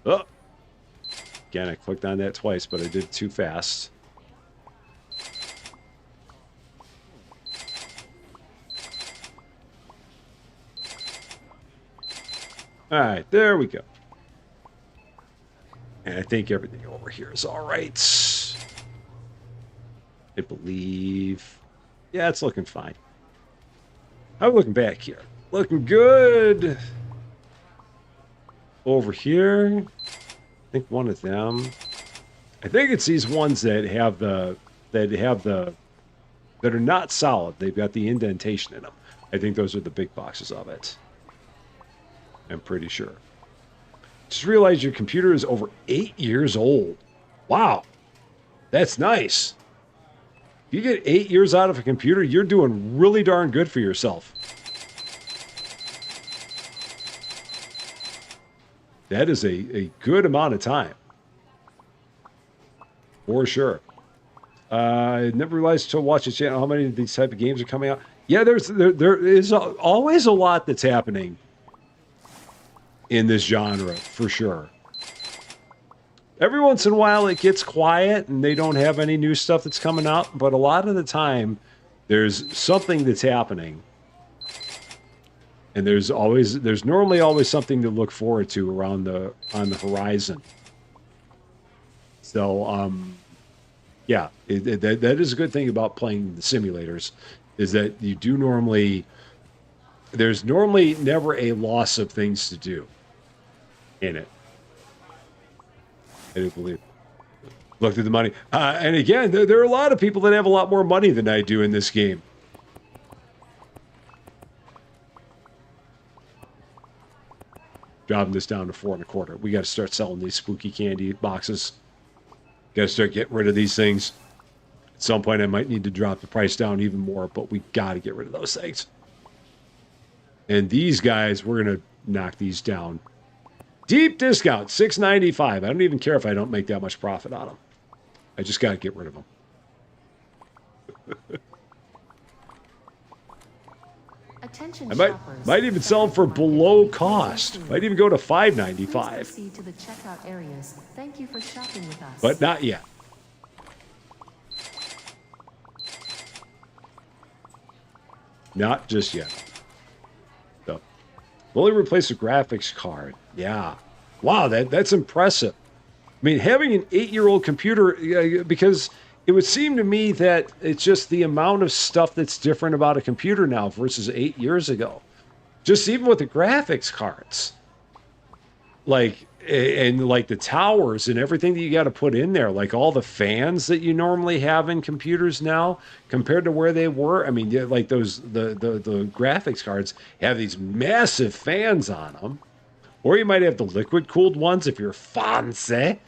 Oh! Again, I clicked on that twice, but I did too fast. All right, there we go. And I think everything over here is all right. I believe. Yeah, it's looking fine. I'm looking back here. Looking good. Over here. I think one of them. I think it's these ones that have the that are not solid. They've got the indentation in them. I think those are the big boxes of it. I'm pretty sure. Just realized your computer is over 8 years old. Wow. That's nice. If you get 8 years out of a computer, you're doing really darn good for yourself. That is a good amount of time. For sure. I never realized until watching the channel how many of these type of games are coming out. Yeah, there is always a lot that's happening in this genre, for sure. Every once in a while it gets quiet and they don't have any new stuff that's coming out, but a lot of the time there's something that's happening. And there's normally always something to look forward to on the horizon. So yeah, that is a good thing about playing the simulators, is that you do there's normally never a loss of things to do in it. I do believe. Look through the money. And again, there are a lot of people that have a lot more money than I do in this game. Dropping this down to 4 1/4. We got to start selling these spooky candy boxes. Got to start getting rid of these things. At some point, I might need to drop the price down even more, but we got to get rid of those things. And these guys, we're going to knock these down. Deep discount, $6.95. I don't even care if I don't make that much profit on them. I just got to get rid of them. Attention I shoppers. might even sell them for below cost. Might even go to $5.95. Please proceed to the checkout areas. Thank you for shopping with us. But not yet. Not just yet. So, only replace the graphics card. Yeah. Wow, that's impressive. I mean, having an 8-year-old computer, because it would seem to me that it's just the amount of stuff that's different about a computer now versus 8 years ago. Just even with the graphics cards. Like, and like the towers and everything that you got to put in there, like all the fans that you normally have in computers now compared to where they were. I mean, yeah, like the graphics cards have these massive fans on them, or you might have the liquid cooled ones if you're fancy.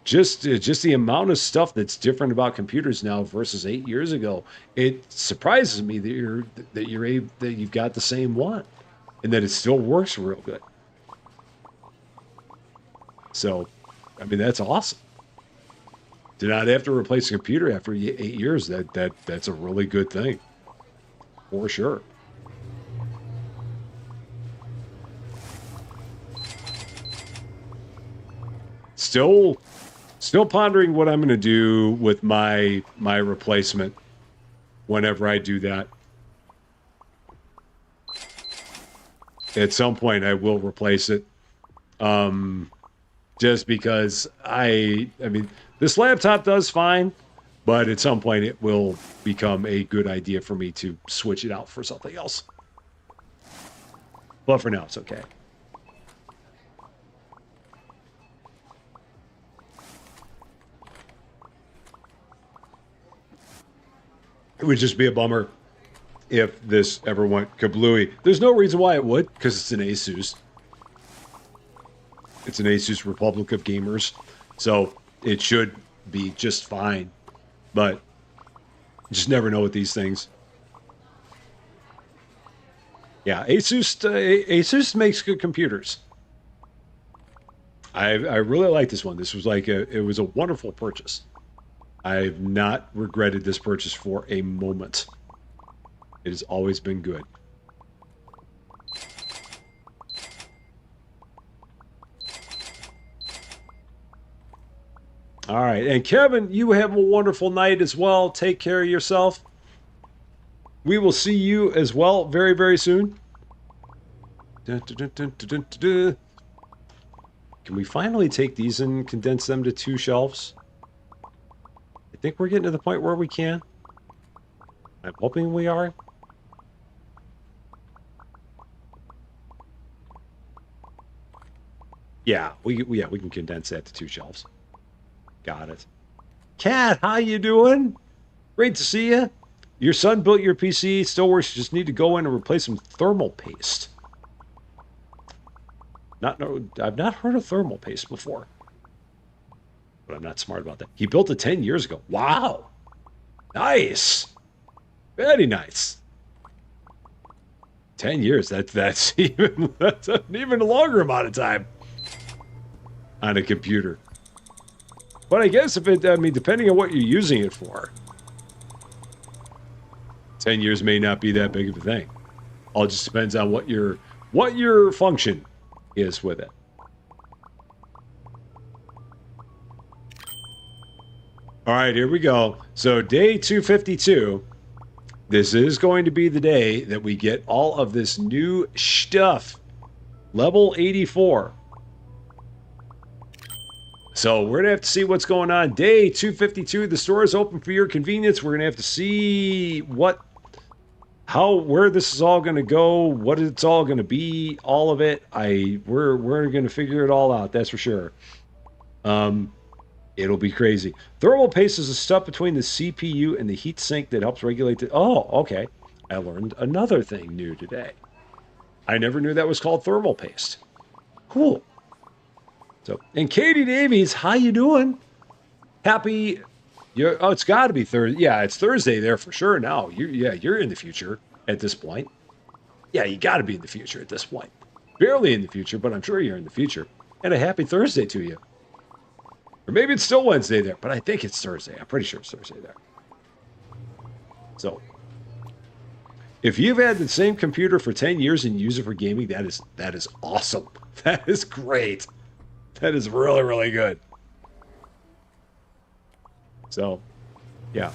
Just the amount of stuff that's different about computers now versus 8 years ago. It surprises me that you've got the same one and that it still works real good. So, I mean, that's awesome. To not have to replace a computer after 8 years, that's a really good thing. For sure. Still Still pondering what I'm going to do with my replacement whenever I do that. At some point, I will replace it. Just because I mean, this laptop does fine, but at some point it will become a good idea for me to switch it out for something else. But for now, it's okay. It would just be a bummer if this ever went kablooey. There's no reason why it would, because it's an Asus. It's an Asus Republic of Gamers, so it should be just fine. But you just never know with these things. Yeah, Asus makes good computers. I really like this one. This was like it was a wonderful purchase. I've not regretted this purchase for a moment. It has always been good. All right. And Kevin, you have a wonderful night as well. Take care of yourself. We will see you as well very, very soon. Dun, dun, dun, dun, dun, dun, dun. Can we finally take these and condense them to 2 shelves? I think we're getting to the point where we can. I'm hoping we are. Yeah, we can condense that to 2 shelves. Got it. Kat, how you doing? Great to see you. Your son built your PC. Still works. You just need to go in and replace some thermal paste. I've not heard of thermal paste before. But I'm not smart about that. He built it 10 years ago. Wow. Nice. Very nice. 10 years. That's an even longer amount of time on a computer. But I guess depending on what you're using it for, 10 years may not be that big of a thing. All just depends on what your function is with it. All right, here we go. So day 252. This is going to be the day that we get all of this new stuff. Level 84. So we're going to have to see what's going on. Day 252, the store is open for your convenience. We're going to have to see where this is all going to go, what it's all going to be, all of it. We're going to figure it all out, that's for sure. It'll be crazy. Thermal paste is the stuff between the CPU and the heat sink that helps regulate the... Oh, okay. I learned another thing new today. I never knew that was called thermal paste. Cool. So, and Katie Davies, how you doing? Happy... it's got to be Thursday. Yeah, it's Thursday there for sure now. You're in the future at this point. Yeah, you got to be in the future at this point. Barely in the future, but I'm sure you're in the future. And a happy Thursday to you. Or maybe it's still Wednesday there, but I think it's Thursday. I'm pretty sure it's Thursday there. So, if you've had the same computer for 10 years and use it for gaming, that is awesome. That is great. That is really, really good. So, yeah.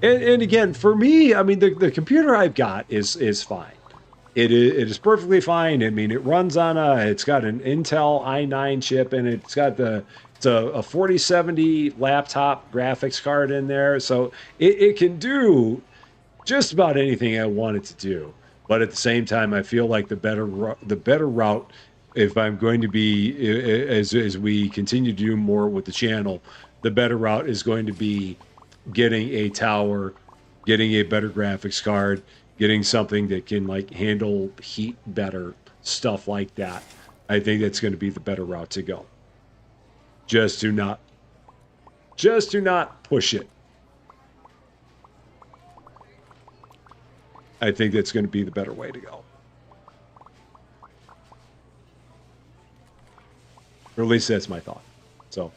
And again, for me, I mean, the computer I've got is fine. It is perfectly fine. I mean, it runs on it's got an Intel i9 chip, and it's got it's a 4070 laptop graphics card in there. So it can do just about anything I want it to do. But at the same time, I feel like the better route, if I'm going to be, as we continue to do more with the channel, the better route is going to be getting a tower, getting a better graphics card, getting something that can like handle heat better, stuff like that. I think that's going to be the better route to go. Just do not push it. I think that's going to be the better way to go. Or at least that's my thought. So.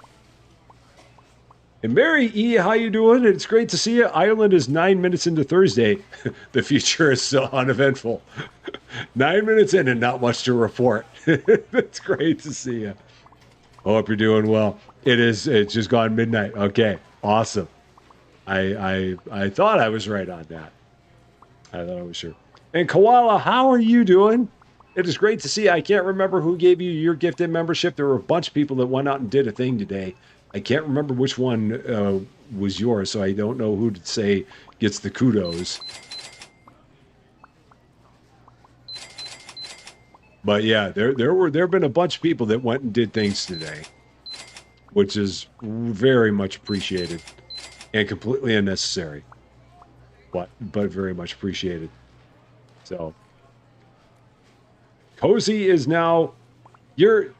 And Mary E., how you doing? It's great to see you. Ireland is 9 minutes into Thursday. The future is still uneventful. 9 minutes in and not much to report. It's great to see you. Hope you're doing well. It is. It's just gone midnight. Okay, awesome. I thought I was right on that. I thought I was sure. And Koala, how are you doing? It is great to see. I can't remember who gave you your gifted membership. There were a bunch of people that went out and did a thing today. I can't remember which one was yours, so I don't know who to say gets the kudos. But yeah, there have been a bunch of people that went and did things today, which is very much appreciated and completely unnecessary, but very much appreciated. So Cozy is now you're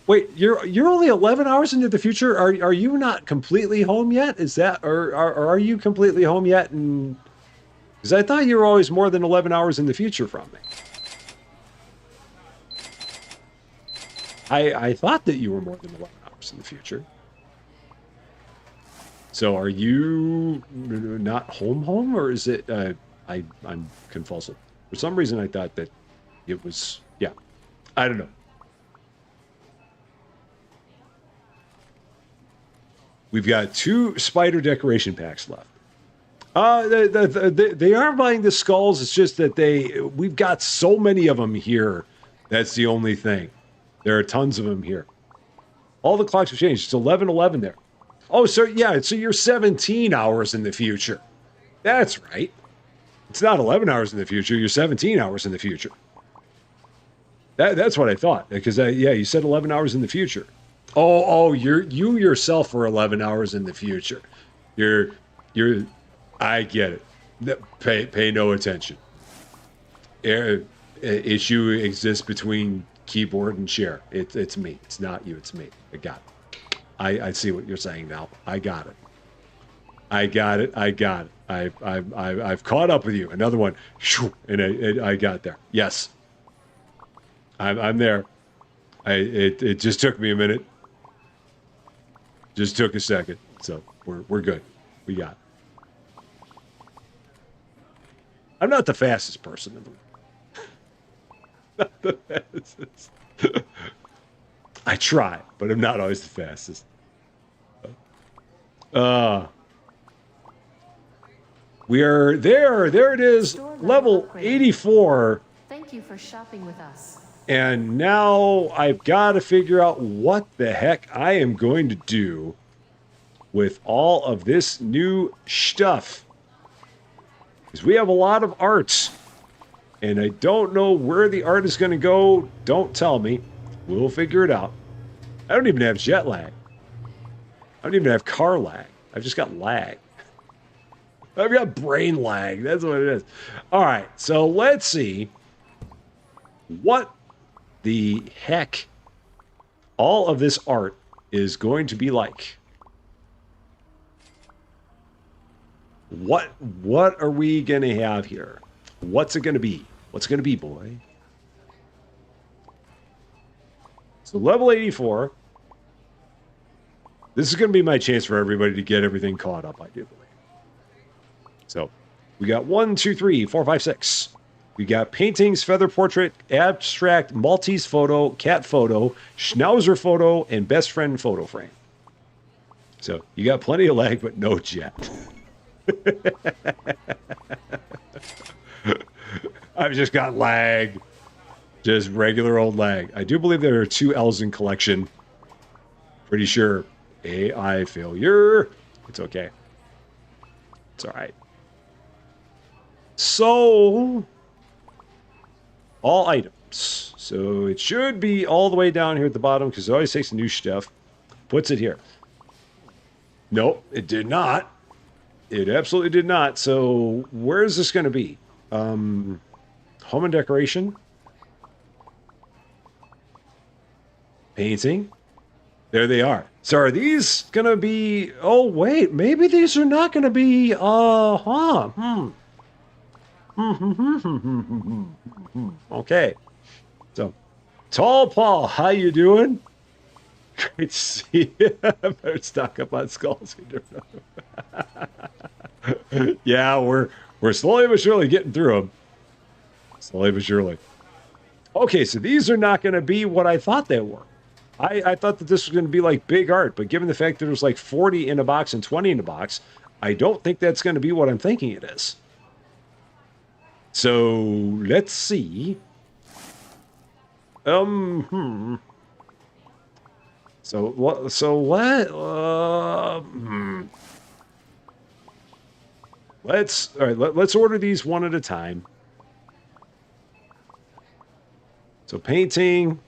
only 11 hours into the future. Are you not completely home yet? Is that or are you completely home yet? And because I thought you were always more than 11 hours in the future from me. I thought that you were more than 11 hours in the future. So are you not home, or is it? I'm confused. For some reason, I thought that it was. Yeah, I don't know. We've got 2 spider decoration packs left. They are buying the skulls. It's just that we've got so many of them here. That's the only thing. There are tons of them here. All the clocks have changed. It's 11:11 there. Oh, so yeah, so you're 17 hours in the future. That's right. It's not 11 hours in the future. You're 17 hours in the future. That's what I thought. Because yeah, you said 11 hours in the future. Oh, you yourself are 11 hours in the future. You're. I get it. Pay no attention. Issue exists between keyboard and chair. It's me. It's not you. It's me. I got it. I see what you're saying now. I got it. I've caught up with you. Another one. And I got there. Yes. I'm there. It just took me a minute. Just took a second. So we're good. We got it. I'm not the fastest person in the world. Not the fastest. I try, but I'm not always the fastest. We are there. There it is. Level 84. Thank you for shopping with us. And now I've got to figure out what the heck I am going to do with all of this new stuff. Because we have a lot of arts. And I don't know where the art is going to go. Don't tell me. We'll figure it out. I don't even have jet lag. I don't even have car lag. I've just got lag. I've got brain lag. That's what it is. All right. So let's see what the heck all of this art is going to be like. What are we going to have here? What's it going to be? What's it going to be, boy? So level 84. This is going to be my chance for everybody to get everything caught up, I do believe. So we got 1, 2, 3, 4, 5, 6. We got paintings, feather portrait, abstract, Maltese photo, cat photo, schnauzer photo, and best friend photo frame. So you got plenty of lag, but no jet. I've just got lag. Just regular old lag. I do believe there are 2 L's in collection. Pretty sure. AI failure. It's okay. It's all right. So, all items. So it should be all the way down here at the bottom because it always takes the new stuff. Puts it here. Nope, it did not. It absolutely did not. So where is this going to be? Home and decoration. Painting. There they are. So are these going to be... Oh, wait. Maybe these are not going to be... Okay. So, Tall Paul, how you doing? Great to see you. I better stock up on skulls. Yeah, we're slowly but surely getting through them. Slowly but surely. Okay, so these are not going to be what I thought they were. I thought that this was going to be like big art, but given the fact that there's like 40 in a box and 20 in a box, I don't think that's going to be what I'm thinking it is. So let's see. So what? So what? Let's all right. Let's order these one at a time. So painting,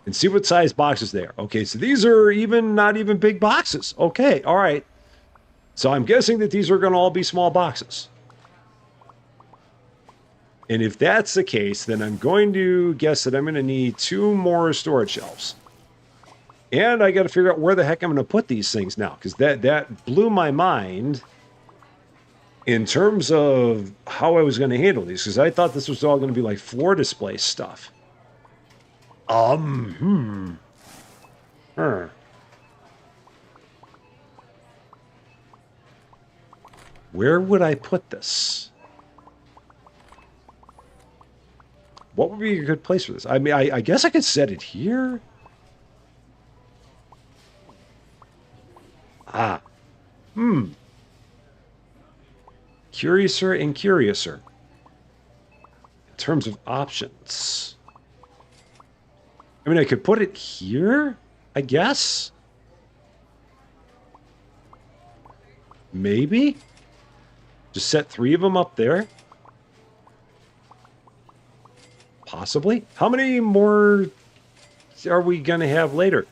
and see what size boxes they are. Okay, so these are not even big boxes. Okay, all right. So I'm guessing that these are going to all be small boxes. And if that's the case, then I'm going to guess that I'm going to need 2 more storage shelves. And I got to figure out where the heck I'm going to put these things now, because that blew my mind in terms of how I was going to handle these, because I thought this was all going to be like floor display stuff. Where would I put this? What would be a good place for this? I mean, I guess I could set it here. Curiouser and curiouser. In terms of options. I mean, I could put it here, I guess. Maybe. Just set 3 of them up there. Possibly. How many more are we going to have later?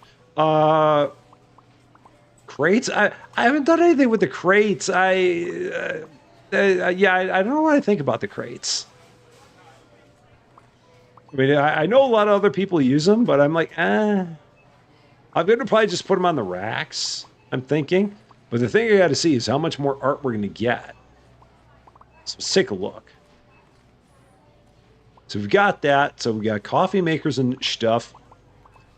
Crates? I haven't done anything with the crates. Yeah, I don't know what I think about the crates. I mean, I know a lot of other people use them, but I'm like, I'm going to probably just put them on the racks, I'm thinking. But the thing I got to see is how much more art we're going to get. So let's take a look. So we've got that. So we got coffee makers and stuff.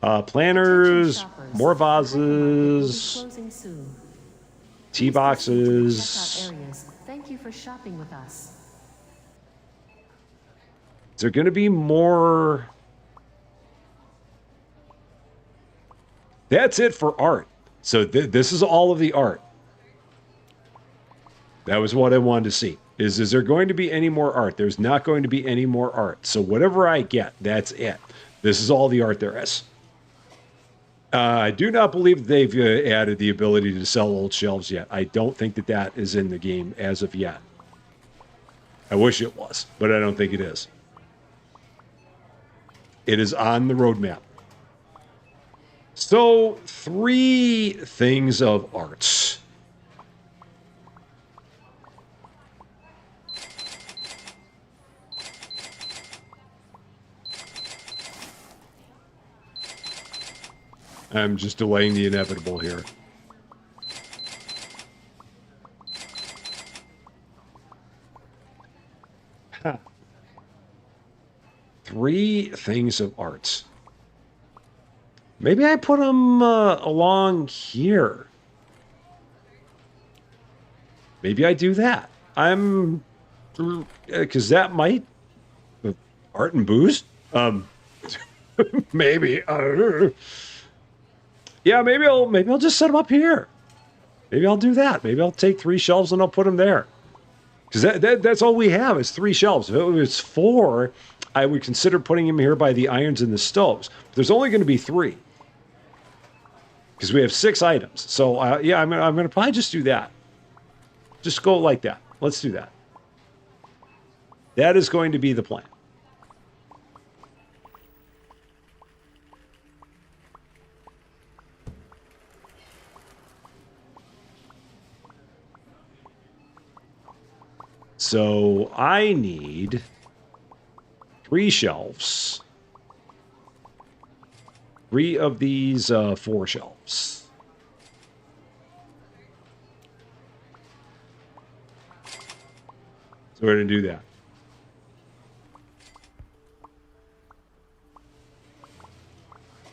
Planners, more vases, tea boxes. Thank you for shopping with us. Is there going to be more? That's it for art. So this is all of the art. That was what I wanted to see. Is there going to be any more art? There's not going to be any more art. So whatever I get, that's it. This is all the art there is. I do not believe they've added the ability to sell old shelves yet. I don't think that is in the game as of yet. I wish it was, but I don't think it is. It is on the roadmap. So, 3 things of art. I'm just delaying the inevitable here. Huh. 3 things of art. Maybe I put them along here. Maybe I do that. Because that might... art and booze? Maybe. Yeah, maybe I'll just set them up here. Maybe I'll do that. Maybe I'll take 3 shelves and I'll put them there. Because that's all we have is 3 shelves. If it was 4, I would consider putting them here by the irons and the stoves. But there's only going to be 3. Because we have 6 items. So, yeah, I'm going to probably just do that. Just go like that. Let's do that. That is going to be the plan. So I need 3 shelves. 3 of these 4 shelves. So we're going to do that.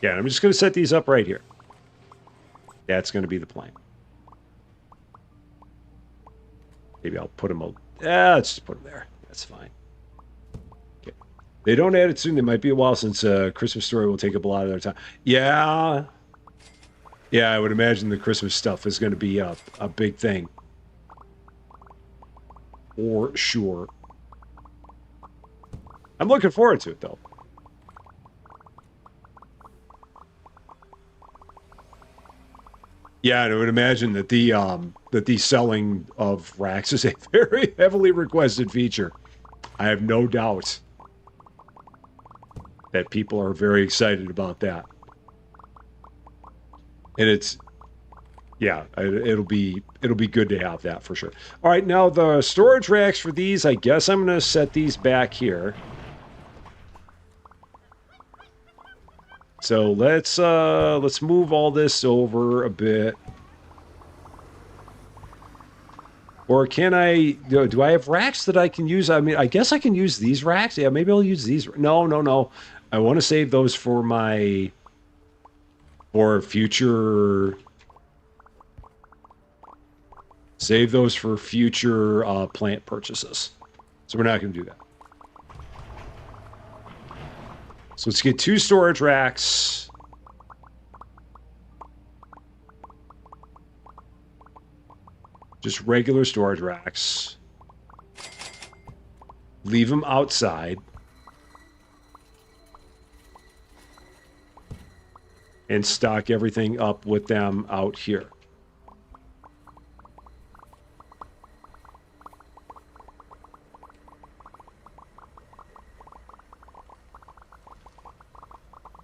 Yeah, I'm just going to set these up right here. That's going to be the plan. Maybe I'll put them... let's just put them there. That's fine. Okay. They don't add it soon. It might be a while since Christmas Story will take up a lot of their time. Yeah. Yeah, I would imagine the Christmas stuff is going to be a big thing. For sure. I'm looking forward to it, though. Yeah, and I would imagine that the selling of racks is a very heavily requested feature. I have no doubt that people are very excited about that. And it's yeah, it'll be good to have that for sure. All right, now the storage racks for these, I guess I'm going to set these back here. So let's move all this over a bit. Or can I, do I have racks that I can use? I mean, I guess I can use these racks. Yeah, maybe I'll use these. No. I want to save those for future, save those for future plant purchases. So we're not going to do that. So let's get 2 storage racks. Just regular storage racks. Leave them outside. And stock everything up with them out here.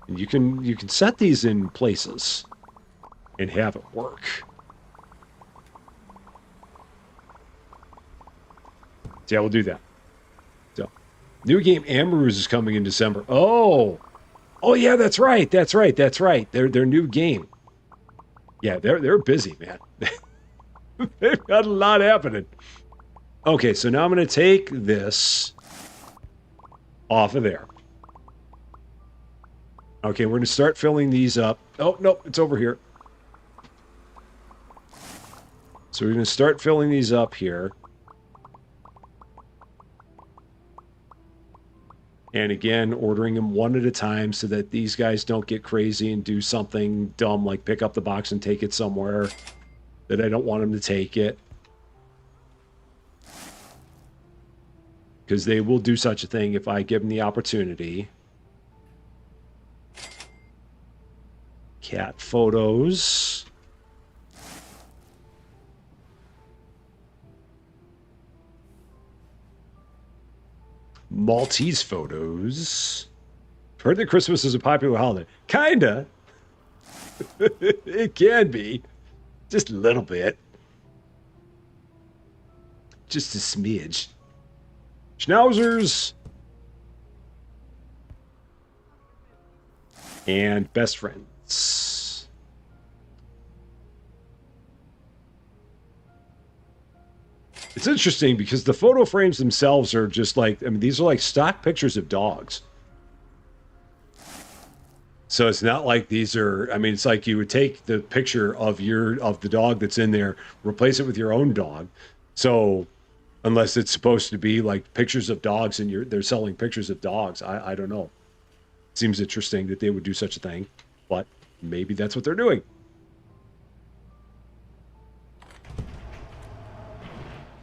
And you can set these in places and have it work. So yeah, we'll do that. So, new game Amorous is coming in December. Oh yeah, that's right. Their new game. Yeah, they're busy, man. They've got a lot happening. Okay, so now I'm going to take this off of there. Okay, we're going to start filling these up. Oh, no, it's over here. So we're going to start filling these up here. And again, ordering them one at a time so that these guys don't get crazy and do something dumb like pick up the box and take it somewhere that I don't want them to take it. Because they will do such a thing if I give them the opportunity. Cat photos. Maltese photos. Heard that Christmas is a popular holiday. Kinda. It can be. Just a little bit. Just a smidge. Schnauzers. And best friends. It's interesting because the photo frames themselves are just like, I mean, these are like stock pictures of dogs. So it's not like these are, I mean, it's like you would take the picture of the dog that's in there, replace it with your own dog. So unless it's supposed to be like pictures of dogs and they're selling pictures of dogs, I don't know. Seems interesting that they would do such a thing, but maybe that's what they're doing.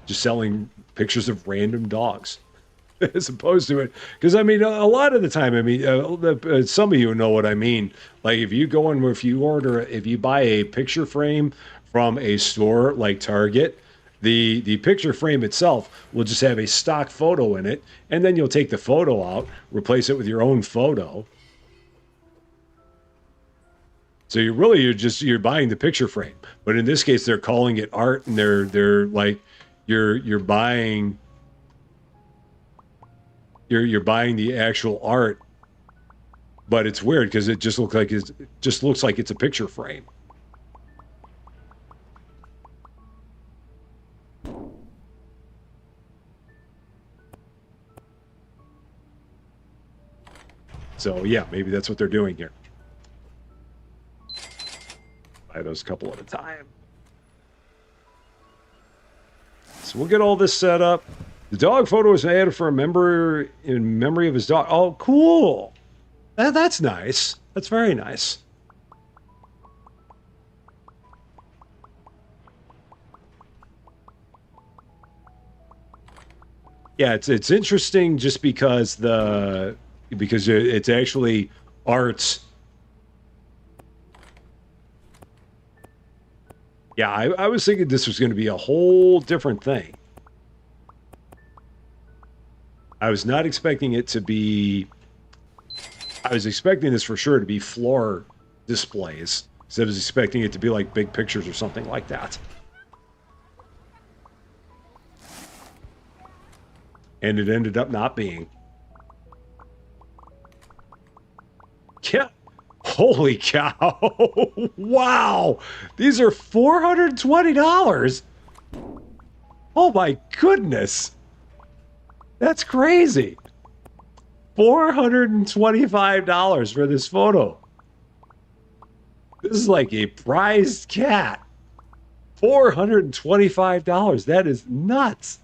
Just selling pictures of random dogs as opposed to it. Because, I mean, a lot of the time, I mean, some of you know what I mean. Like, if you buy a picture frame from a store like Target, the picture frame itself will just have a stock photo in it, and then you'll take the photo out, replace it with your own photo. So you're buying the picture frame. But in this case, they're calling it art, and they're like, you're buying the actual art, but it's weird because it just looks like it's a picture frame. So yeah, maybe that's what they're doing here. Buy those couple at a time. So we'll get all this set up. The dog photo is added for a member in memory of his dog. Oh, cool. That's nice. That's very nice. Yeah, it's interesting just because it's actually art. Yeah, I was thinking this was going to be a whole different thing. I was not expecting it to be. I was expecting this for sure to be floor displays. So I was expecting it to be like big pictures or something like that. And it ended up not being. Yeah. Holy cow. Wow. These are $420. Oh my goodness. That's crazy. $425 for this photo. This is like a prized cat. $425. That is nuts.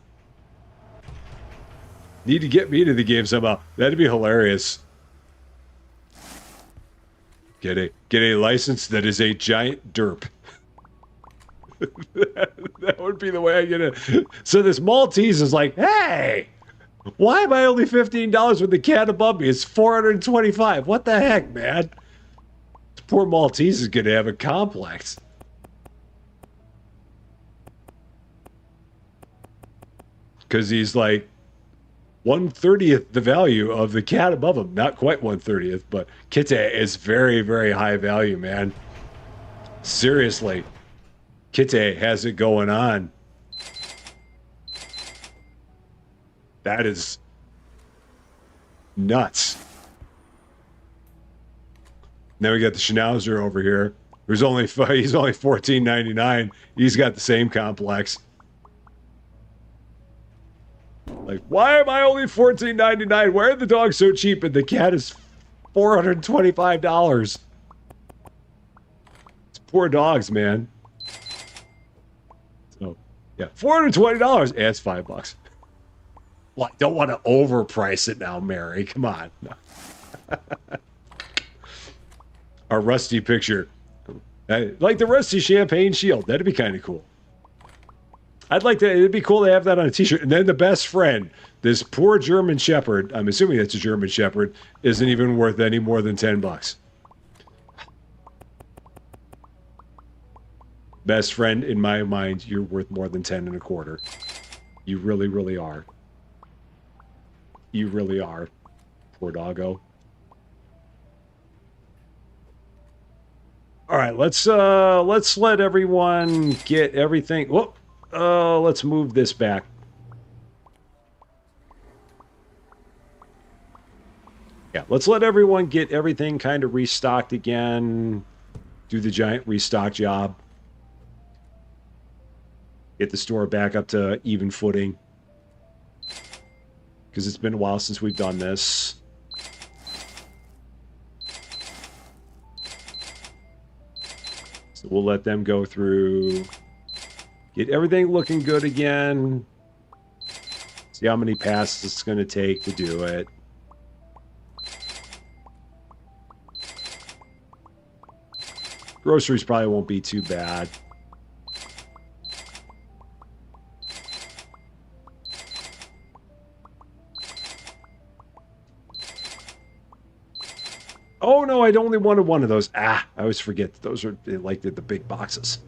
Need to get me to the game somehow. That'd be hilarious. Get a license that is a giant derp. That would be the way I get it. So this Maltese is like, hey, why am I only $15 with the cat above me? It's $425. What the heck, man? This poor Maltese is gonna have a complex. Because he's like 1/30th the value of the cat above him. Not quite 1/30th, but Kitty is very, very high value, man. Seriously. Kitty has it going on. That is nuts. Then we got the Schnauzer over here. He's only $14.99. He's got the same complex. Like, why am I only $14.99? Why are the dogs so cheap and the cat is $425? It's poor dogs, man. So, yeah, $420. Yeah, it's $5. Well, I don't want to overprice it now, Mary. Come on. No. Our Rusty picture. Like the Rusty Champaign shield. That'd be kind of cool. I'd like to, it'd be cool to have that on a t-shirt. And then the best friend, this poor German Shepherd, I'm assuming that's a German Shepherd, isn't even worth any more than $10. Best friend, in my mind, you're worth more than 10 and a quarter. You really, really are. You really are. Poor doggo. All right, let's let everyone get everything. Whoop. Let's move this back. Yeah, let's let everyone get everything kind of restocked again. Do the giant restock job. Get the store back up to even footing. Because it's been a while since we've done this. So we'll let them go through. Get everything looking good again. See how many passes it's going to take to do it. Groceries probably won't be too bad. Oh no, I'd only wanted one of those. I always forget that those are like the big boxes.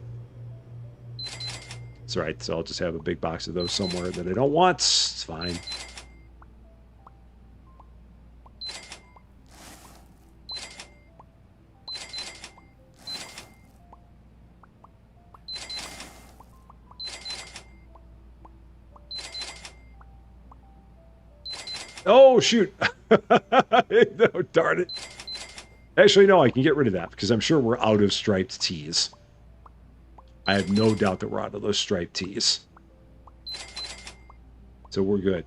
That's right, so I'll just have a big box of those somewhere that I don't want. It's fine. Oh, shoot. No, darn it. Actually, no, I can get rid of that because I'm sure we're out of striped tees. I have no doubt that we're out of those striped tees. So we're good.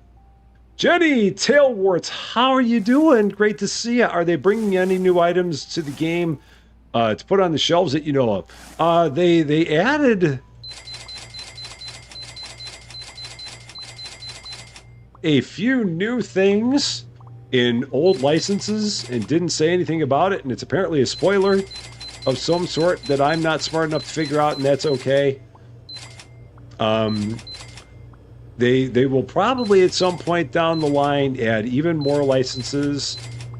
Jenny Tailwarts, how are you doing? Great to see you. Are they bringing any new items to the game to put on the shelves that you know of? They added... a few new things in old licenses and didn't say anything about it, and it's apparently a spoiler of some sort that I'm not smart enough to figure out, and that's okay. They will probably at some point down the line add even more licenses.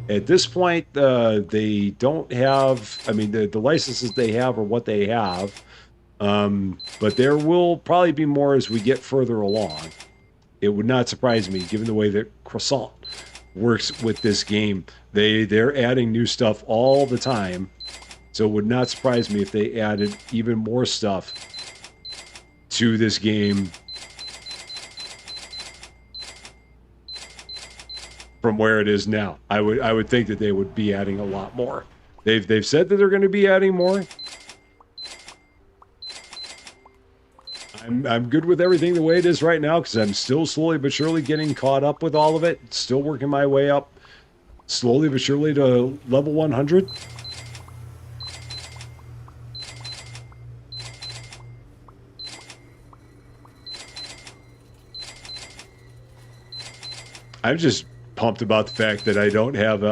At this point, they don't have. I mean, the licenses they have are what they have. But there will probably be more as we get further along. It would not surprise me, given the way that Croissant works with this game. They're adding new stuff all the time, so it would not surprise me if they added even more stuff to this game from where it is now. I would think that they would be adding a lot more. They've said that they're going to be adding more. I'm good with everything the way it is right now because I'm still slowly but surely getting caught up with all of it. Still working my way up slowly but surely to level 100. I'm just pumped about the fact that I don't have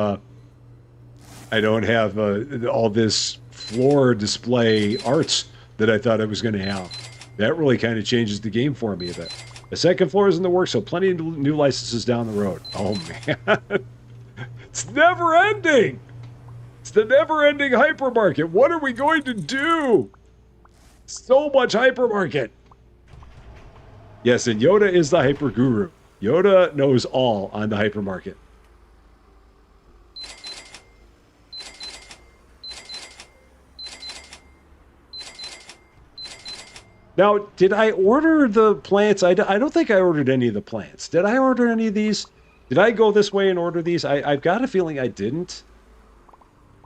all this floor display arts that I thought I was going to have. That really kind of changes the game for me a bit. The second floor is in the works, so plenty of new licenses down the road. Oh, man. It's never ending. It's the never-ending hypermarket. What are we going to do? So much hypermarket. Yes, and Yoda is the hyper guru. Yoda knows all on the hypermarket. Now, did I order the plants? I don't think I ordered any of the plants. Did I order any of these? Did I go this way and order these? I've got a feeling I didn't.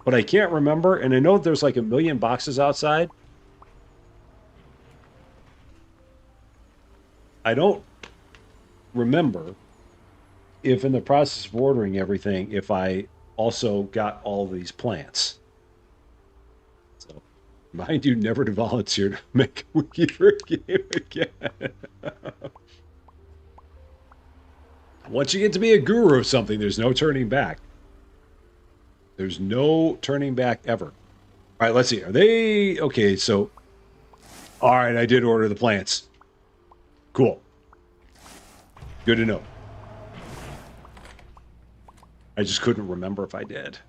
But I can't remember. And I know there's like 1 million boxes outside. I don't remember if in the process of ordering everything, if I also got all these plants. So, mind you, never to volunteer to make a wiki for a game again. Once you get to be a guru of something, there's no turning back. There's no turning back ever. All right, let's see. Are they... Okay, so... All right, I did order the plants. Cool. Good to know. I just couldn't remember if I did.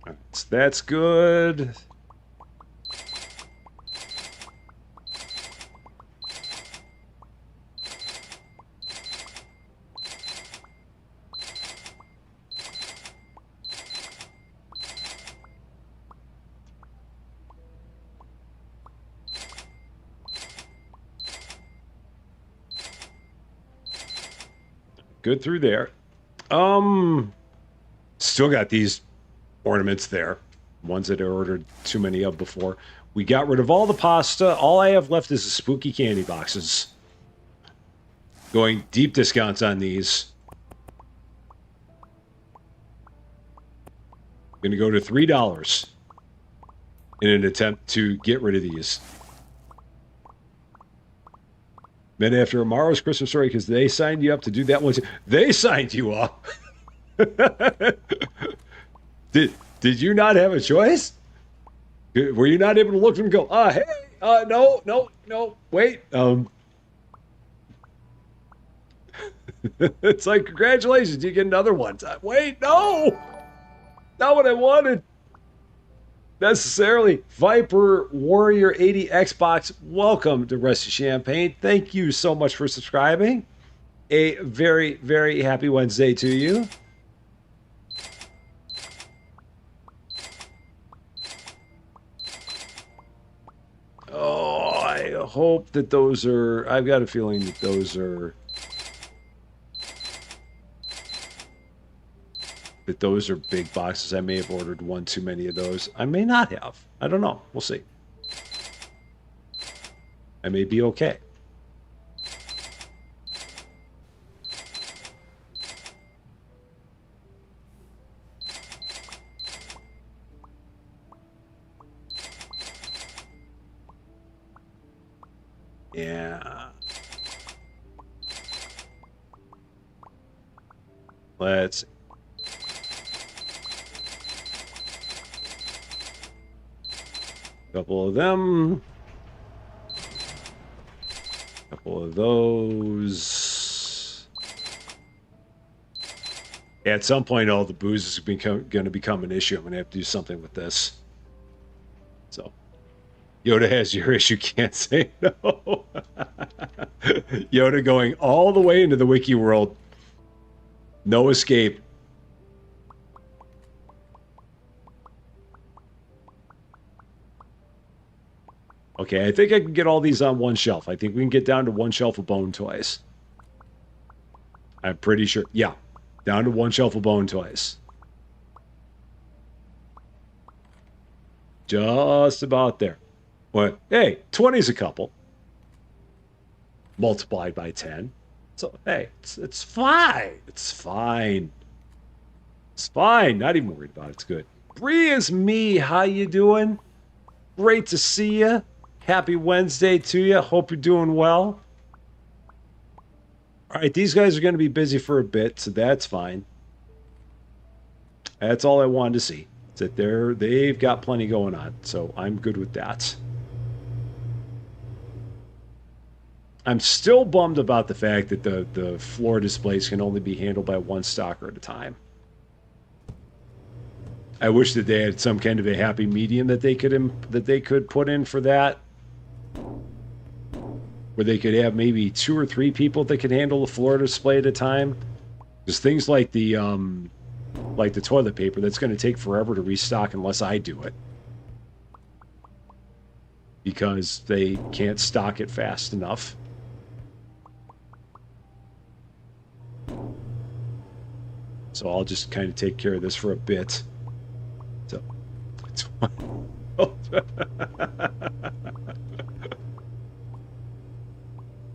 All right, so that's good. Good through there. Still got these ornaments there. Ones that I ordered too many of before. We got rid of all the pasta. All I have left is the spooky candy boxes. Going deep discounts on these. I'm going to go to $3 in an attempt to get rid of these. Then after tomorrow's Christmas story, because they signed you up to do that one. They signed you up. Did you not have a choice? Were you not able to look at them and go, hey, no, wait. It's like, congratulations, you get another one. Wait, no, not what I wanted. Necessarily. Viper Warrior 80 Xbox, welcome to Rusty Champaign. Thank you so much for subscribing. A very, very happy Wednesday to you. Oh, I hope that those are... I've got a feeling that those are... that those are big boxes. I may have ordered one too many of those. I may not have. I don't know. We'll see. I may be okay. Yeah. Let's see. Couple of them. Couple of those. At some point, all the booze is going to become an issue. I'm going to have to do something with this. So, Yoda has your issue, can't say no. Yoda going all the way into the wiki world. No escape. Okay, I think I can get all these on one shelf. I think we can get down to one shelf of bone toys. I'm pretty sure. Yeah, down to one shelf of bone toys. Just about there. But hey, 20 is a couple. Multiplied by 10. So, hey, it's fine. It's fine. It's fine. Not even worried about it. It's good. Bree is me. How you doing? Great to see you. Happy Wednesday to you. Hope you're doing well. All right, these guys are going to be busy for a bit, so that's fine. That's all I wanted to see. Is that they've got plenty going on, so I'm good with that. I'm still bummed about the fact that the floor displays can only be handled by one stocker at a time. I wish that they had some kind of a happy medium that they could put in for that, where they could have maybe 2 or 3 people that could handle the floor display at a time. Because things like the toilet paper, that's going to take forever to restock unless I do it, because they can't stock it fast enough. So I'll just kind of take care of this for a bit. So,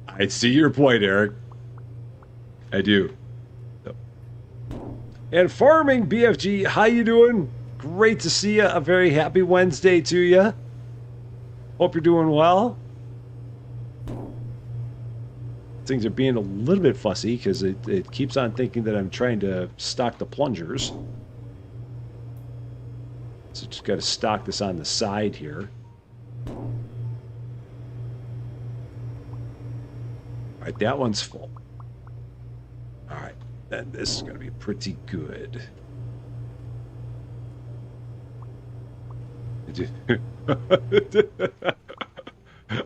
I see your point, Eric. I do. So. And Farming BFG, how you doing? Great to see you. A very happy Wednesday to you. Hope you're doing well. Things are being a little bit fussy because it keeps on thinking that I'm trying to stock the plungers. So just got to stock this on the side here. All right, that one's full. All right, then this is going to be pretty good.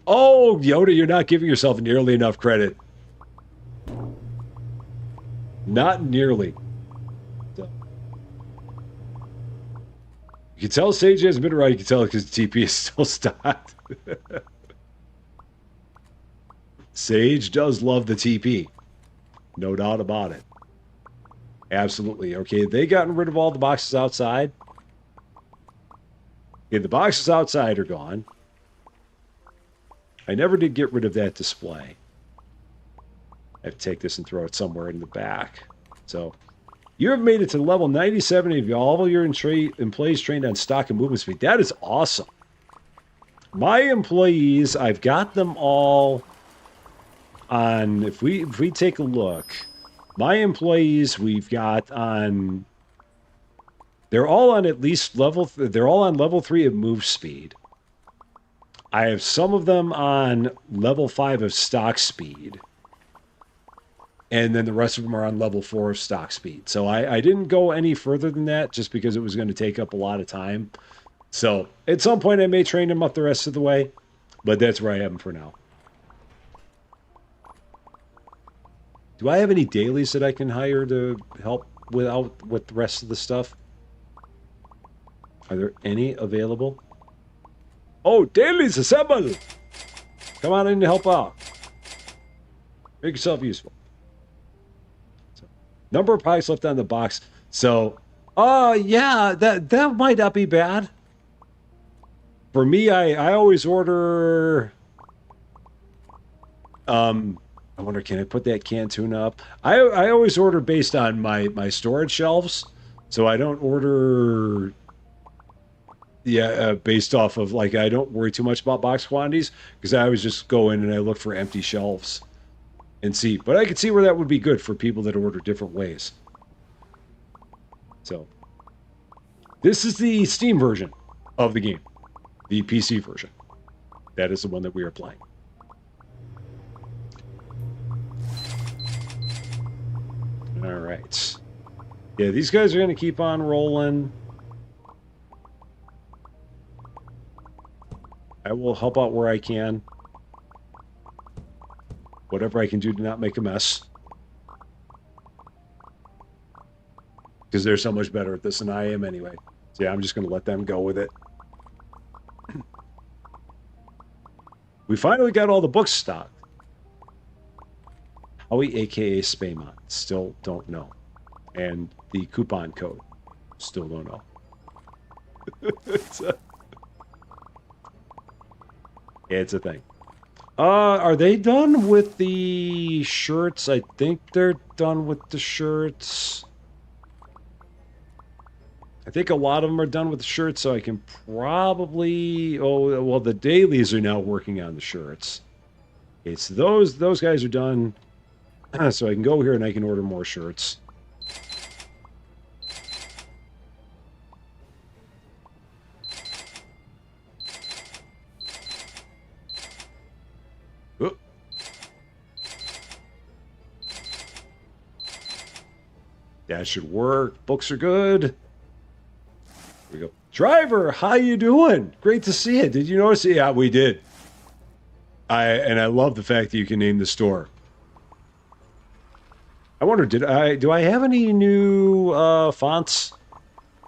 Oh, Yoda, you're not giving yourself nearly enough credit. Not nearly. So. You can tell Sage hasn't been around. You can tell because the TP is still stocked. Sage does love the TP. No doubt about it. Absolutely. Okay, they gotten rid of all the boxes outside. Okay, the boxes outside are gone. I never did get rid of that display. I have to take this and throw it somewhere in the back. So, you have made it to level 97 of all of your employees trained on stock and movement speed. That is awesome. My employees, I've got them all on, if we take a look, my employees we've got on, they're all on at least they're all on level 3 of move speed. I have some of them on level 5 of stock speed. And then the rest of them are on level 4 of stock speed. So I didn't go any further than that just because it was going to take up a lot of time. So at some point I may train them up the rest of the way. But that's where I have them for now. Do I have any dailies that I can hire to help with the rest of the stuff? Are there any available? Oh, dailies, assemble! Come on in to help out. Make yourself useful. So, number of packs left on the box. So, yeah, that might not be bad. For me, I always order. I wonder, can I put that canned tuna up? I always order based on my storage shelves, so I don't order. Yeah, based off of, like, I don't worry too much about box quantities because I always just go in and I look for empty shelves and see. But I could see where that would be good for people that order different ways. So this is the Steam version of the game, the PC version. That is the one that we are playing. All right. Yeah, these guys are going to keep on rolling. I will help out where I can. Whatever I can do to not make a mess. Because they're so much better at this than I am anyway. So yeah, I'm just going to let them go with it. We finally got all the books stocked. Howie, a.k.a. Spaymont. Still don't know. And the coupon code. Still don't know. It's a thing. Are they done with the shirts? I think they're done with the shirts. I think a lot of them are done with the shirts, so I can probably... Oh, well, the dailies are now working on the shirts. Okay, so those guys are done. So I can go here and I can order more shirts. Oh. That should work. Books are good. Here we go. Driver, how you doing? Great to see you. Did you notice? Yeah, we did. I love the fact that you can name the store. I wonder, do I have any new fonts?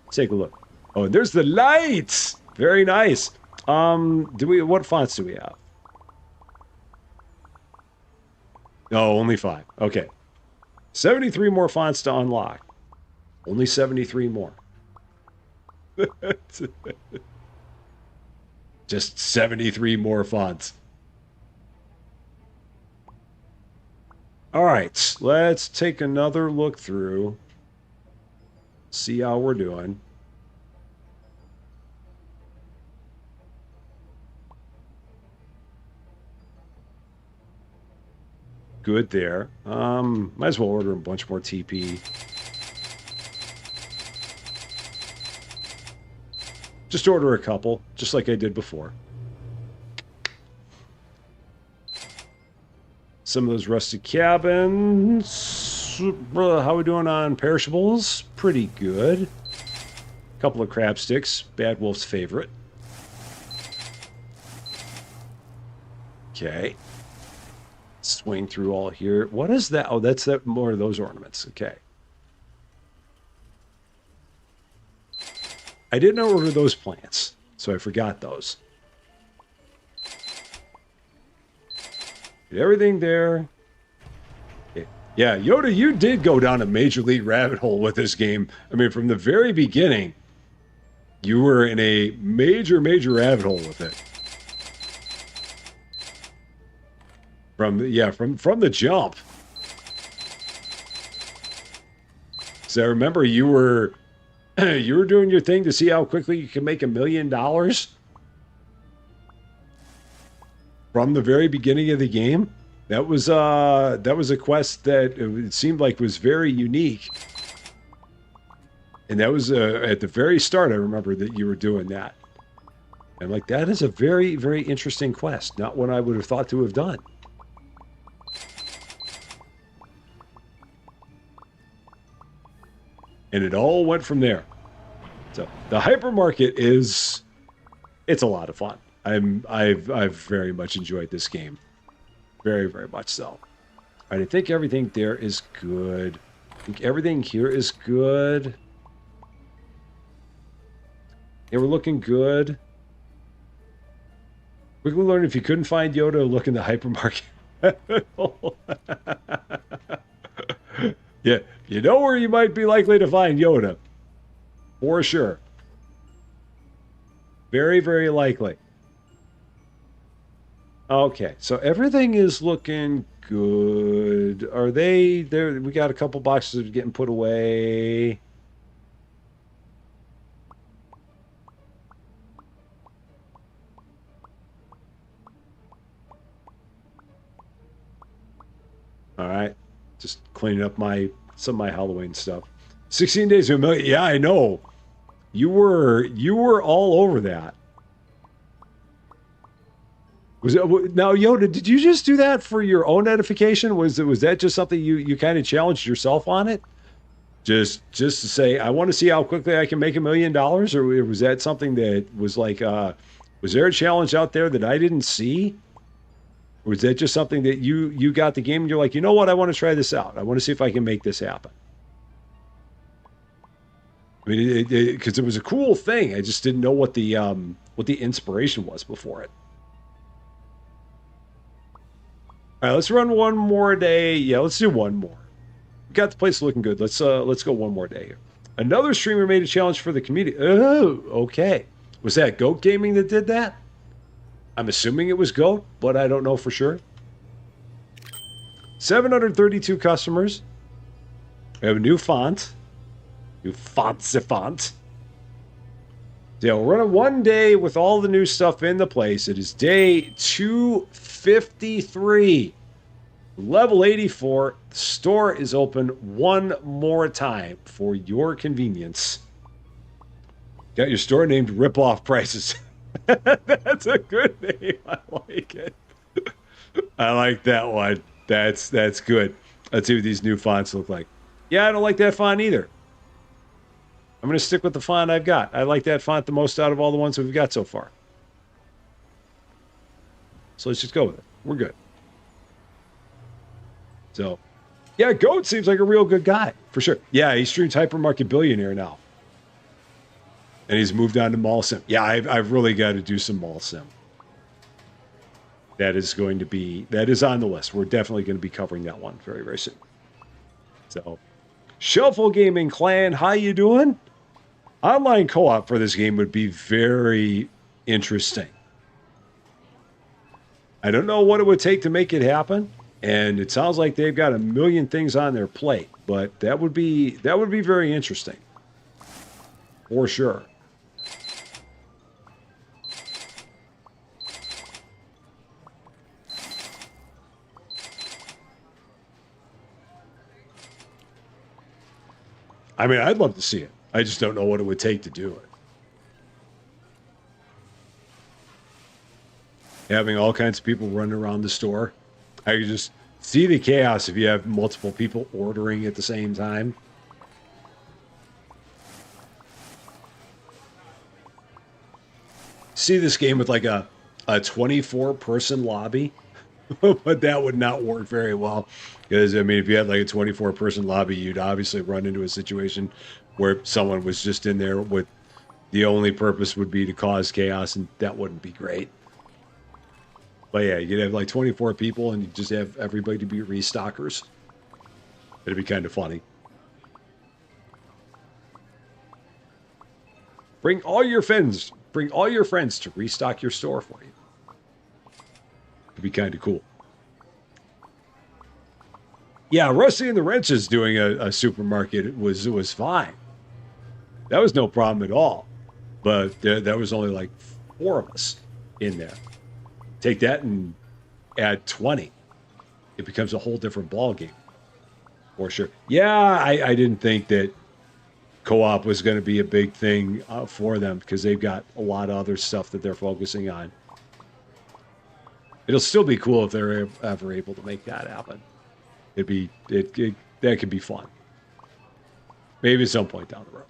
Let's take a look. Oh, there's the lights. Very nice. What fonts do we have? Oh, only 5. Okay. 73 more fonts to unlock. Only 73 more. Just 73 more fonts. All right, let's take another look through. See how we're doing. Good there. Might as well order a bunch more TP. Just order a couple, just like I did before. Some of those rusty cabins. How are we doing on perishables? Pretty good. Couple of crab sticks. Bad Wolf's favorite. Okay. Swing through all here. What is that? Oh, that's that more of those ornaments. Okay. I didn't order those plants, so I forgot those. Get everything there. Okay. Yeah, Yoda, you did go down a major league rabbit hole with this game. I mean, from the very beginning, you were in a major rabbit hole with it. From the jump. So I remember you were doing your thing to see how quickly you can make $1 million from the very beginning of the game. That was a quest that it seemed like was very unique. And that was at the very start. I remember that you were doing that. I'm like, that is a very, very interesting quest. Not one I would have thought to have done. And it all went from there. So the hypermarket it's a lot of fun. I've very much enjoyed this game. Very, very much so. All right, I think everything there is good. I think everything here is good. Yeah, we're looking good. Quickly learn if you couldn't find Yoda, look in the hypermarket. Yeah, you know where you might be likely to find Yoda. For sure. Very, very likely. Okay, so everything is looking good. Are they there? We got a couple boxes getting put away. All right, just cleaning up some of my Halloween stuff. 16 days to a million. Yeah, I know. You were all over that. Was it now, Yoda? Did you just do that for your own edification? Was that just something you kind of challenged yourself on it? Just to say, I want to see how quickly I can make $1 million, or was that something that was like, was there a challenge out there that I didn't see? Or was that just something that you got the game and you're like, you know what, I want to try this out. I want to see if I can make this happen. I mean, because it was a cool thing. I just didn't know what the inspiration was before it. All right, let's run one more day. Yeah, let's do one more. We got the place looking good. Let's go one more day here. Another streamer made a challenge for the community. Oh, okay. Was that Goat Gaming that did that? I'm assuming it was Goat, but I don't know for sure. 732 customers. We have a new font. New font. Yeah, we're running one day with all the new stuff in the place. It is day 253. Level 84. The store is open one more time for your convenience. Got your store named Rip Off Prices. That's a good name. I like it. I like that one. That's good. Let's see what these new fonts look like. Yeah, I don't like that font either. I'm going to stick with the font I've got. I like that font the most out of all the ones we've got so far. So let's just go with it. We're good. So, yeah, Goat seems like a real good guy, for sure. Yeah, he streams Hypermarket Billionaire now. And he's moved on to Mall Sim. Yeah, I've really got to do some Mall Sim. That is on the list. We're definitely going to be covering that one very, very soon. So, Shuffle Gaming Clan, how you doing? Online co-op for this game would be very interesting. I don't know what it would take to make it happen, and it sounds like they've got a million things on their plate, but that would be very interesting. For sure. I mean, I'd love to see it. I just don't know what it would take to do it. Having all kinds of people running around the store. I could just see the chaos if you have multiple people ordering at the same time. See this game with like a 24-person lobby. But that would not work very well. Because, I mean, if you had like a 24-person lobby, you'd obviously run into a situation where someone was just in there with the only purpose would be to cause chaos, and that wouldn't be great. But yeah, you'd have like 24 people and you just have everybody to be restockers. It'd be kind of funny. Bring all your friends to restock your store for you. It'd be kind of cool. Yeah, Rusty and the Wrenches doing a supermarket was fine. That was no problem at all. But there was only like 4 of us in there. Take that and add 20. It becomes a whole different ball game. For sure. Yeah, I didn't think that co-op was going to be a big thing for them because they've got a lot of other stuff that they're focusing on. It'll still be cool if they're ever able to make that happen. That could be fun. Maybe at some point down the road.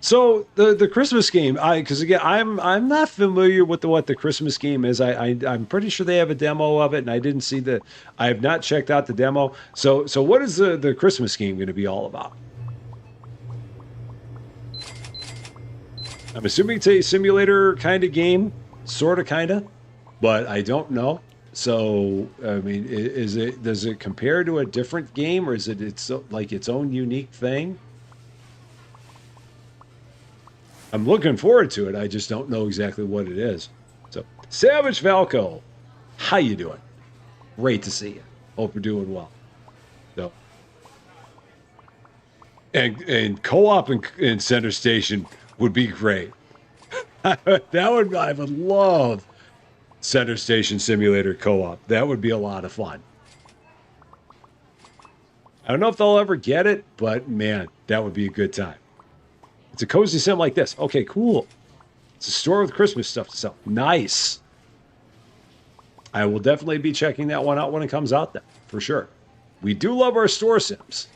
So the Christmas game, because again, I'm not familiar with what the Christmas game is. I'm pretty sure they have a demo of it, and I have not checked out the demo. So what is the Christmas game going to be all about? I'm assuming it's a simulator kind of game, sort of, kind of, but I don't know. So I mean, does it compare to a different game, or is it's like its own unique thing? I'm looking forward to it. I just don't know exactly what it is. So, Savage Falco, how you doing? Great to see you. Hope you're doing well. So, and co-op in Center Station would be great. I would love Center Station Simulator co-op. That would be a lot of fun. I don't know if they'll ever get it, but man, that would be a good time. It's a cozy sim like this. Okay, cool. It's a store with Christmas stuff to sell. Nice. I will definitely be checking that one out when it comes out then, for sure. We do love our store sims.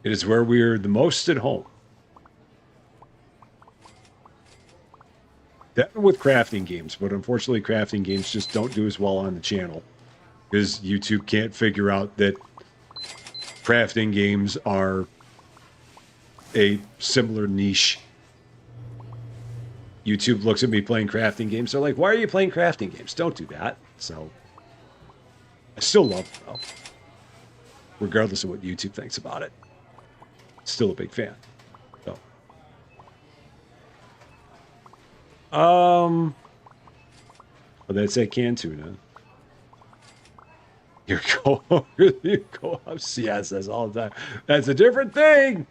It is where we're the most at home. That with crafting games, but unfortunately crafting games just don't do as well on the channel because YouTube can't figure out that crafting games are a similar niche. YouTube looks at me playing crafting games. They're like, why are you playing crafting games? Don't do that. So I still love them, though. Regardless of what YouTube thinks about it. Still a big fan. So. Well, that's that canned tuna. Your co-ops. Yes, that's all the time. That's a different thing.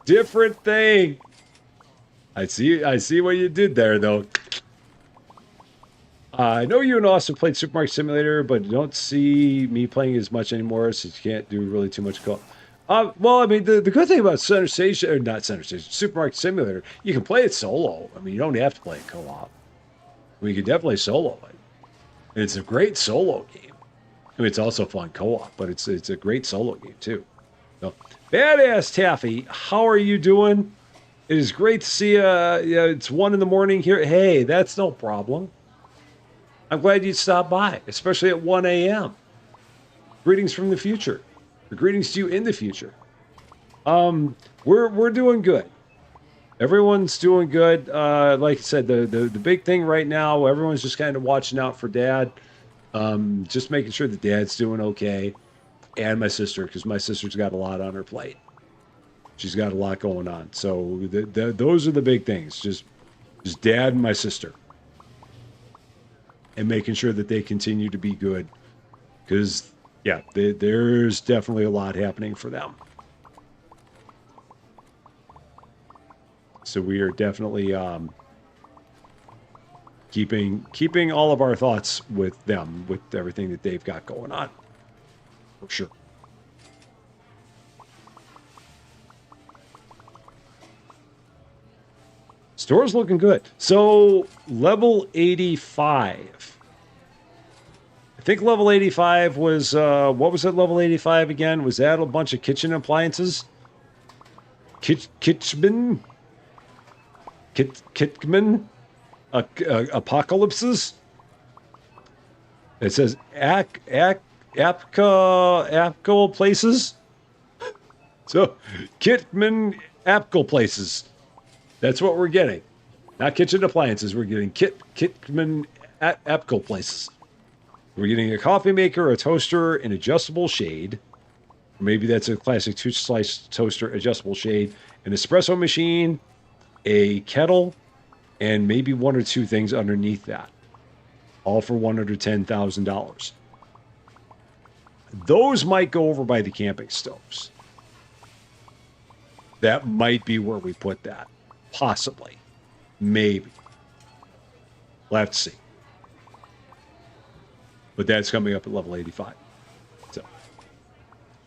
Different thing. I see what you did there, though. I know you and Austin played Supermarket Simulator, but don't see me playing as much anymore, since you can't do really too much co-op. Well, I mean, the good thing about Center Station, or not Center Station, Supermarket Simulator, you can play it solo. I mean, you don't have to play it co-op. I mean, you can definitely solo it. And it's a great solo game. I mean, it's also fun co-op, but it's a great solo game, too. So, Badass Taffy, how are you doing? It is great to see you. Yeah, it's 1 a.m. here. Hey, that's no problem. I'm glad you stopped by, especially at 1 a.m. Greetings from the future. Or greetings to you in the future. We're doing good. Everyone's doing good. Like I said, the big thing right now, everyone's just kind of watching out for Dad. Just making sure that Dad's doing okay, and my sister, because my sister's got a lot on her plate. She's got a lot going on. So those are the big things. Just Dad and my sister. And making sure that they continue to be good. Because, yeah, there's definitely a lot happening for them. So we are definitely keeping all of our thoughts with them, with everything that they've got going on. For sure. Store's looking good. So, level 85. I think level 85 was, what was it, level 85 again? Was that a bunch of kitchen appliances? Kitchman? Apocalypses? It says Apco places? So, Kitman Apco places. That's what we're getting. Not kitchen appliances. We're getting Kitman Apco places. We're getting a coffee maker, a toaster, an adjustable shade. Or maybe that's a classic two-slice toaster adjustable shade. An espresso machine, a kettle, and maybe 1 or 2 things underneath that. All for $110,000. Those might go over by the camping stoves. That might be where we put that. Possibly. Maybe. We'll have to see. But that's coming up at level 85. So.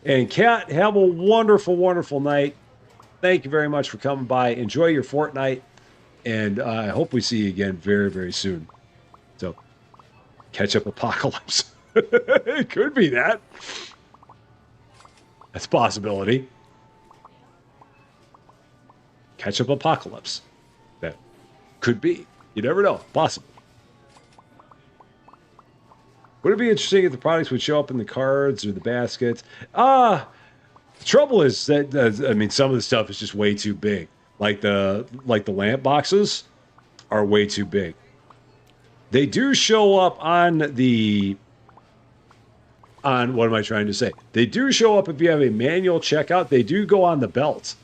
And Kat, have a wonderful, wonderful night. Thank you very much for coming by. Enjoy your fortnight. And I hope we see you again very, very soon. So, catch up apocalypse. It could be that. That's a possibility. Catch up apocalypse. That could be. You never know. Possible. Would it be interesting if the products would show up in the cards or the baskets? The trouble is that I mean, some of the stuff is just way too big. Like the lamp boxes are way too big. They do show up on what am I trying to say? They do show up if you have a manual checkout. They do go on the belt.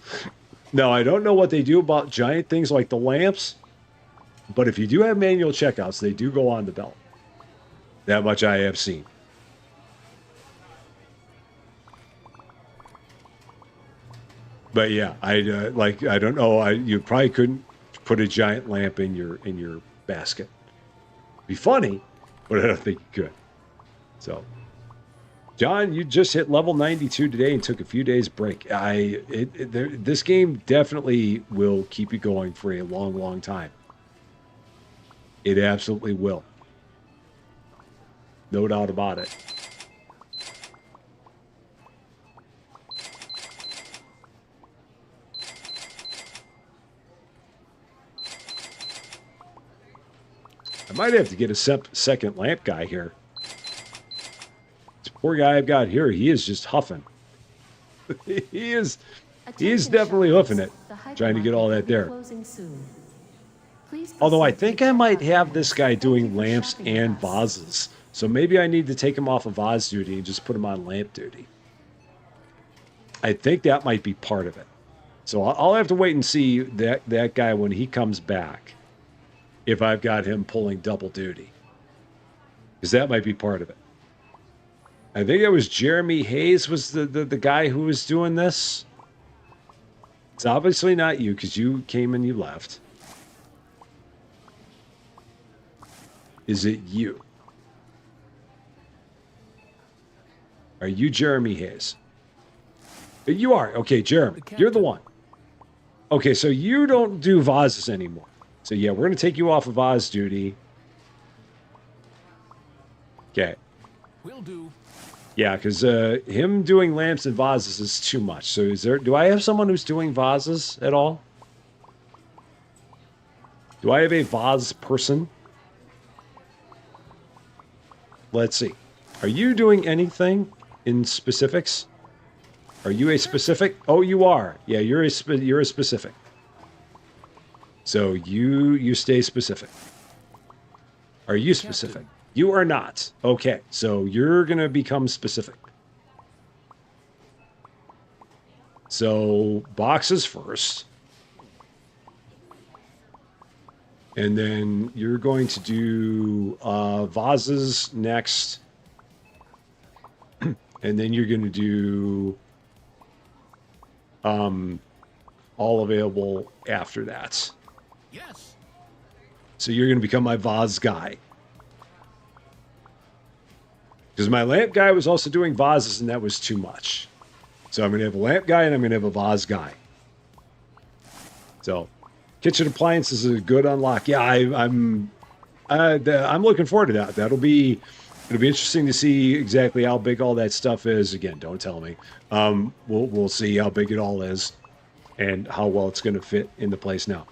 Now, I don't know what they do about giant things like the lamps, but if you do have manual checkouts, they do go on the belt. That much I have seen. But yeah, I don't know. You probably couldn't put a giant lamp in your basket. Be funny, but I don't think you could. So, John, you just hit level 92 today and took a few days break. This game definitely will keep you going for a long, long time. It absolutely will. No doubt about it. I might have to get a second lamp guy here. This poor guy I've got here, he is just huffing. he is definitely hoofing it, trying to get all that there. Although I think I might have this guy doing lamps and vases. So maybe I need to take him off of vase duty and just put him on lamp duty. I think that might be part of it. So I'll have to wait and see that guy when he comes back, if I've got him pulling double duty. Because that might be part of it. I think it was Jeremy Hayes was the guy who was doing this. It's obviously not you, because you came and you left. Is it you? Are you Jeremy Hayes? You are. Okay, Jeremy, you're the one. Okay, so you don't do vases anymore. So yeah, we're going to take you off of vase duty. Okay. Will do. Yeah, because him doing lamps and vases is too much. So do I have someone who's doing vases at all? Do I have a vase person? Let's see. Are you doing anything in specifics? Are you a specific? Oh, you are. Yeah, you're a specific. So you stay specific. Are you specific? Captain. You are not. Okay, so you're going to become specific. So boxes first. And then you're going to do vases next. And then you're going to do all available after that. Yes. So you're going to become my vase guy. Because my lamp guy was also doing vases, and that was too much. So I'm going to have a lamp guy, and I'm going to have a vase guy. So kitchen appliances is a good unlock. Yeah, I'm looking forward to that. It'll be interesting to see exactly how big all that stuff is. Again, don't tell me. We'll see how big it all is, and how well it's going to fit into place now.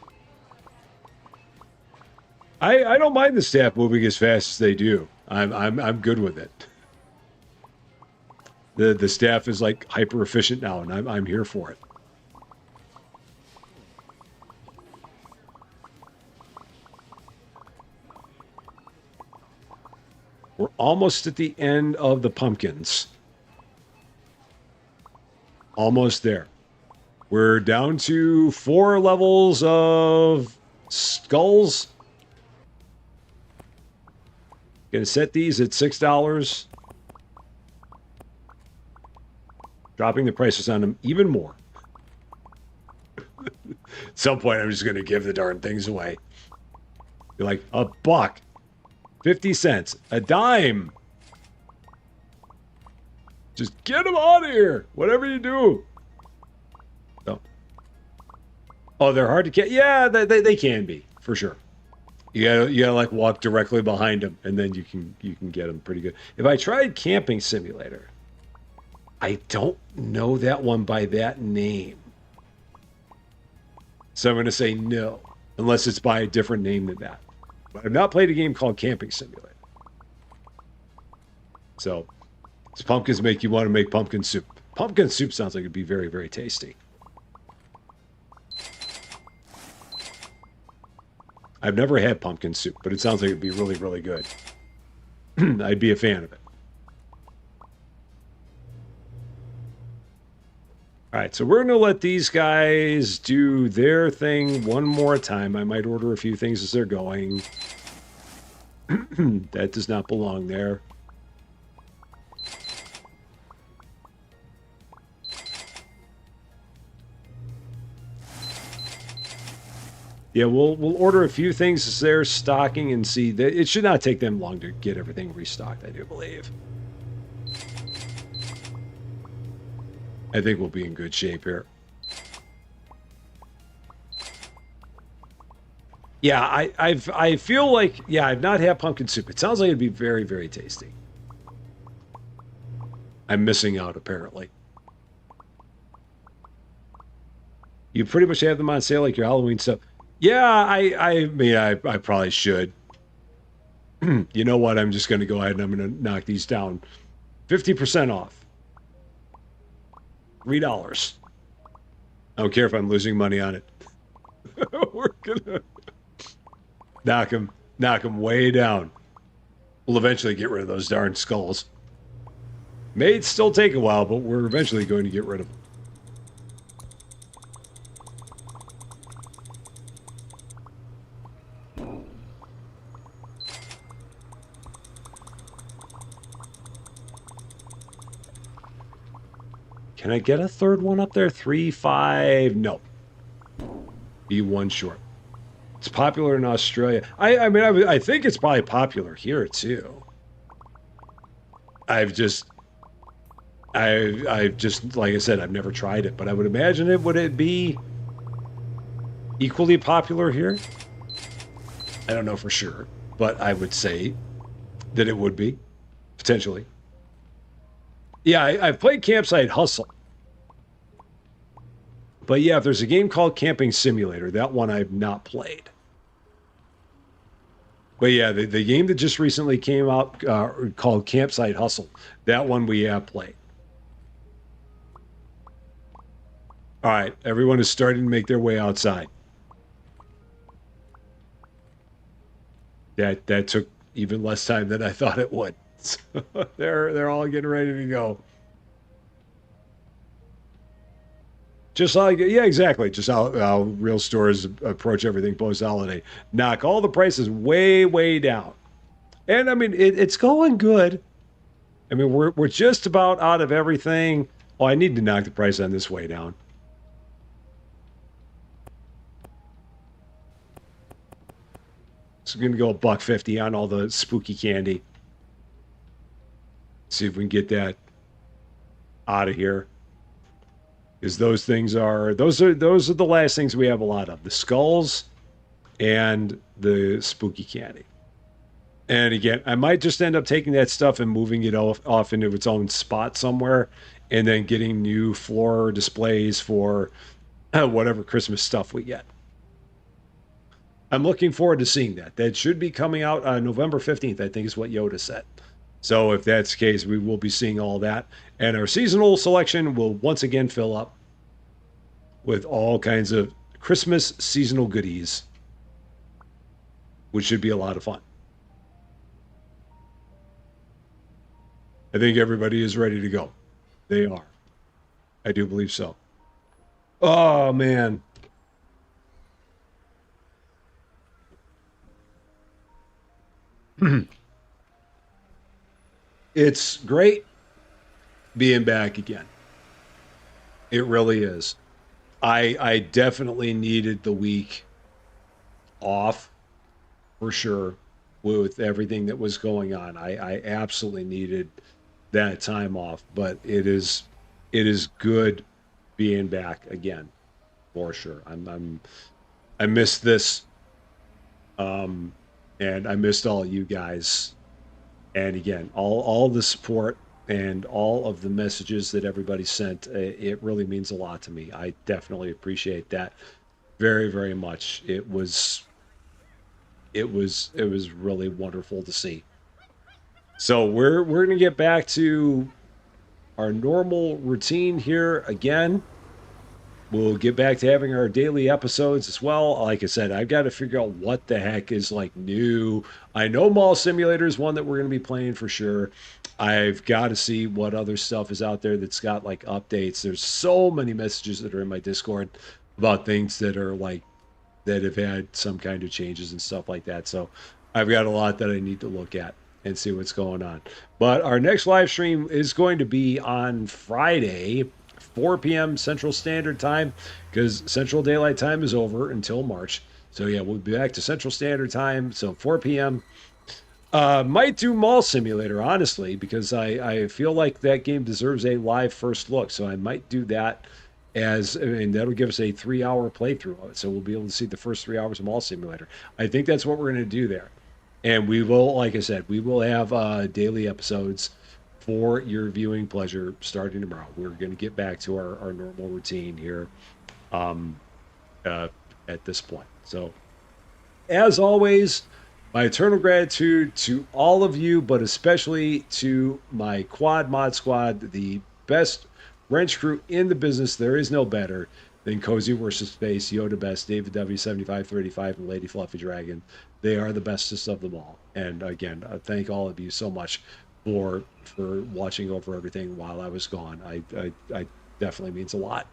I don't mind the staff moving as fast as they do. I'm good with it. The staff is like hyper efficient now, and I'm here for it. We're almost at the end of the pumpkins. Almost there. We're down to 4 levels of skulls. Gonna set these at $6. Dropping the prices on them even more. At some point, I'm just gonna give the darn things away. Be like, $1, 50 cents, a dime. Just get them out of here, whatever you do. So. Oh, they're hard to get. Yeah, they can be, for sure. You gotta like walk directly behind them, and then you can get them pretty good. If I tried Camping Simulator, I don't know that one by that name, so I'm going to say no, unless it's by a different name than that. But I've not played a game called Camping Simulator. So, does pumpkins make you want to make pumpkin soup? Pumpkin soup sounds like it'd be very, very tasty. I've never had pumpkin soup, but it sounds like it'd be really, really good. I'd be a fan of it. All right, so we're going to let these guys do their thing one more time. I might order a few things as they're going. That does not belong there. Yeah, we'll order a few things as they're stocking and see that it should not take them long to get everything restocked, I do believe. I think we'll be in good shape here. Yeah, I feel like, yeah, I've not had pumpkin soup. It sounds like it'd be very, very tasty. I'm missing out, apparently. You pretty much have them on sale like your Halloween stuff. Yeah, I mean, I probably should. You know what? I'm just going to go ahead and I'm going to knock these down. 50% off. $3. I don't care if I'm losing money on it. We're going to knock them way down. We'll eventually get rid of those darn skulls. May still take a while, but we're eventually going to get rid of them. Can I get a third one up there? 3, 5, no. Be one short. It's popular in Australia. I mean, I think it's probably popular here too. I've just, like I said, I've never tried it, but I would imagine would it be equally popular here? I don't know for sure, but I would say that it would be, potentially. Yeah, I've played Campsite Hustle. But yeah, if there's a game called Camping Simulator, that one I've not played. But yeah, the game that just recently came out called Campsite Hustle, that one we have played. All right, everyone is starting to make their way outside. That took even less time than I thought it would. So they're all getting ready to go. Just like, yeah, exactly. Just how real stores approach everything post-holiday. Knock all the prices way, way down. And I mean, it's going good. I mean, we're just about out of everything. Oh, I need to knock the price on this way down. So we're going to go $1.50 on all the spooky candy. See if we can get that out of here. Because those are the last things we have a lot of. The skulls and the spooky candy. And again, I might just end up taking that stuff and moving it off into its own spot somewhere, and then getting new floor displays for whatever Christmas stuff we get. I'm looking forward to seeing that. That should be coming out on November 15th, I think is what Yoda said. So if that's the case, we will be seeing all that. And our seasonal selection will once again fill up with all kinds of Christmas seasonal goodies, which should be a lot of fun. I think everybody is ready to go. They are. I do believe so. Oh, man. It's great being back again. It really is. I definitely needed the week off for sure with everything that was going on. I absolutely needed that time off, but it is good being back again for sure. I missed this, and I missed all you guys. And again, all the support and all of the messages that everybody sent, it really means a lot to me. I definitely appreciate that very, very much. It was really wonderful to see. So we're going to get back to our normal routine here again. We'll get back to having our daily episodes as well. Like I said, I've got to figure out what the heck is like new. I know Mall Simulator is one that we're going to be playing for sure. I've got to see what other stuff is out there that's got like updates. There's so many messages that are in my Discord about things that are like, that have had some kind of changes and stuff like that. So I've got a lot that I need to look at and see what's going on. But our next live stream is going to be on Friday, 4 p.m. Central Standard Time, because Central Daylight Time is over until March. So yeah, we'll be back to Central Standard Time. So 4 p.m. Might do Mall Simulator, honestly, because I feel like that game deserves a live first look. So I might do that I mean, that'll give us a 3 hour playthrough of it. So we'll be able to see the first 3 hours of Mall Simulator. I think that's what we're going to do there. And we will, like I said, we will have daily episodes for your viewing pleasure starting tomorrow. We're going to get back to our normal routine here um, uh, at this point. So as always, my eternal gratitude to all of you, but especially to my Quad Mod Squad, the best wrench crew in the business. There is no better than Cozy versus Space, Yoda Best, David W7535, and Lady Fluffy Dragon. They are the bestest of them all. And again, thank all of you so much for watching over everything while I was gone. I definitely means a lot.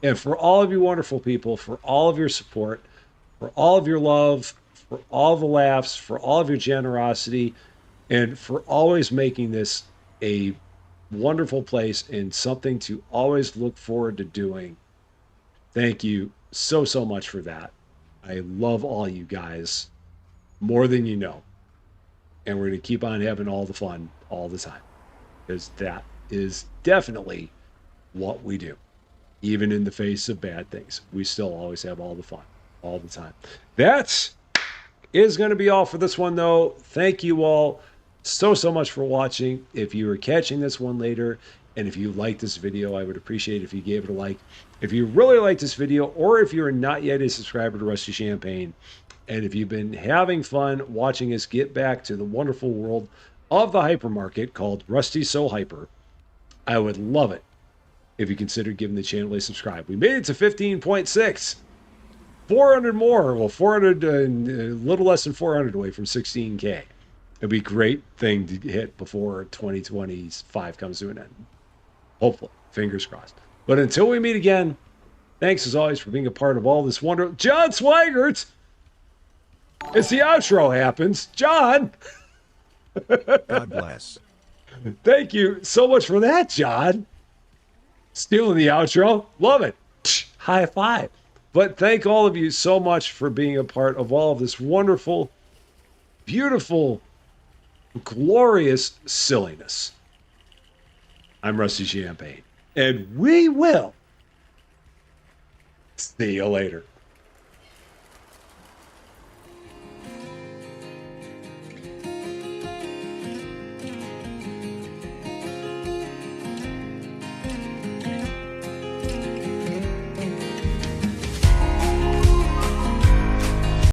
And for all of you wonderful people, for all of your support, for all of your love, for all the laughs, for all of your generosity, and for always making this a wonderful place and something to always look forward to doing. Thank you so, so much for that. I love all you guys more than you know. And we're going to keep on having all the fun all the time because that is definitely what we do. Even in the face of bad things, we still always have all the fun all the time. That is going to be all for this one, though. Thank you all so, so much for watching. If you are catching this one later, and if you like this video, I would appreciate if you gave it a like. If you really like this video, or if you're not yet a subscriber to Rusty Champaign, and if you've been having fun watching us get back to the wonderful world of the hypermarket called Rusty So Hyper, I would love it if you considered giving the channel a subscribe. We made it to 15.6. 400 more. Well, 400, a little less than 400 away from 16K. It'd be a great thing to hit before 2025 comes to an end. Hopefully. Fingers crossed. But until we meet again, thanks as always for being a part of all this wonder. John Swigert! As the outro happens, John! God bless. Thank you so much for that, John. Stealing the outro. Love it. High five. But thank all of you so much for being a part of all of this wonderful, beautiful, glorious silliness. I'm Rusty Champaign, and we will see you later.